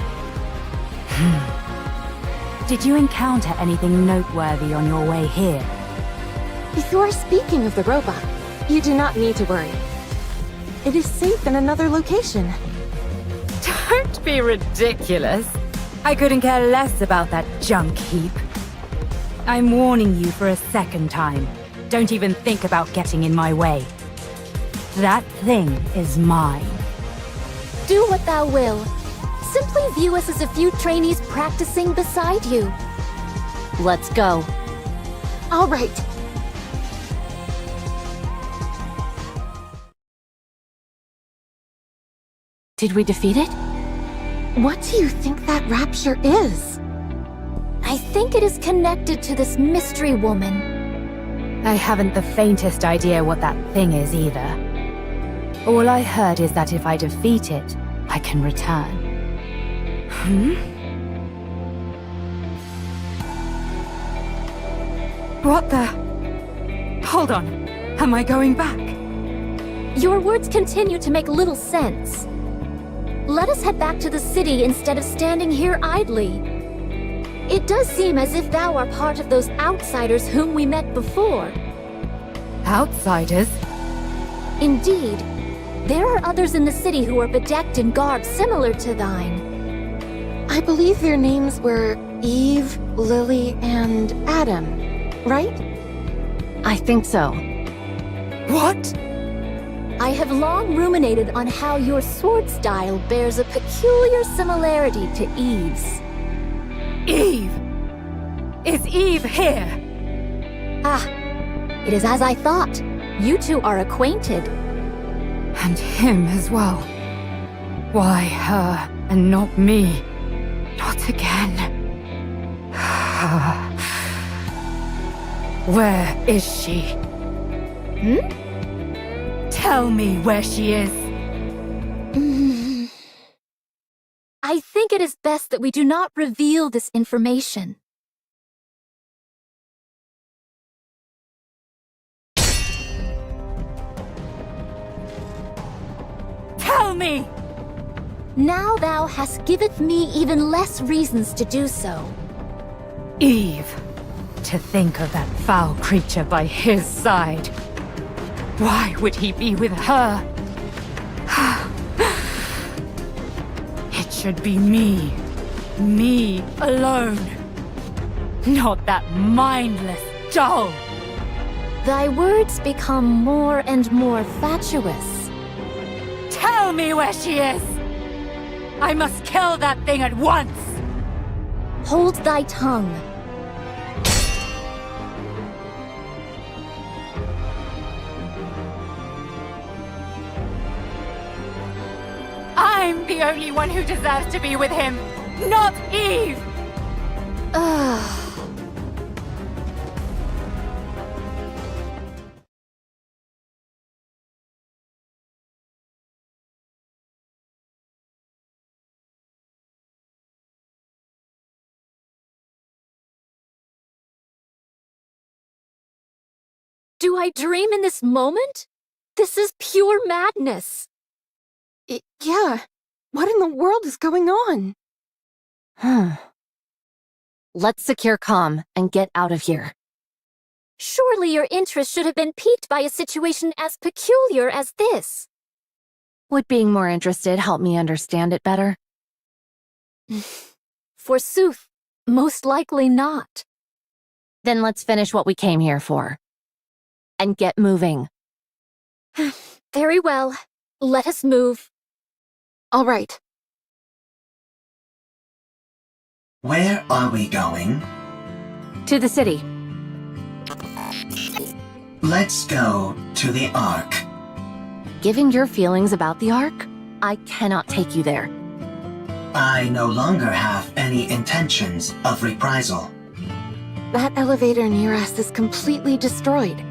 Did you encounter anything noteworthy on your way here? If you are speaking of the robot, you do not need to worry. It is safe in another location. Don't be ridiculous. I couldn't care less about that junk heap. I'm warning you for a second time. Don't even think about getting in my way. That thing is mine. Do what thou will. Simply view us as a few trainees practicing beside you. Let's go. All right. Did we defeat it? What do you think that rapture is? I think it is connected to this mystery woman. I haven't the faintest idea what that thing is either. All I heard is that if I defeat it, I can return. What the? Hold on. Am I going back? Your words continue to make little sense. Let us head back to the city instead of standing here idly. It does seem as if thou art part of those outsiders whom we met before. Outsiders? Indeed. There are others in the city who are bedecked in garb similar to thine. I believe their names were Eve, Lily, and Adam, right? I think so. What? I have long ruminated on how your sword style bears a peculiar similarity to Eve's. Eve! Is Eve here? Ah, it is as I thought. You two are acquainted. And him as well. Why her and not me? Not again. Where is she? Tell me where she is. I think it is best that we do not reveal this information. Tell me! Now thou hast giveth me even less reasons to do so. Eve. To think of that foul creature by his side. Why would he be with her? It should be me. Me alone. Not that mindless doll. Thy words become more and more fatuous. Tell me where she is! I must kill that thing at once! Hold thy tongue. I'm the only one who deserves to be with him, not Eve! Do I dream in this moment? This is pure madness. Yeah. What in the world is going on? Let's secure comm and get out of here. Surely your interest should have been piqued by a situation as peculiar as this. Would being more interested help me understand it better? Forsooth, most likely not. Then let's finish what we came here for. And get moving. Very well. Let us move. All right. Where are we going? To the city. Let's go to the ARK. Given your feelings about the ARK, I cannot take you there. I no longer have any intentions of reprisal. That elevator near us is completely destroyed.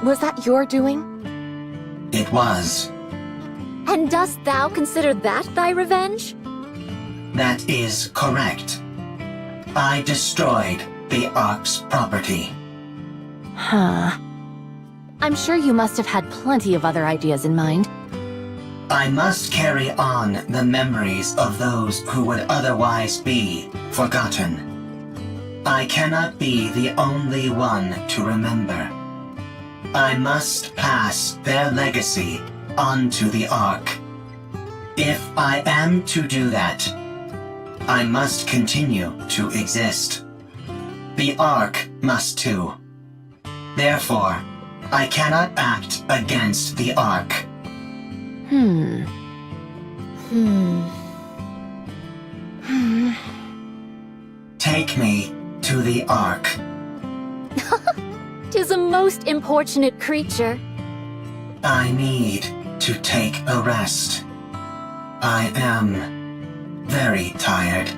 Was that your doing? It was. And dost thou consider that thy revenge? That is correct. I destroyed the ARK's property. I'm sure you must have had plenty of other ideas in mind. I must carry on the memories of those who would otherwise be forgotten. I cannot be the only one to remember. I must pass their legacy onto the ARK. If I am to do that, I must continue to exist. The ARK must too. Therefore, I cannot act against the ARK. Take me to the ARK. 'Tis a most importunate creature. I need to take a rest. I am very tired.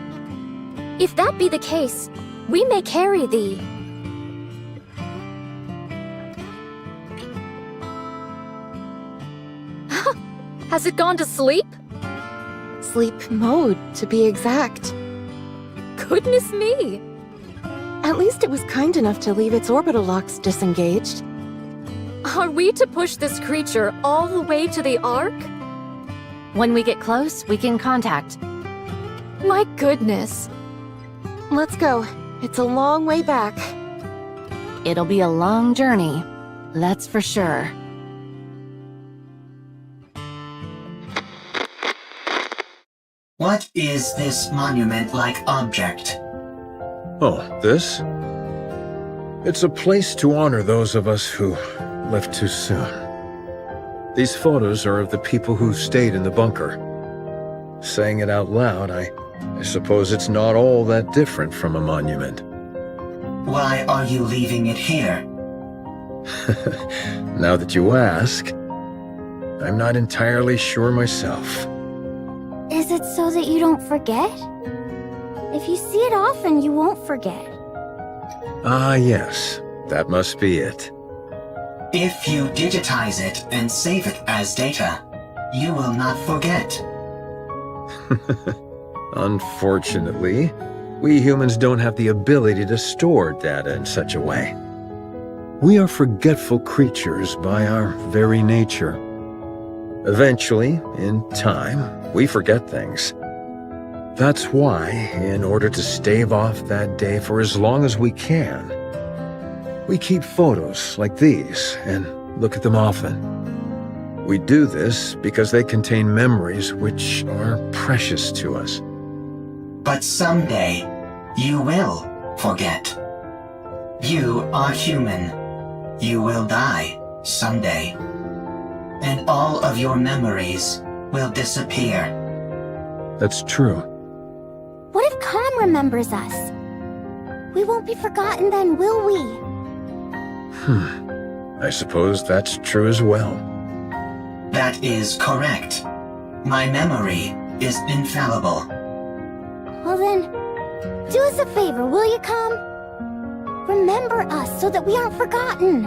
If that be the case, we may carry thee. Has it gone to sleep? Sleep mode, to be exact. Goodness me! At least it was kind enough to leave its orbital locks disengaged. Are we to push this creature all the way to the Ark? When we get close, we can contact. My goodness. Let's go. It's a long way back. It'll be a long journey, that's for sure. What is this monument-like object? Oh, this? It's a place to honor those of us who left too soon. These photos are of the people who stayed in the bunker. Saying it out loud, I suppose it's not all that different from a monument. Why are you leaving it here? Now that you ask, I'm not entirely sure myself. Is it so that you don't forget? If you see it often, you won't forget. Ah, yes. That must be it. If you digitize it and save it as data, you will not forget. Unfortunately, we humans don't have the ability to store data in such a way. We are forgetful creatures by our very nature. Eventually, in time, we forget things. That's why, in order to stave off that day for as long as we can, we keep photos like these and look at them often. We do this because they contain memories which are precious to us. But someday, you will forget. You are human. You will die someday. And all of your memories will disappear. That's true. What if Calm remembers us? We won't be forgotten then, will we? I suppose that's true as well. That is correct. My memory is infallible. Well then, do us a favor, will you, Calm? Remember us so that we aren't forgotten.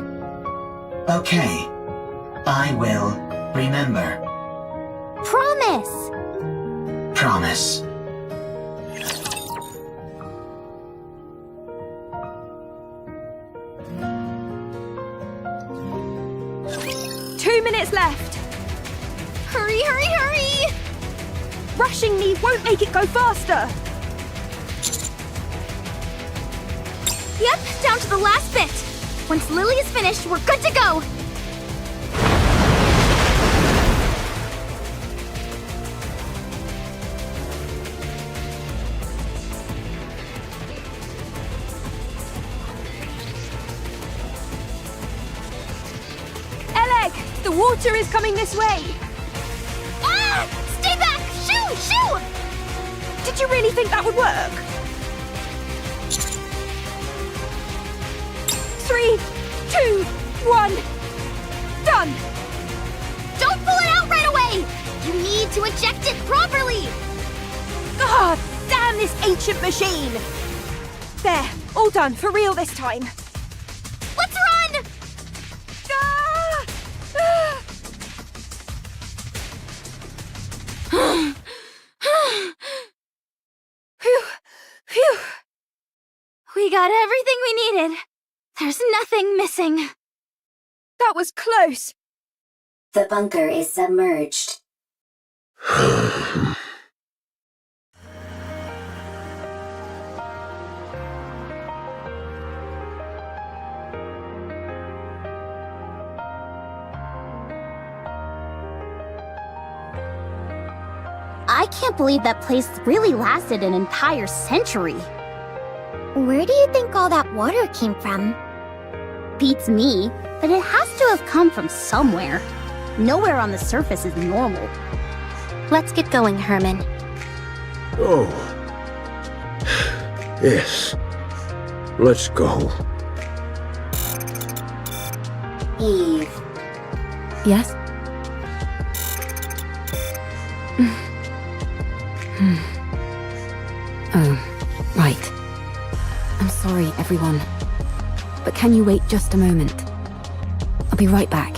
Okay. I will remember. Promise! Promise. Minutes left. Hurry, hurry, hurry! Rushing me won't make it go faster. Yep, down to the last bit. Once Lily is finished, we're good to go. The water is coming this way! Ah! Stay back! Shoo! Shoo! Did you really think that would work? 3, 2, 1, done! Don't pull it out right away! You need to eject it properly! God damn this ancient machine! There, all done, for real this time. Let's run! Phew, phew. We got everything we needed. There's nothing missing. That was close. The bunker is submerged. I can't believe that place really lasted an entire century. Where do you think all that water came from? Beats me, but it has to have come from somewhere. Nowhere on the surface is normal. Let's get going, Herman. Oh. Yes. Let's go. Eve. Yes? Oh, right. I'm sorry, everyone. But can you wait just a moment? I'll be right back.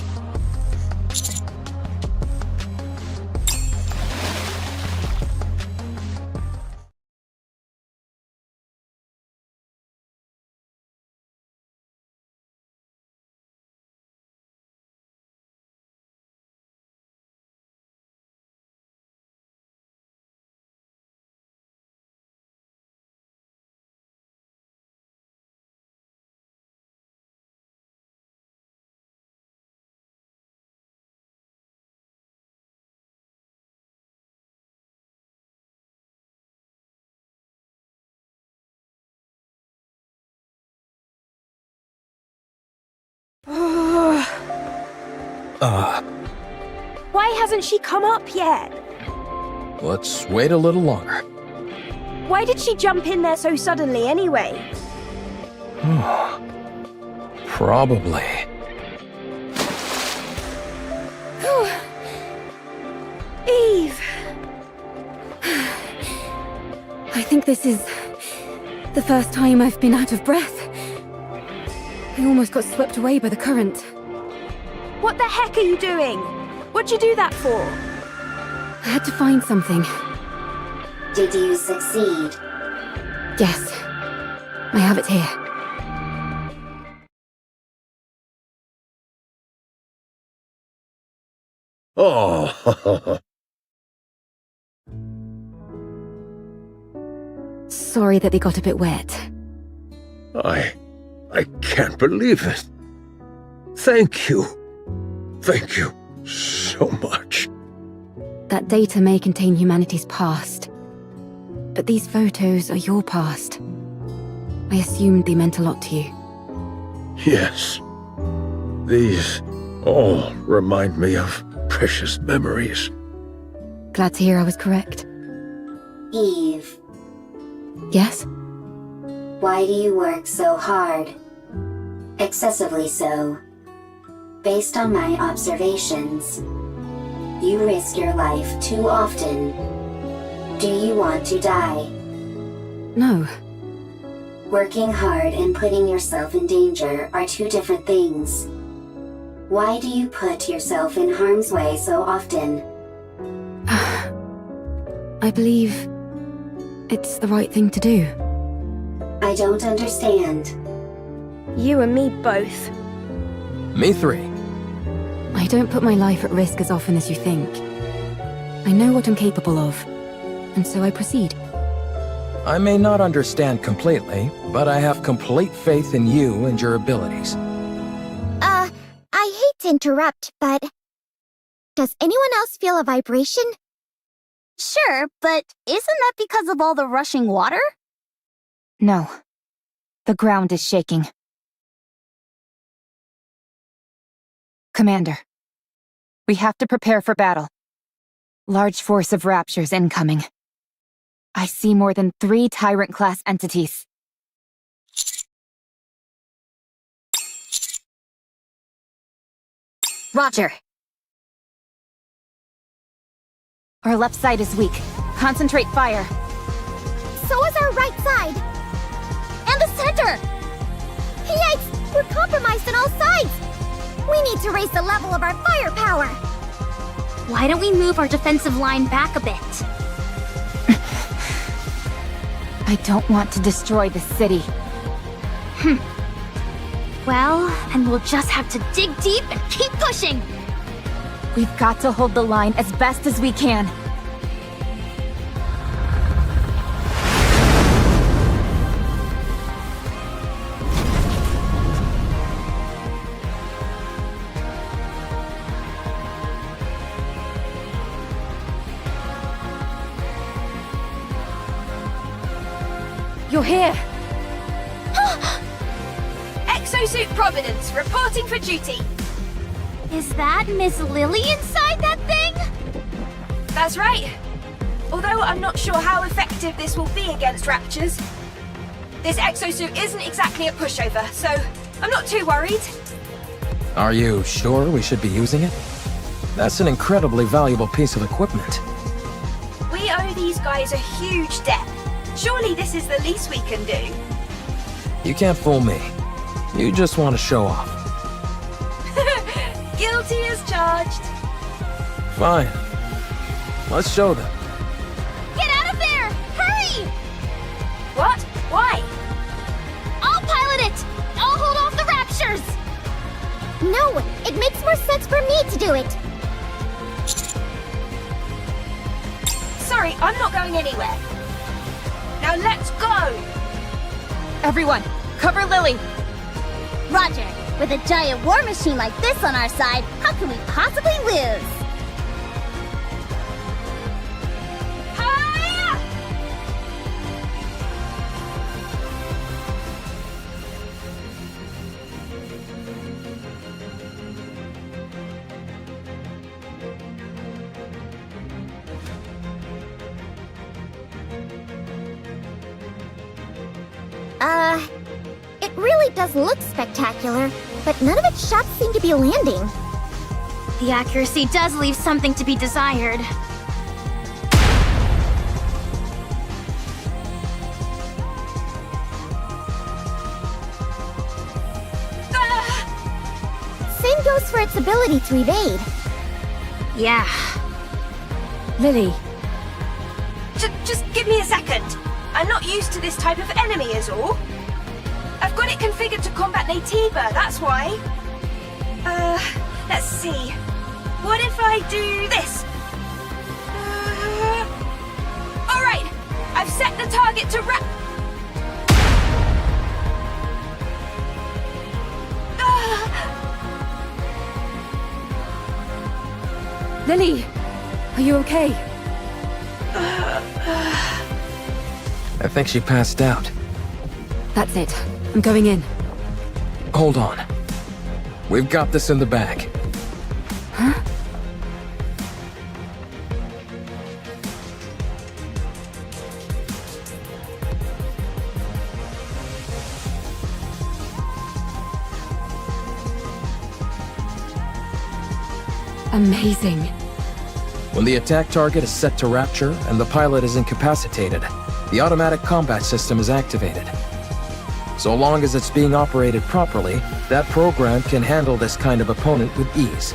Why hasn't she come up yet? Let's wait a little longer. Why did she jump in there so suddenly anyway? Probably. Eve! I think this is the first time I've been out of breath. I almost got swept away by the current. What the heck are you doing? What'd you do that for? I had to find something. Did you succeed? Yes. I have it here. Oh, Sorry that they got a bit wet. I can't believe it. Thank you. Thank you so much. That data may contain humanity's past, but these photos are your past. I assumed they meant a lot to you. Yes. These all remind me of precious memories. Glad to hear I was correct. Eve, Yes? why do you work so hard? Excessively so. Based on my observations, you risk your life too often. Do you want to die? No. Working hard and putting yourself in danger are two different things. Why do you put yourself in harm's way so often? I believe it's the right thing to do. I don't understand. You and me both. Me three. I don't put my life at risk as often as you think. I know what I'm capable of, and so I proceed. I may not understand completely, but I have complete faith in you and your abilities. I hate to interrupt, but does anyone else feel a vibration? Sure, but isn't that because of all the rushing water? No. The ground is shaking. Commander, we have to prepare for battle. Large force of Raptures incoming. I see more than 3 Tyrant-class entities. Roger. Our left side is weak. Concentrate fire. So is our right side! And the center! Yikes! We're compromised on all sides! We need to raise the level of our firepower! Why don't we move our defensive line back a bit? I don't want to destroy the city. Well, then we'll just have to dig deep and keep pushing! We've got to hold the line as best as we can. You're here! Exosuit Providence, reporting for duty! Is that Miss Lily inside that thing? That's right. Although I'm not sure how effective this will be against Raptures. This exosuit isn't exactly a pushover, so I'm not too worried. Are you sure we should be using it? That's an incredibly valuable piece of equipment. We We owe these guys a huge debt. Surely this is the least we can do. You can't fool me. You just want to show off. Guilty as charged. Fine. Let's show them. Get out of there! Hurry! What? Why? I'll pilot it! I'll hold off the raptures! No, it makes more sense for me to do it. Sorry, I'm not going anywhere. Now let's go! Everyone, cover Lily! Roger, with a giant war machine like this on our side, how can we possibly lose? It really does look spectacular, but none of its shots seem to be landing. The accuracy does leave something to be desired. Same goes for its ability to evade. Yeah. Lily. Just give me a second. I'm not used to this type of enemy is all. I've got it configured to combat Naytiba, that's why. Let's see. What if I do this? Alright, I've set the target to Lily, are you okay? I think she passed out. That's it. I'm going in. Hold on. We've got this in the bag. Huh? Amazing. When the attack target is set to rapture and the pilot is incapacitated, the automatic combat system is activated. So long as it's being operated properly, that program can handle this kind of opponent with ease.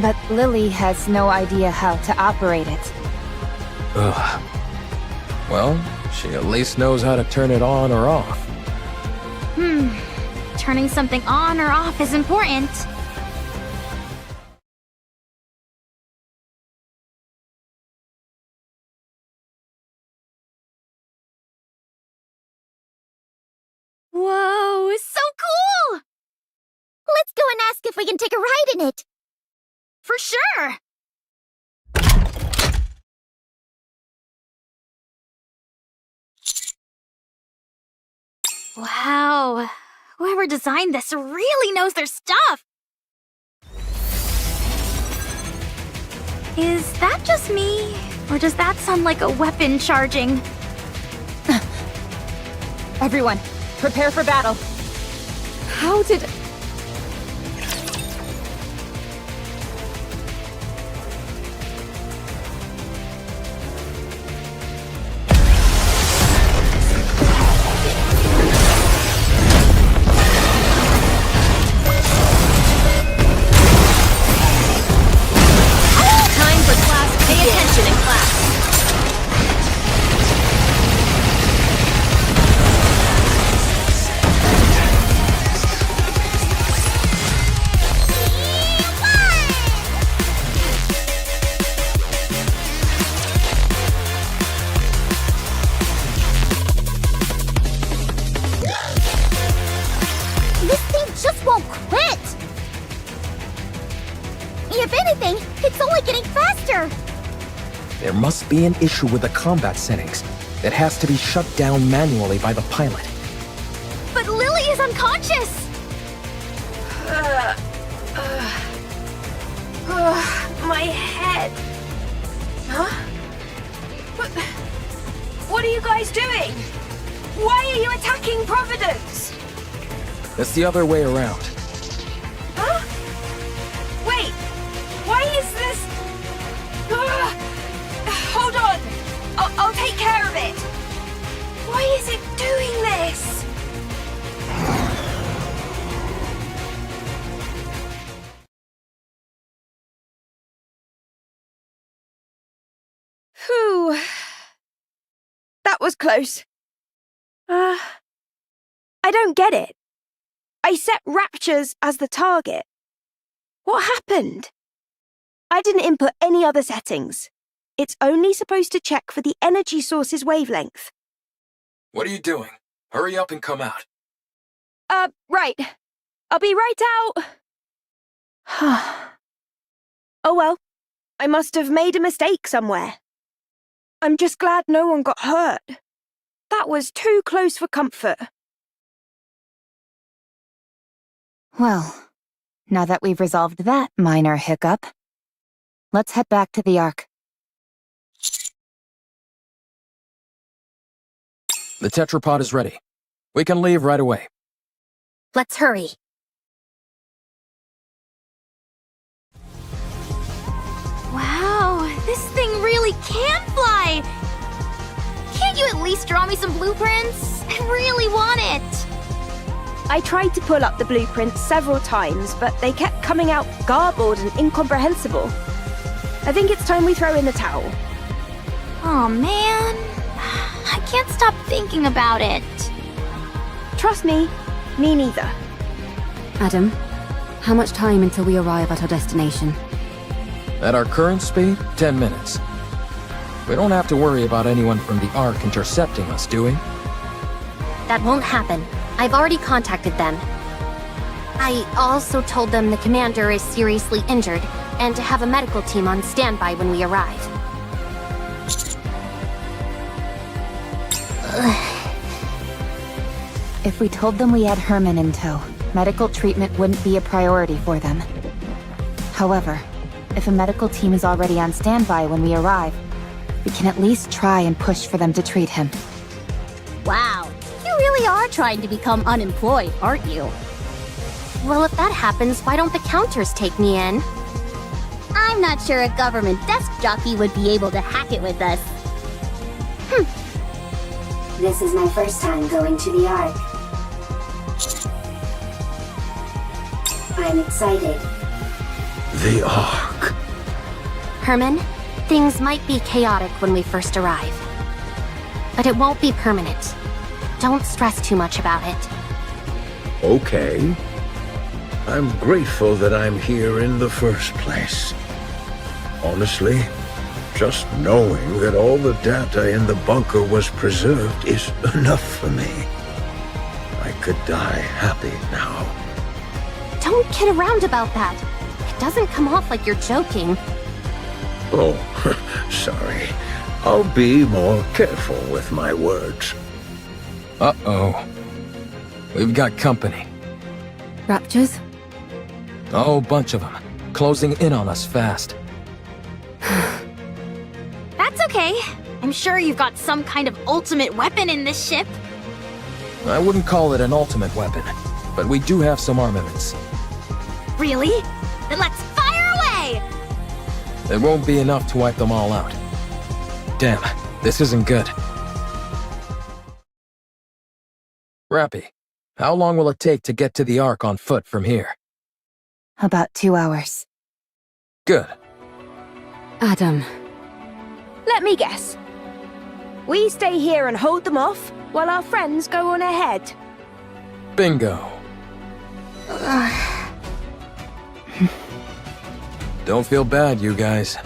But Lily has no idea how to operate it. Ugh. Well, she at least knows how to turn it on or off. Turning something on or off is important. Whoa, so cool! Let's go and ask if we can take a ride in it. For sure! Wow, whoever designed this really knows their stuff! Is that just me? Or does that sound like a weapon charging? Everyone, prepare for battle. How did... There must be an issue with the combat settings that has to be shut down manually by the pilot. But Lily is unconscious! My head. Huh? What are you guys doing? Why are you attacking Providence? It's the other way around. Huh? Wait, why is this... was close. I don't get it. I set Raptures as the target. What happened? I didn't input any other settings. It's only supposed to check for the energy source's wavelength. What are you doing? Hurry up and come out. Right. I'll be right out. Oh well, I must have made a mistake somewhere. I'm just glad no one got hurt. That was too close for comfort. Well, now that we've resolved that minor hiccup, let's head back to the ARK. The tetrapod is ready. We can leave right away. Let's hurry. Wow, this thing really can fly! Can't you at least draw me some blueprints? I really want it! I tried to pull up the blueprints several times, but they kept coming out garbled and incomprehensible. I think it's time we throw in the towel. Oh man, I can't stop thinking about it. Trust me, me neither. Adam, how much time until we arrive at our destination? At our current speed, 10 minutes. We don't have to worry about anyone from the ARK intercepting us, do we? That won't happen. I've already contacted them. I also told them the commander is seriously injured, and to have a medical team on standby when we arrive. If we told them we had Herman in tow, medical treatment wouldn't be a priority for them. However, if a medical team is already on standby when we arrive, we can at least try and push for them to treat him. Wow, you really are trying to become unemployed, aren't you? Well, if that happens, why don't the counters take me in? I'm not sure a government desk jockey would be able to hack it with us. This is my first time going to the ARK. I'm excited. The ARK. Herman, things might be chaotic when we first arrive. But it won't be permanent. Don't stress too much about it. Okay. I'm grateful that I'm here in the first place. Honestly, just knowing that all the data in the bunker was preserved is enough for me. I could die happy now. Don't kid around about that. It doesn't come off like you're joking. Oh, sorry. I'll be more careful with my words. Uh-oh. We've got company. Raptures? A whole bunch of them. Closing in on us fast. That's okay. I'm sure you've got some kind of ultimate weapon in this ship. I wouldn't call it an ultimate weapon, but we do have some armaments. Really? Then let's fire away! It won't be enough to wipe them all out. Damn, this isn't good. Rappy, how long will it take to get to the ARK on foot from here? About 2 hours. Good. Adam. Let me guess. We stay here and hold them off, while our friends go on ahead. Bingo. Don't feel bad, you guys.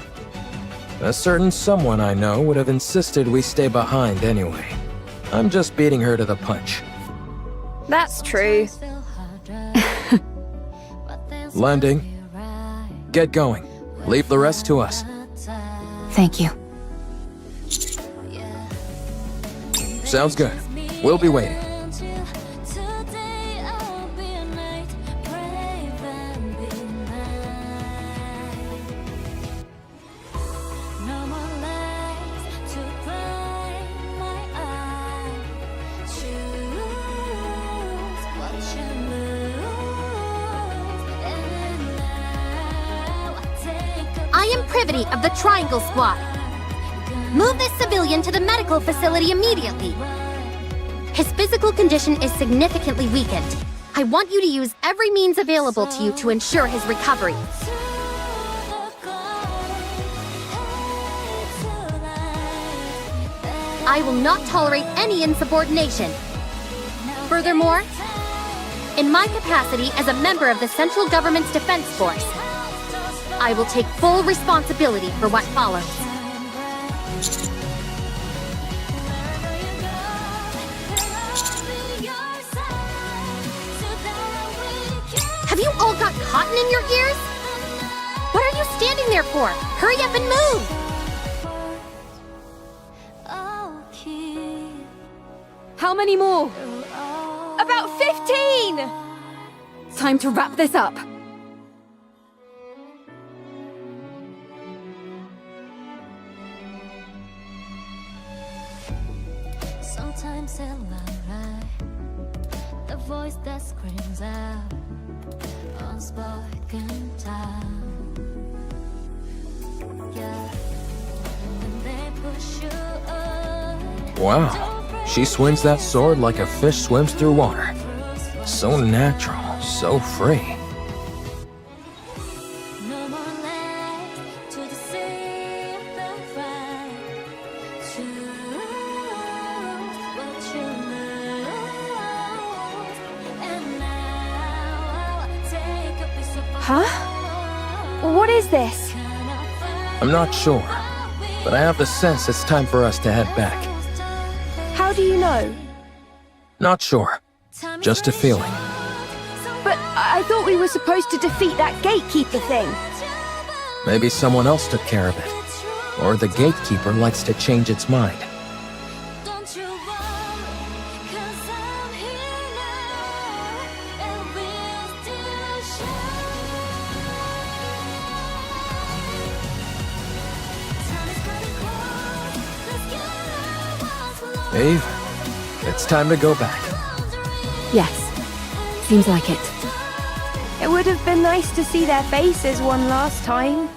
A certain someone I know would have insisted we stay behind anyway. I'm just beating her to the punch. That's true. Landing. Get going. Leave the rest to us. Thank you. Sounds good. We'll be waiting. I am Privity of the Triangle Squad. Move this civilian to the medical facility immediately. His physical condition is significantly weakened. I want you to use every means available to you to ensure his recovery. I will not tolerate any insubordination. Furthermore, in my capacity as a member of the Central Government's Defense Force, I will take full responsibility for what follows. Have you all got cotton in your ears? What are you standing there for? Hurry up and move! How many more? About 15! Time to wrap this up. Sometimes they'll lie, the voice that screams out, unspoken time. Yeah, when they push you up. Wow. She swings that sword like a fish swims through water. So natural, so free. No more legs to deceive the right. Choose what you lose. And now I'll take a piece of Huh? What is this? I'm not sure, but I have the sense it's time for us to head back. How do you know? Not sure. Just a feeling. But I thought we were supposed to defeat that gatekeeper thing. Maybe someone else took care of it. Or the gatekeeper likes to change its mind. Eve, it's time to go back. Yes. Seems like it. It would have been nice to see their faces one last time.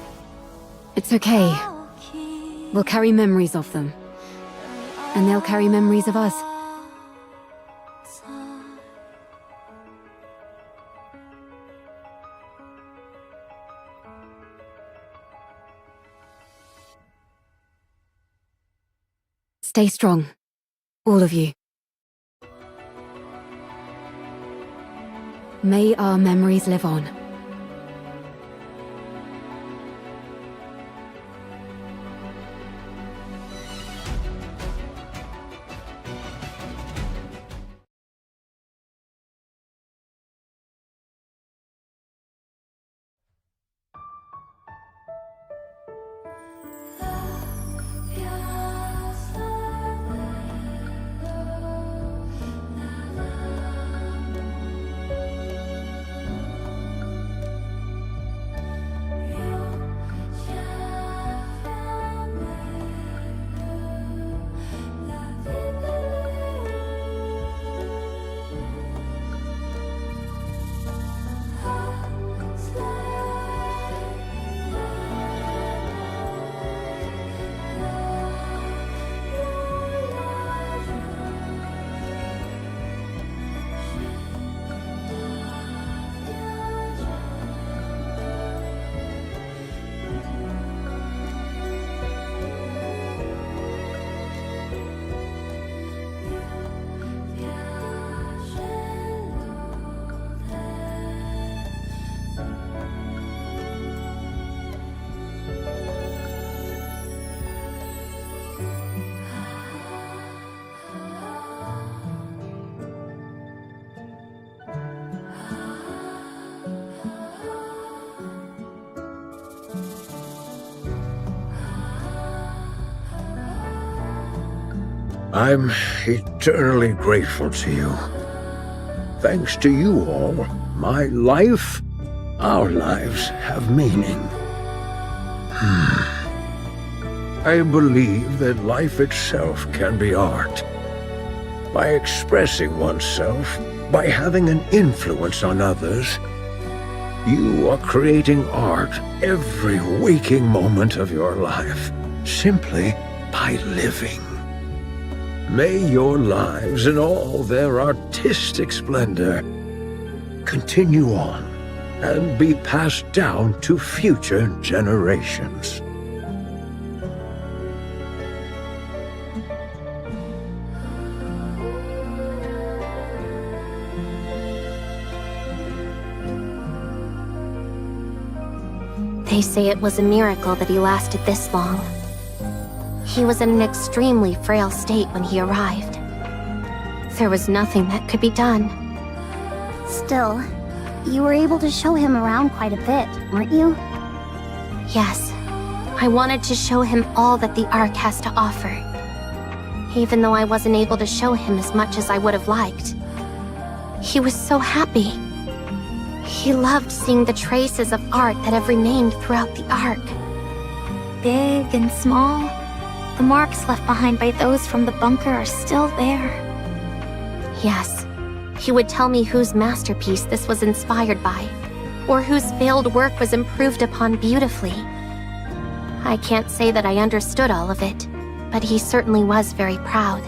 It's okay. We'll carry memories of them. And they'll carry memories of us. Stay strong. All of you. May our memories live on. I'm eternally grateful to you. Thanks to you all, my life, our lives have meaning. I believe that life itself can be art. By expressing oneself, by having an influence on others, you are creating art every waking moment of your life, simply by living. May your lives in all their artistic splendor continue on and be passed down to future generations. They say it was a miracle that he lasted this long. He was in an extremely frail state when he arrived. There was nothing that could be done. Still, you were able to show him around quite a bit, weren't you? Yes, I wanted to show him all that the ARK has to offer. Even though I wasn't able to show him as much as I would have liked. He was so happy. He loved seeing the traces of art that have remained throughout the ARK. Big and small, the marks left behind by those from the bunker are still there. Yes, he would tell me whose masterpiece this was inspired by, or whose failed work was improved upon beautifully. I can't say that I understood all of it, but he certainly was very proud.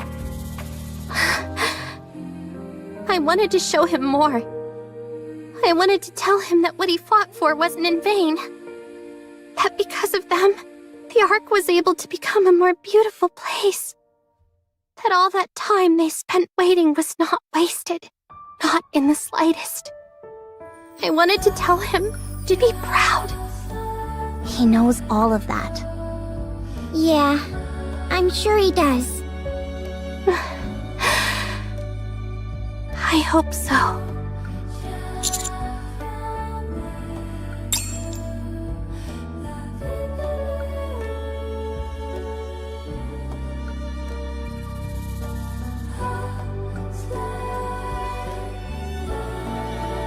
I wanted to show him more. I wanted to tell him that what he fought for wasn't in vain. That because of them, the ARK was able to become a more beautiful place. That all that time they spent waiting was not wasted. Not in the slightest. I wanted to tell him to be proud. He knows all of that. Yeah, I'm sure he does. I hope so.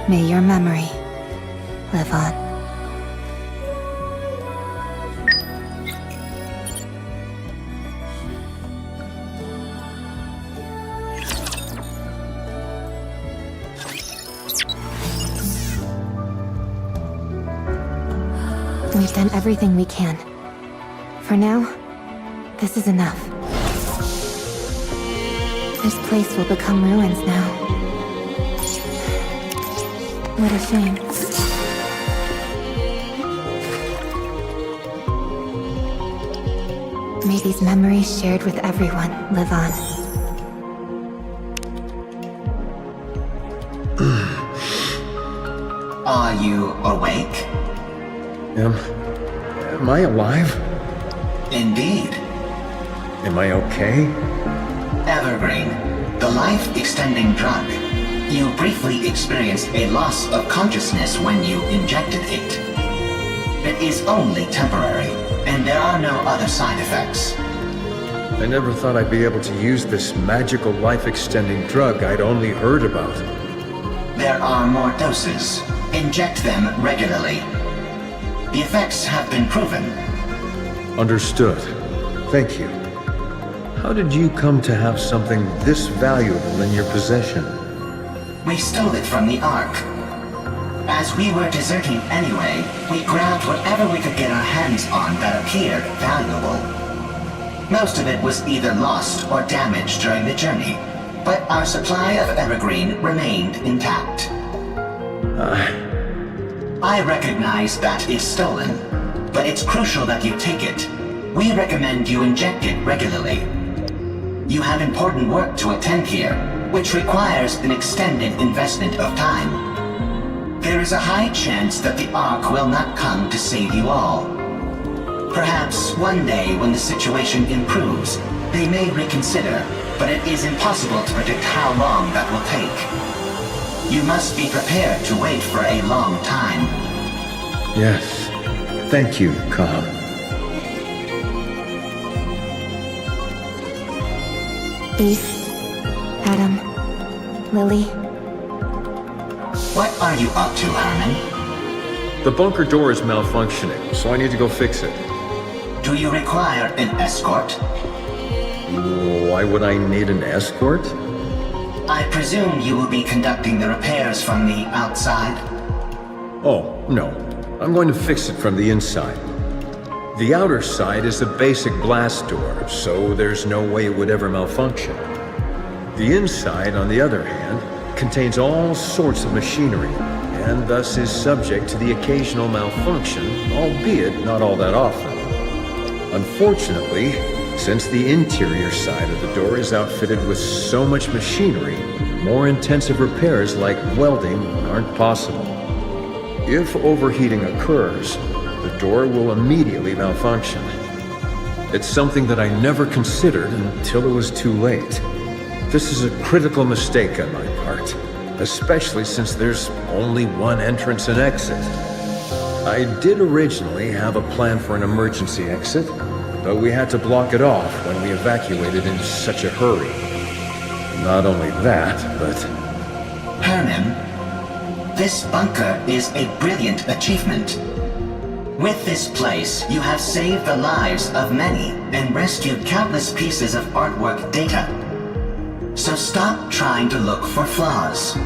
May your memory live on. We've done everything we can. For now, this is enough. This place will become ruins now. What a shame. May these memories shared with everyone live on. Are you awake? Am I alive? Indeed. Am I okay? Evergreen, the life-extending drug. You briefly experienced a loss of consciousness when you injected it. It is only temporary, and there are no other side effects. I never thought I'd be able to use this magical life-extending drug I'd only heard about. There are more doses. Inject them regularly. The effects have been proven. Understood. Thank you. How did you come to have something this valuable in your possession? We stole it from the ARK. As we were deserting anyway, we grabbed whatever we could get our hands on that appeared valuable. Most of it was either lost or damaged during the journey, but our supply of Evergreen remained intact. I recognize that it's stolen, but it's crucial that you take it. We recommend you inject it regularly. You have important work to attend here, which requires an extended investment of time. There is a high chance that the ARK will not come to save you all. Perhaps one day when the situation improves, they may reconsider, but it is impossible to predict how long that will take. You must be prepared to wait for a long time. Yes. Thank you, Cobb. Eve, Adam, Lily. What are you up to, Herman? The bunker door is malfunctioning, so I need to go fix it. Do you require an escort? Why would I need an escort? I presume you will be conducting the repairs from the outside? Oh, no. I'm going to fix it from the inside. The outer side is a basic blast door, so there's no way it would ever malfunction. The inside, on the other hand, contains all sorts of machinery, and thus is subject to the occasional malfunction, albeit not all that often. Unfortunately, since the interior side of the door is outfitted with so much machinery, more intensive repairs like welding aren't possible. If overheating occurs, the door will immediately malfunction. It's something that I never considered until it was too late. This is a critical mistake on my part, especially since there's only one entrance and exit. I did originally have a plan for an emergency exit, but we had to block it off when we evacuated in such a hurry. Not only that, but... Herman, this bunker is a brilliant achievement. With this place, you have saved the lives of many and rescued countless pieces of artwork data. So stop trying to look for flaws.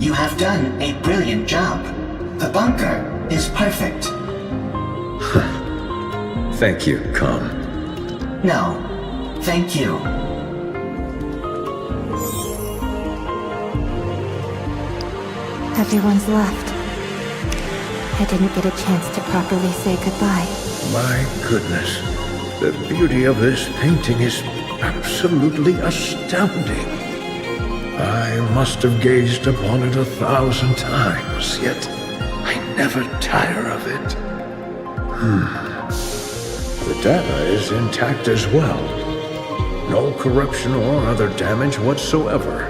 You have done a brilliant job. The bunker is perfect. Thank you, Com. No, thank you. Everyone's left. I didn't get a chance to properly say goodbye. My goodness, the beauty of this painting is absolutely astounding. I must have gazed upon it 1,000 times, yet I never tire of it. The data is intact as well. No corruption or other damage whatsoever.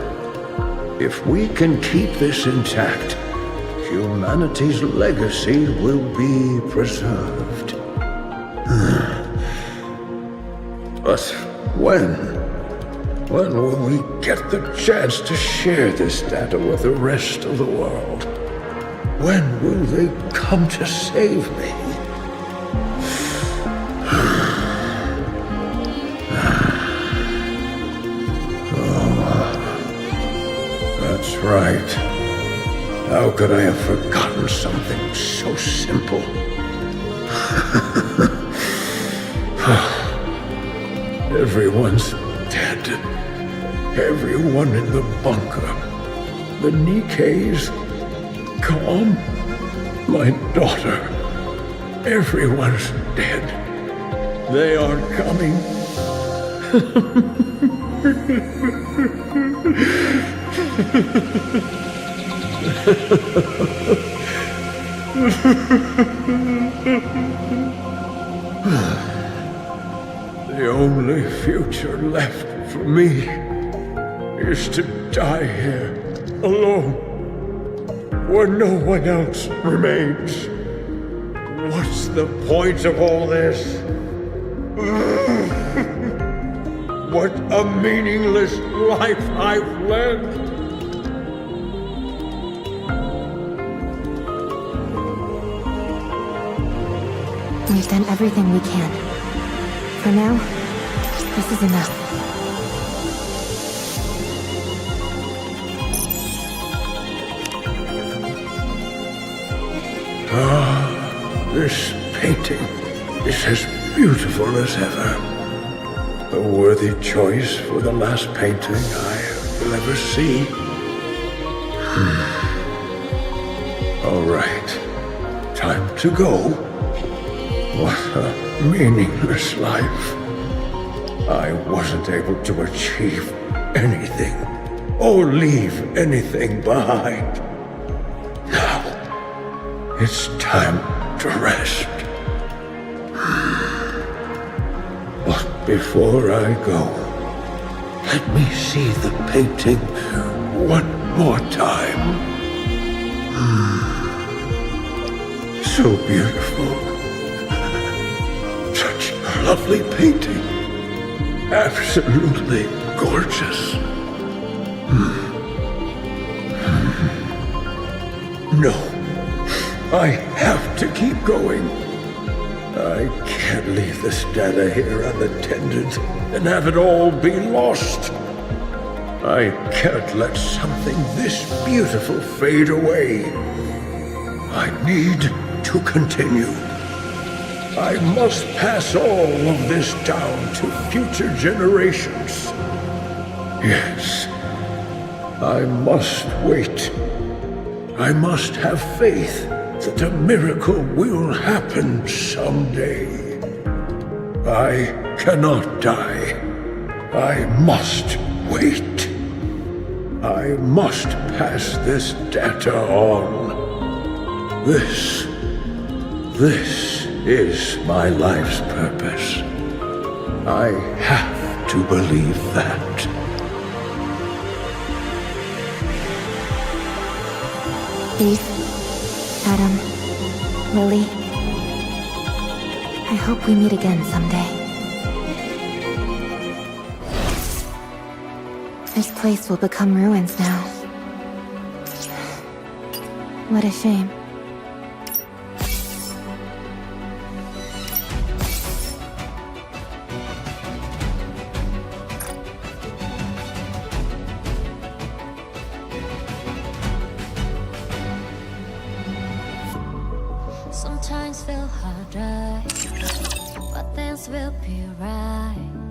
If we can keep this intact, humanity's legacy will be preserved. But when will we get the chance to share this data with the rest of the world? When will they come to save me? That's right. How could I have forgotten something so simple? Everyone's dead. Everyone in the bunker. The Nikkes. Com. My daughter. Everyone's dead. They aren't coming. The only future left for me is to die here, alone, where no one else remains. What's the point of all this? What a meaningless life I've led! We've done everything we can. For now, this is enough. This painting is as beautiful as ever. A worthy choice for the last painting I will ever see. All right, time to go. What a meaningless life. I wasn't able to achieve anything or leave anything behind. Now, it's time to rest. But before I go, let me see the painting one more time. So beautiful. Such a lovely painting. Absolutely gorgeous. No, I have to keep going. I can't leave this data here unattended and have it all be lost. I can't let something this beautiful fade away. I need to continue. I must pass all of this down to future generations. Yes, I must wait. I must have faith that a miracle will happen someday. I cannot die. I must wait. I must pass this data on. This is my life's purpose. I have to believe that. Eve, Adam, Lily. I hope we meet again someday. This place will become ruins now. What a shame. Sometimes feel harder, but things will be right.